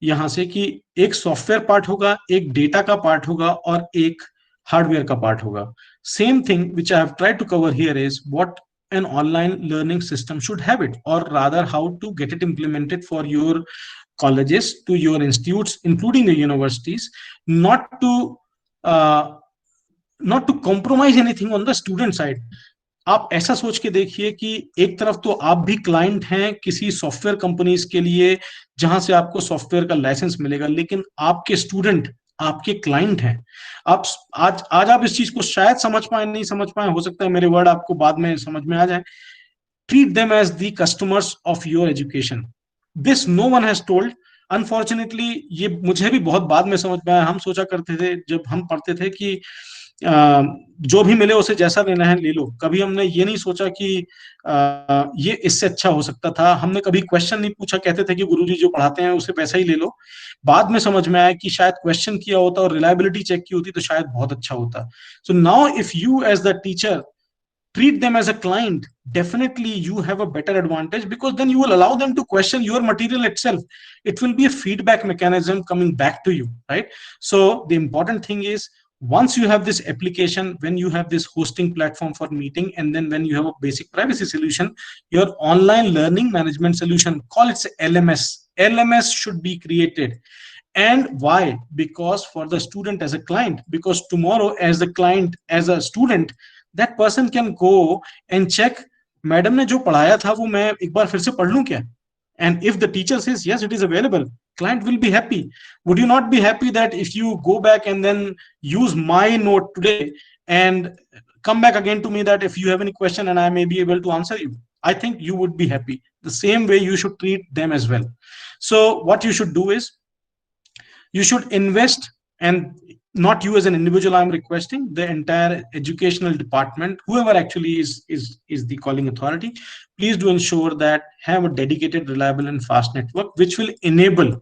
यहाँ से कि एक सॉफ्टवेयर पार्ट होगा, एक डेटा का पार्ट होगा और एक हार्डवेयर का पार्ट होगा. Same thing which I have tried to cover here is what an online learning system should have it, or rather how to get it implemented for your colleges, to your institutes, including the universities, not to compromise anything on the student side. आप ऐसा सोच के देखिए कि एक तरफ तो आप भी क्लाइंट हैं किसी सॉफ्टवेयर कंपनीज के लिए जहां से आपको सॉफ्टवेयर का लाइसेंस मिलेगा, लेकिन आपके स्टूडेंट आपके क्लाइंट हैं. आप आज आप इस चीज को शायद समझ पाए, नहीं समझ पाए, हो सकता है मेरे वर्ड आपको बाद में समझ में आ जाए. Treat them as the customers of your education. This no one has told. Unfortunately ये मुझे भी बहुत बाद में समझ में आया. हम सोचा करते थे जब हम पढ़ते थे कि जो भी मिले उसे जैसा लेना है ले लो. कभी हमने ये नहीं सोचा कि ये इससे अच्छा हो सकता था. हमने कभी क्वेश्चन नहीं पूछा, कहते थे कि गुरुजी जो पढ़ाते हैं उसे वैसा ही ले लो. बाद में समझ में आया कि शायद क्वेश्चन किया होता और रिलायबिलिटी चेक की होती तो शायद बहुत अच्छा होता. So now if you as the teacher treat them as a client, definitely you have a better advantage, because then you will allow them to question your material itself. It will be a feedback mechanism coming back to you, right? So the important thing is, once you have this application, when you have this hosting platform for meeting, and then when you have a basic privacy solution, your online learning management solution, call it LMS should be created. And why? Because for the student as a client, because tomorrow as the client, as a student, that person can go and check, madam ने जो पढ़ाया था वो मैं एक बार फिर से पढ़ लूं क्या? And if the teacher says yes, it is available, client will be happy. Would you not be happy that if you go back and then use my note today and come back again to me that if you have any question and I may be able to answer you? I think you would be happy. The same way you should treat them as well. So what you should do is, you should invest, and not you as an individual, I'm requesting the entire educational department, whoever actually is the calling authority, please do ensure that have a dedicated, reliable and fast network which will enable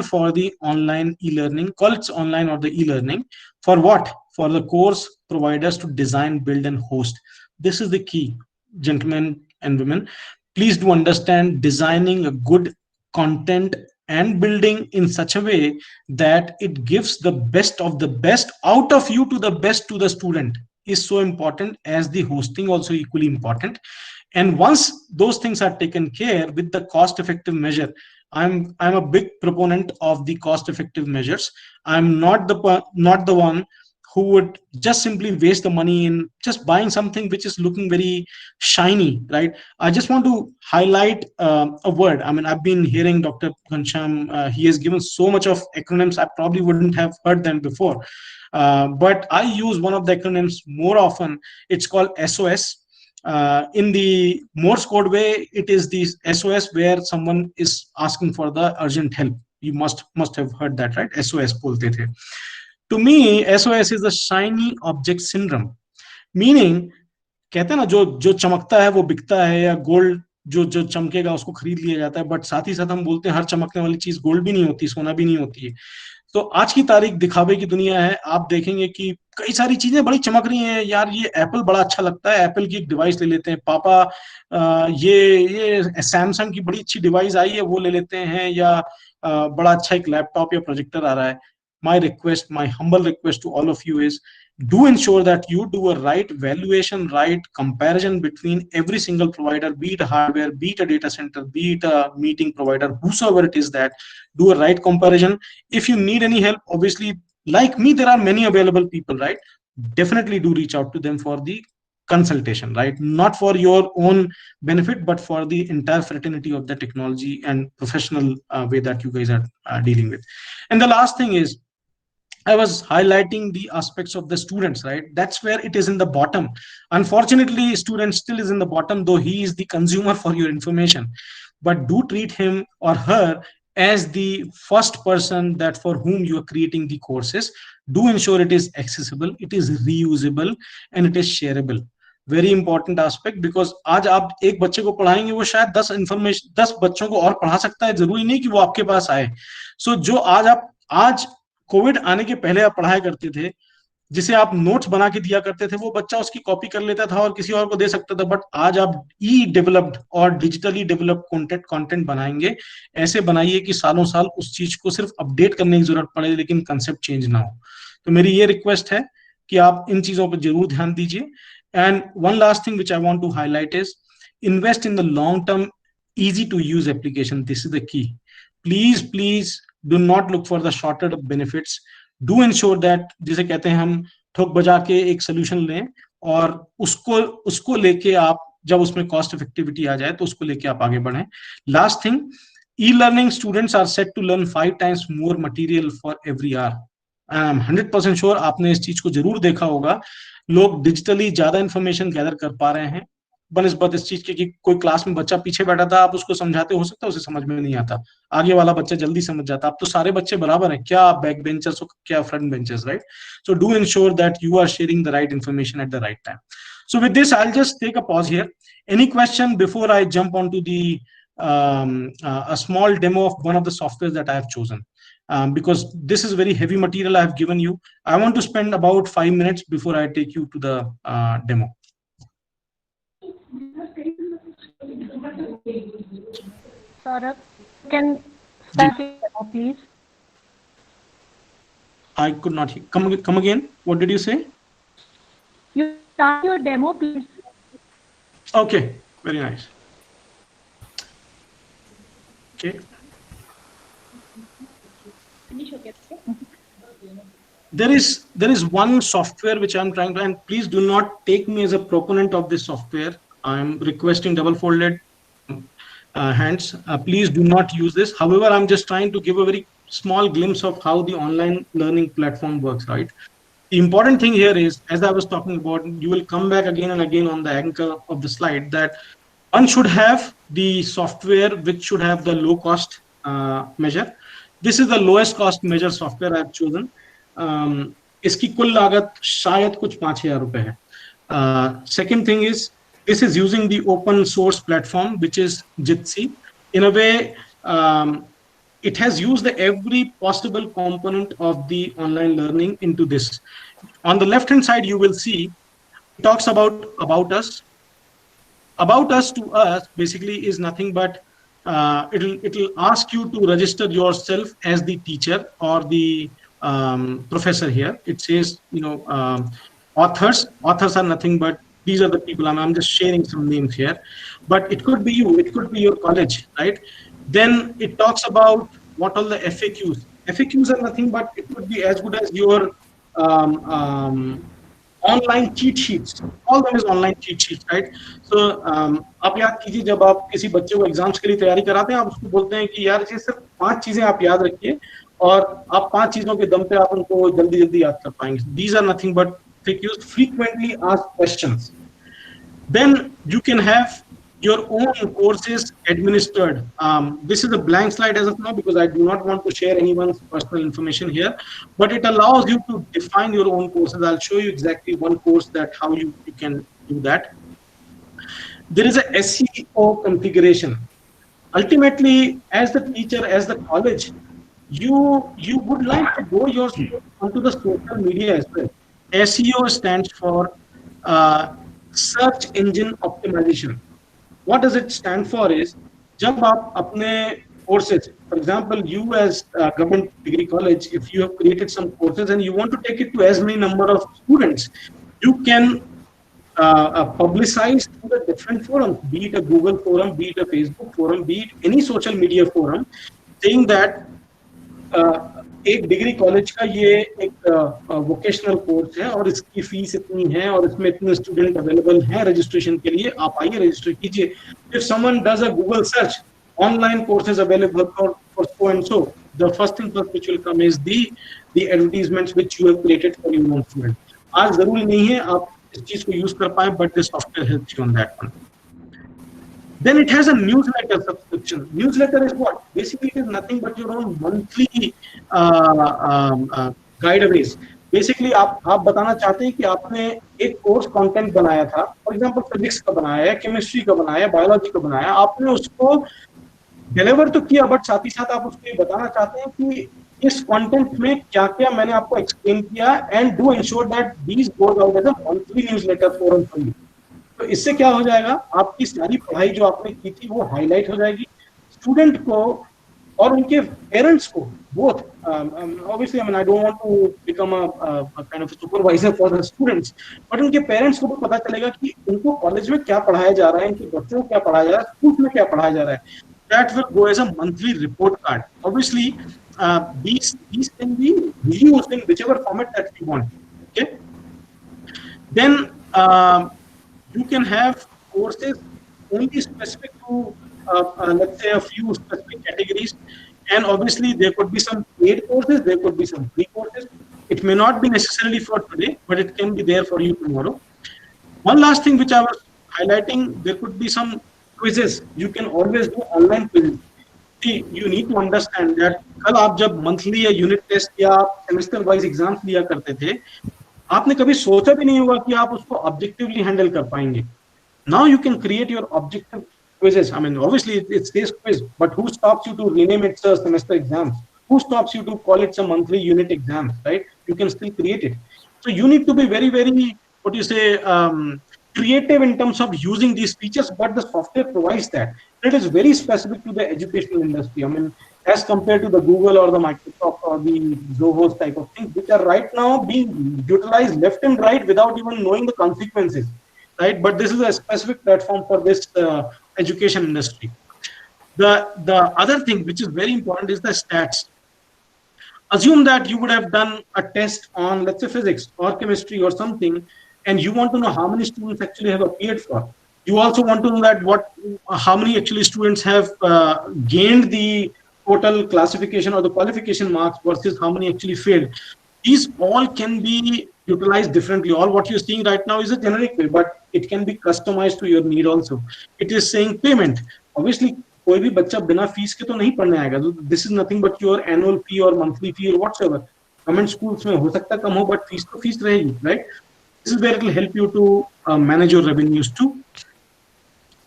for the online e-learning, call it online or the e-learning. For what? For the course providers to design, build and host. This is the key, gentlemen and women. Please do understand, designing a good content and building in such a way that it gives the best of the best out of you to the best to the student is so important, as the hosting also equally important. And once those things are taken care with the cost effective measure, I'm a big proponent of the cost effective measures. I'm not the one who would just simply waste the money in just buying something which is looking very shiny, right? I just want to highlight a word. I mean, I've been hearing Dr. Ghanshyam, he has given so much of acronyms, I probably wouldn't have heard them before. But I use one of the acronyms more often. It's called SOS. In the Morse code way, it is the SOS where someone is asking for the urgent help. You must have heard that, right? SOS bolte the. To me, SOS is the shiny object syndrome. Meaning, कहते हैं ना, जो चमकता है वो बिकता है, या गोल्ड जो चमकेगा उसको खरीद लिया जाता है, बट साथ ही साथ हम बोलते हैं हर चमकने वाली चीज गोल्ड भी नहीं होती, सोना भी नहीं होती है। तो आज की तारीख दिखावे की दुनिया है। आप देखेंगे कि कई सारी चीजें बड़ी चमक रही हैं, यार ये एप्पल बड़ा अच्छा लगता है, एप्पल की एक डिवाइस ले लेते हैं, पापा ये सैमसंग की बड़ी अच्छी डिवाइस आई है वो ले लेते हैं, या बड़ा अच्छा एक लैपटॉप या प्रोजेक्टर आ रहा है। My request, my humble request to all of you is, do ensure that you do a right valuation, right comparison between every single provider, be it hardware, be it a data center, be it a meeting provider, whosoever it is, that do a right comparison. If you need any help, obviously, like me, there are many available people, right? Definitely do reach out to them for the consultation, right? Not for your own benefit, but for the entire fraternity of the technology and professional way that you guys are dealing with. And the last thing is, I was highlighting the aspects of the students, right? That's where it is in the bottom. Unfortunately, student still is in the bottom, though he is the consumer for your information. But do treat him or her as the first person that for whom you are creating the courses. Do ensure it is accessible, it is reusable, and it is shareable. Very important aspect, because आज आप एक बच्चे को पढ़ाएंगे, वो शायद 10 बच्चों को और पढ़ा सकता है, जरूरी नहीं कि वो आपके पास आए। सो जो आज कोविड आने के पहले आप पढ़ाया करते थे, जिसे आप नोट्स बना के दिया करते थे, वो बच्चा उसकी कॉपी कर लेता था और किसी और को दे सकता था। बट आज आप डेवलप्ड और डिजिटली डेवलप्ड कंटेंट बनाएंगे, ऐसे बनाइए कि सालों साल उस चीज को सिर्फ अपडेट करने की जरूरत पड़े, लेकिन कंसेप्ट चेंज ना हो। तो मेरी ये रिक्वेस्ट है कि आप इन चीजों पर जरूर ध्यान दीजिए। And one last thing which I want to highlight is, invest in the long-term, easy-to-use application. This is the key. Please do not look for the shorter benefits. Do ensure that, जिसे कहते हैं हम ठोक बजा के एक solution लें, और उसको लेके आप जब उसमें cost effectivity आ जाए तो उसको लेके आप आगे बढ़ें। Last thing, e-learning students are set to learn 5 times more material for every hour. I am 100% sure आपने इस चीज को जरूर देखा होगा। लोग डिजिटली ज्यादा इंफॉर्मेशन गैदर कर पा रहे हैं बनस्बत इस चीज के कि कोई क्लास में बच्चा पीछे बैठा था, आप उसको समझाते, हो सकता है उसे समझ में नहीं आता, आगे वाला बच्चा जल्दी समझ जाता। अब तो सारे बच्चे बराबर हैं, क्या बैक बेंचर्स हो क्या front benchers, right? So do ensure that you are sharing the right information at the right time. So with this I will just take a pause here. Any question before I jump on to the a small demo of one of the softwares that I have chosen, because this is very heavy material I have given you. I want to spend about 5 minutes before I take you to the demo. Saurabh, can start your demo, please? I could not hear. Come again. What did you say? You start your demo, please. Okay, very nice. Okay. There is one software which I'm trying to, and please do not take me as a proponent of this software. I'm requesting double folded hands. Please do not use this. However, I'm just trying to give a very small glimpse of how the online learning platform works, right? The important thing here is, as I was talking about, you will come back again and again on the anchor of the slide, that one should have the software which should have the low cost measure. This is the lowest cost measure software I've chosen. इसकी कुल लागत शायद कुछ 5,000 रुपए है. Second thing is, this is using the open source platform, which is Jitsi. In a way, it has used every possible component of the online learning into this. On the left hand side, you will see it talks about us. About us to us basically is nothing but it'll ask you to register yourself as the teacher or the professor here. It says, authors are nothing but these are the people. I'm just sharing some names here, but it could be you, it could be your college, right? Then it talks about what all the FAQs. FAQs are nothing but it could be as good as your online cheat sheets. All them is online cheat sheets, right? So आप याद कीजिए, जब आप किसी बच्चे को exams के लिए तैयारी कराते हैं, आप उसको बोलते हैं कि यार ये सिर्फ 5 चीजें आप याद रखिए और आप 5 चीजों के दम पे आप उनको जल्दी जल्दी याद कर पाएंगे. These are nothing but FAQs, frequently asked questions. Then you can have your own courses administered. This is a blank slide as of now because I do not want to share anyone's personal information here, but it allows you to define your own courses. I'll show you exactly one course that how you can do that. There is a SEO configuration. Ultimately, as the teacher, as the college, you would like to go yourself onto the social media as well. SEO stands for search engine optimization. What does it stand for is, जब आप अपने courses, for example, you as government degree college, if you have created some courses and you want to take it to as many number of students, you can publicize through the different forums, be it a Google forum, be it a Facebook forum, be it any social media forum, saying that एक degree college का ये एक vocational course है और इसकी fees इतनी है और इसमें इतने स्टूडेंट अवेलेबल हैं रजिस्ट्रेशन के लिए, आप आइए रजिस्टर कीजिए. If someone does a Google search, online courses available for so and so, the first thing which will come is the advertisements which you have created for your own student. आज जरूरी नहीं है आप इस चीज को use कर पाए, but the software helps you on that one. Then it has a newsletter subscription. Newsletter is what? Basically, it is nothing but your own monthly guideaways. Basically, आप बताना चाहते हैं कि आपने एक कोर्स कंटेंट बनाया था, फॉर एग्जांपल फिजिक्स का बनाया, केमिस्ट्री का बनाया, बायोलॉजी का बनाया, आपने उसको डिलीवर तो किया, बट साथ ही साथ आप उसको ये बताना चाहते हैं कि इस कंटेंट में क्या क्या मैंने आपको एक्सप्लेन किया, and do ensure that these goes out as a monthly newsletter forum for you. तो इससे क्या हो जाएगा, आपकी सारी पढ़ाई जो आपने की थी वो हाईलाइट हो जाएगी. स्टूडेंट को और उनके पेरेंट्स को both, obviously, I mean, I don't want to become a kind of supervisor for the students, but उनके पेरेंट्स को भी पता चलेगा कि उनको कॉलेज में क्या पढ़ाया जा रहा है, इनके बच्चों को क्या पढ़ाया जा रहा है, स्कूल में क्या पढ़ाया जा रहा है. That will go as a monthly report card. Obviously, these can be used in whichever format that you want. Okay. Then you can have courses only specific to let's say a few specific categories, and obviously there could be some paid courses, there could be some free courses. It may not be necessarily for today, but it can be there for you tomorrow. One last thing which I was highlighting, there could be some quizzes. You can always do online quizzes. See, you need to understand that कल आप जब monthly या unit test या semester wise exams लिया करते थे, आपने कभी सोचा भी नहीं होगा कि आप उसको objectively handle कर पाएंगे. Now you can create your objective quizzes. I mean, obviously it says quiz, but who stops you to rename it as semester exams? Who stops you to call it some monthly unit exams, right? You can still create it. So you need to be very, very, what do you say, creative in terms of using these features, but the software provides that. It is very specific to the educational industry. I mean, as compared to the Google or the Microsoft or the Zohos type of things, which are right now being utilized left and right without even knowing the consequences, right? But this is a specific platform for this education industry. The other thing which is very important is the stats. Assume that you would have done a test on, let's say, physics or chemistry or something, and you want to know how many students actually have appeared for. You also want to know that how many actually students have gained the total classification or the qualification marks versus how many actually failed. These all can be utilized differently. All what you're seeing right now is a generic way, but it can be customized to your need also. It is saying payment. Obviously, कोई भी बच्चा बिना fees के तो नहीं पढ़ने आएगा. This is nothing but your annual fee or monthly fee or whatsoever. Government schools में हो सकता है कम हो, but फीस तो फीस रहेगी, right? This is where it will help you to manage your revenues too.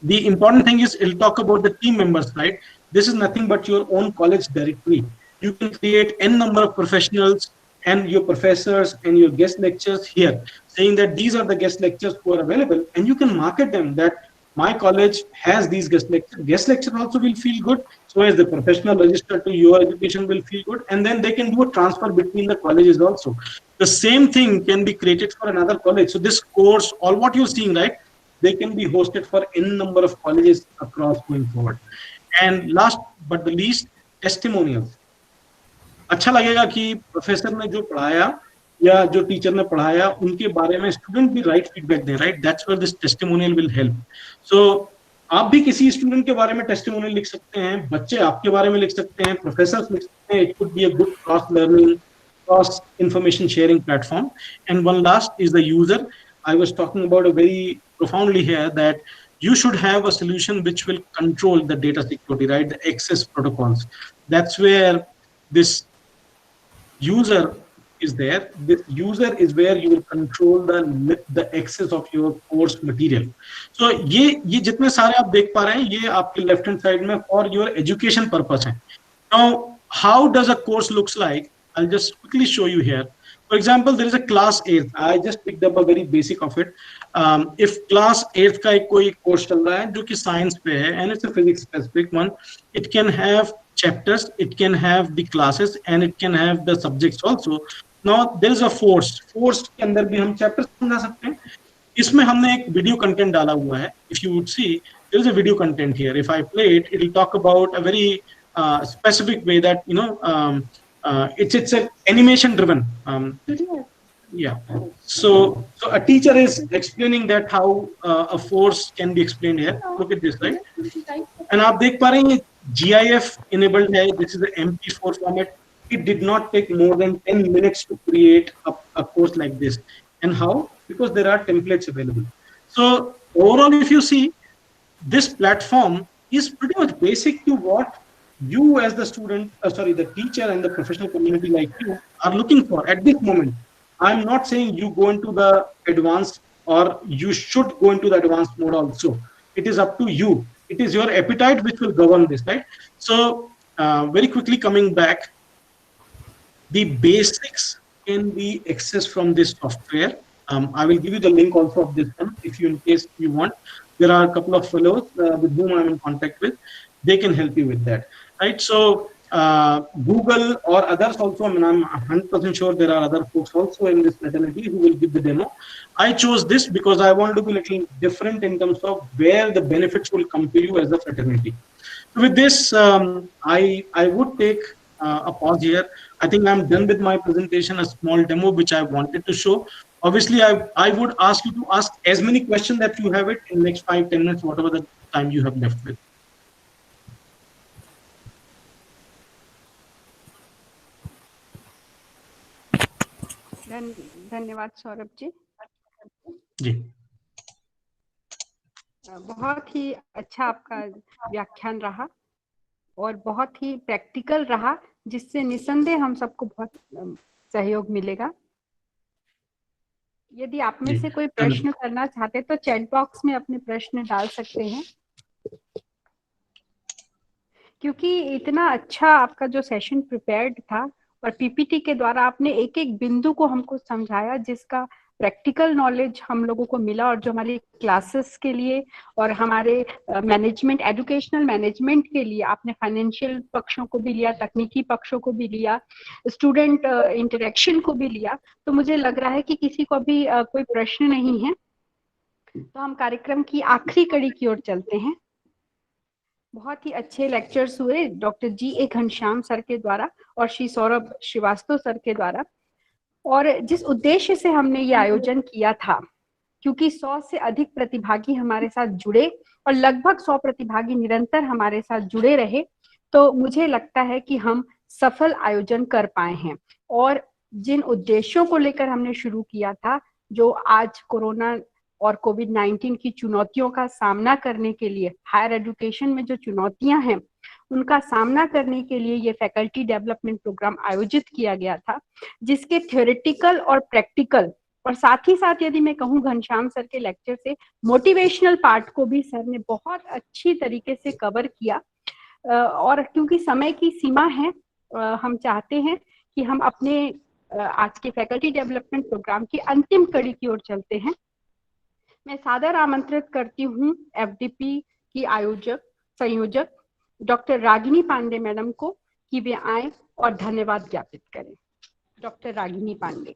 The important thing is it'll talk about the team members, right? This is nothing but your own college directory. You can create n number of professionals and your professors and your guest lectures here, saying that these are the guest lectures who are available, and you can market them that my college has these guest lectures. Guest lecture also will feel good, so as the professional register to your education will feel good, and then they can do a transfer between the colleges also. The same thing can be created for another college. So this course, all what you're seeing, right, they can be hosted for n number of colleges across going forward. And last but the least, testimonials. अच्छा लगेगा कि professor ने जो पढ़ाया या जो teacher ने पढ़ाया उनके बारे में स्टूडेंट भी राइट फीडबैक दें, right? That's where this testimonial will help. So आप भी किसी स्टूडेंट के बारे में टेस्टिमोनियल लिख सकते हैं, बच्चे आपके बारे में लिख सकते हैं, प्रोफेसर्स लिख सकते हैं. It could be a good cross learning, cross information sharing platform. And one last is the user. I was talking about a very profoundly here that you should have a solution which will control the data security, right? The access protocols. That's where this user is there. This user is where you will control the access of your course material. So ये जितने सारे आप देख पा रहे हैं ये आपके लेफ्ट हैंड साइड में for your education purpose है. Now how does a course looks like? I'll just quickly show you here. For example, there is a class 8th. I just picked up a very basic of it. If class 8th का एक कोई course चल रहा है जो कि science पे है, and it's a physics specific one, it can have chapters, it can have the classes, and it can have the subjects also. Now there is a forced के अंदर भी हम chapters समझा सकते हैं. इसमें हमने एक video content डाला हुआ है. If you would see, there is a video content here. If I play it, it will talk about a very specific way that it's an animation driven. Yeah. So a teacher is explaining that how a force can be explained here. Look at this, right? And आप देख पा रहे हैं GIF enabled है. This is the MP4 format. It did not take more than 10 minutes to create a course like this. And how? Because there are templates available. So overall, if you see, this platform is pretty much basic to what you as the student, the teacher and the professional community like you are looking for at this moment. I'm not saying you go into the advanced or you should go into the advanced mode also. It is up to you. It is your appetite which will govern this, right? So very quickly coming back, the basics can be accessed from this software. I will give you the link also of this one if you in case you want. There are a couple of fellows with whom I'm in contact with. They can help you with that. Right, so Google or others also, I mean, I'm 100% sure there are other folks also in this fraternity who will give the demo. I chose this because I want to be a little different in terms of where the benefits will come to you as a fraternity. So with this, I would take a pause here. I think I'm done with my presentation, a small demo which I wanted to show. Obviously, I would ask you to ask as many questions that you have it in the next 5-10 minutes, whatever the time you have left with. धन्यवाद सौरभ जी. जी. बहुत ही अच्छा आपका व्याख्यान रहा और बहुत ही practical रहा, जिससे निसंदेह हम सबको बहुत सहयोग मिलेगा. यदि आप में से कोई प्रश्न करना चाहते तो चैट बॉक्स में अपने प्रश्न डाल सकते हैं. क्योंकि इतना अच्छा आपका जो सेशन प्रिपेयर्ड था और पीपीटी के द्वारा आपने एक एक बिंदु को हमको समझाया, जिसका प्रैक्टिकल नॉलेज हम लोगों को मिला और जो हमारी क्लासेस के लिए और हमारे मैनेजमेंट, एजुकेशनल मैनेजमेंट के लिए आपने फाइनेंशियल पक्षों को भी लिया, तकनीकी पक्षों को भी लिया, स्टूडेंट इंटरेक्शन को भी लिया, तो मुझे लग रहा है कि किसी को भी कोई प्रश्न नहीं है। तो हम कार्यक्रम की आखिरी कड़ी की ओर चलते हैं। बहुत ही अच्छे लेक्चर्स हुए डॉक्टर G.A. घनश्याम सर के द्वारा और श्री सौरभ श्रीवास्तव सर के द्वारा। और जिस उद्देश्य से हमने ये आयोजन किया था, क्योंकि 100 से अधिक प्रतिभागी हमारे साथ जुड़े और लगभग 100 प्रतिभागी निरंतर हमारे साथ जुड़े रहे, तो मुझे लगता है कि हम सफल आयोजन कर पाए हैं। और जिन उद्देश्यों को लेकर हमने शुरू किया था, जो आज कोरोना और कोविड-19 की चुनौतियों का सामना करने के लिए, हायर एजुकेशन में जो चुनौतियां हैं उनका सामना करने के लिए ये फैकल्टी डेवलपमेंट प्रोग्राम आयोजित किया गया था, जिसके थ्योरेटिकल और प्रैक्टिकल और साथ ही साथ यदि मैं कहूँ घनश्याम सर के लेक्चर से मोटिवेशनल पार्ट को भी सर ने बहुत अच्छी तरीके से कवर किया। और क्योंकि समय की सीमा है, हम चाहते हैं कि हम अपने आज के फैकल्टी डेवलपमेंट प्रोग्राम की अंतिम कड़ी की ओर चलते हैं। मैं सादर आमंत्रित करती हूँ FDP की संयोजक डॉक्टर रागिनी पांडे मैडम को कि वे आए और धन्यवाद ज्ञापित करें। Doctor Ragini Pandey.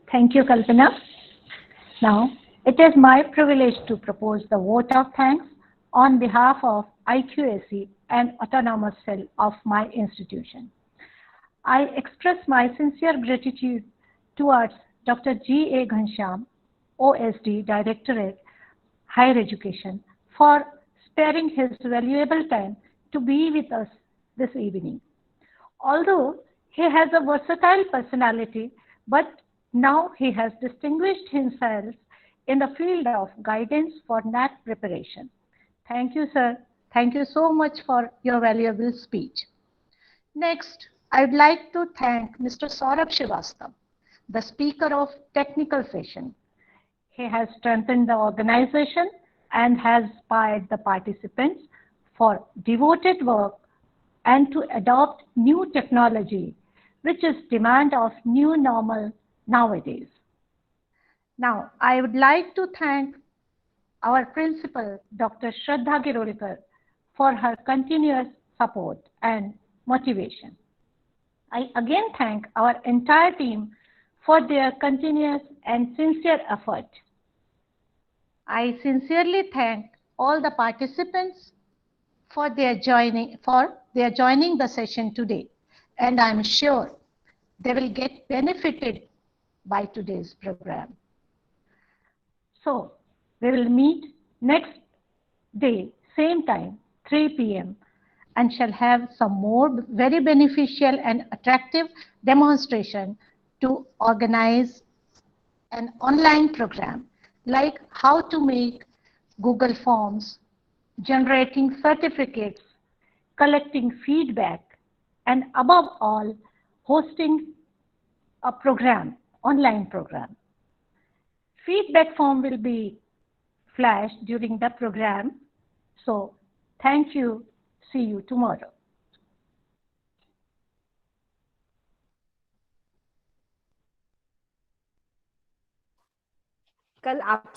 Thank you, Kalpana. Now, it is my privilege to propose the vote of thanks on behalf of IQAC and Autonomous Cell of my institution. I express my sincere gratitude towards Dr. G.A. Ghanshyam, OSD Directorate, Higher Education, for sparing his valuable time to be with us this evening. Although he has a versatile personality, but now he has distinguished himself in the field of guidance for NAT preparation. Thank you, sir. Thank you so much for your valuable speech. Next, I would like to thank Mr. Saurabh Srivastava, the speaker of technical session. He has strengthened the organization and has inspired the participants for devoted work and to adopt new technology, which is demand of new normal nowadays. Now, I would like to thank our principal, Dr. Shraddha Girolkar, for her continuous support and motivation. I again thank our entire team for their continuous and sincere effort. I sincerely thank all the participants for their joining the session today, and I'm sure they will get benefited by today's program. So we will meet next day, same time, 3 p.m. and shall have some more very beneficial and attractive demonstration to organize an online program like how to make Google Forms, generating certificates, collecting feedback, and above all, hosting a program, online program. Feedback form will be flashed during the program. So thank you. See you tomorrow. कल आप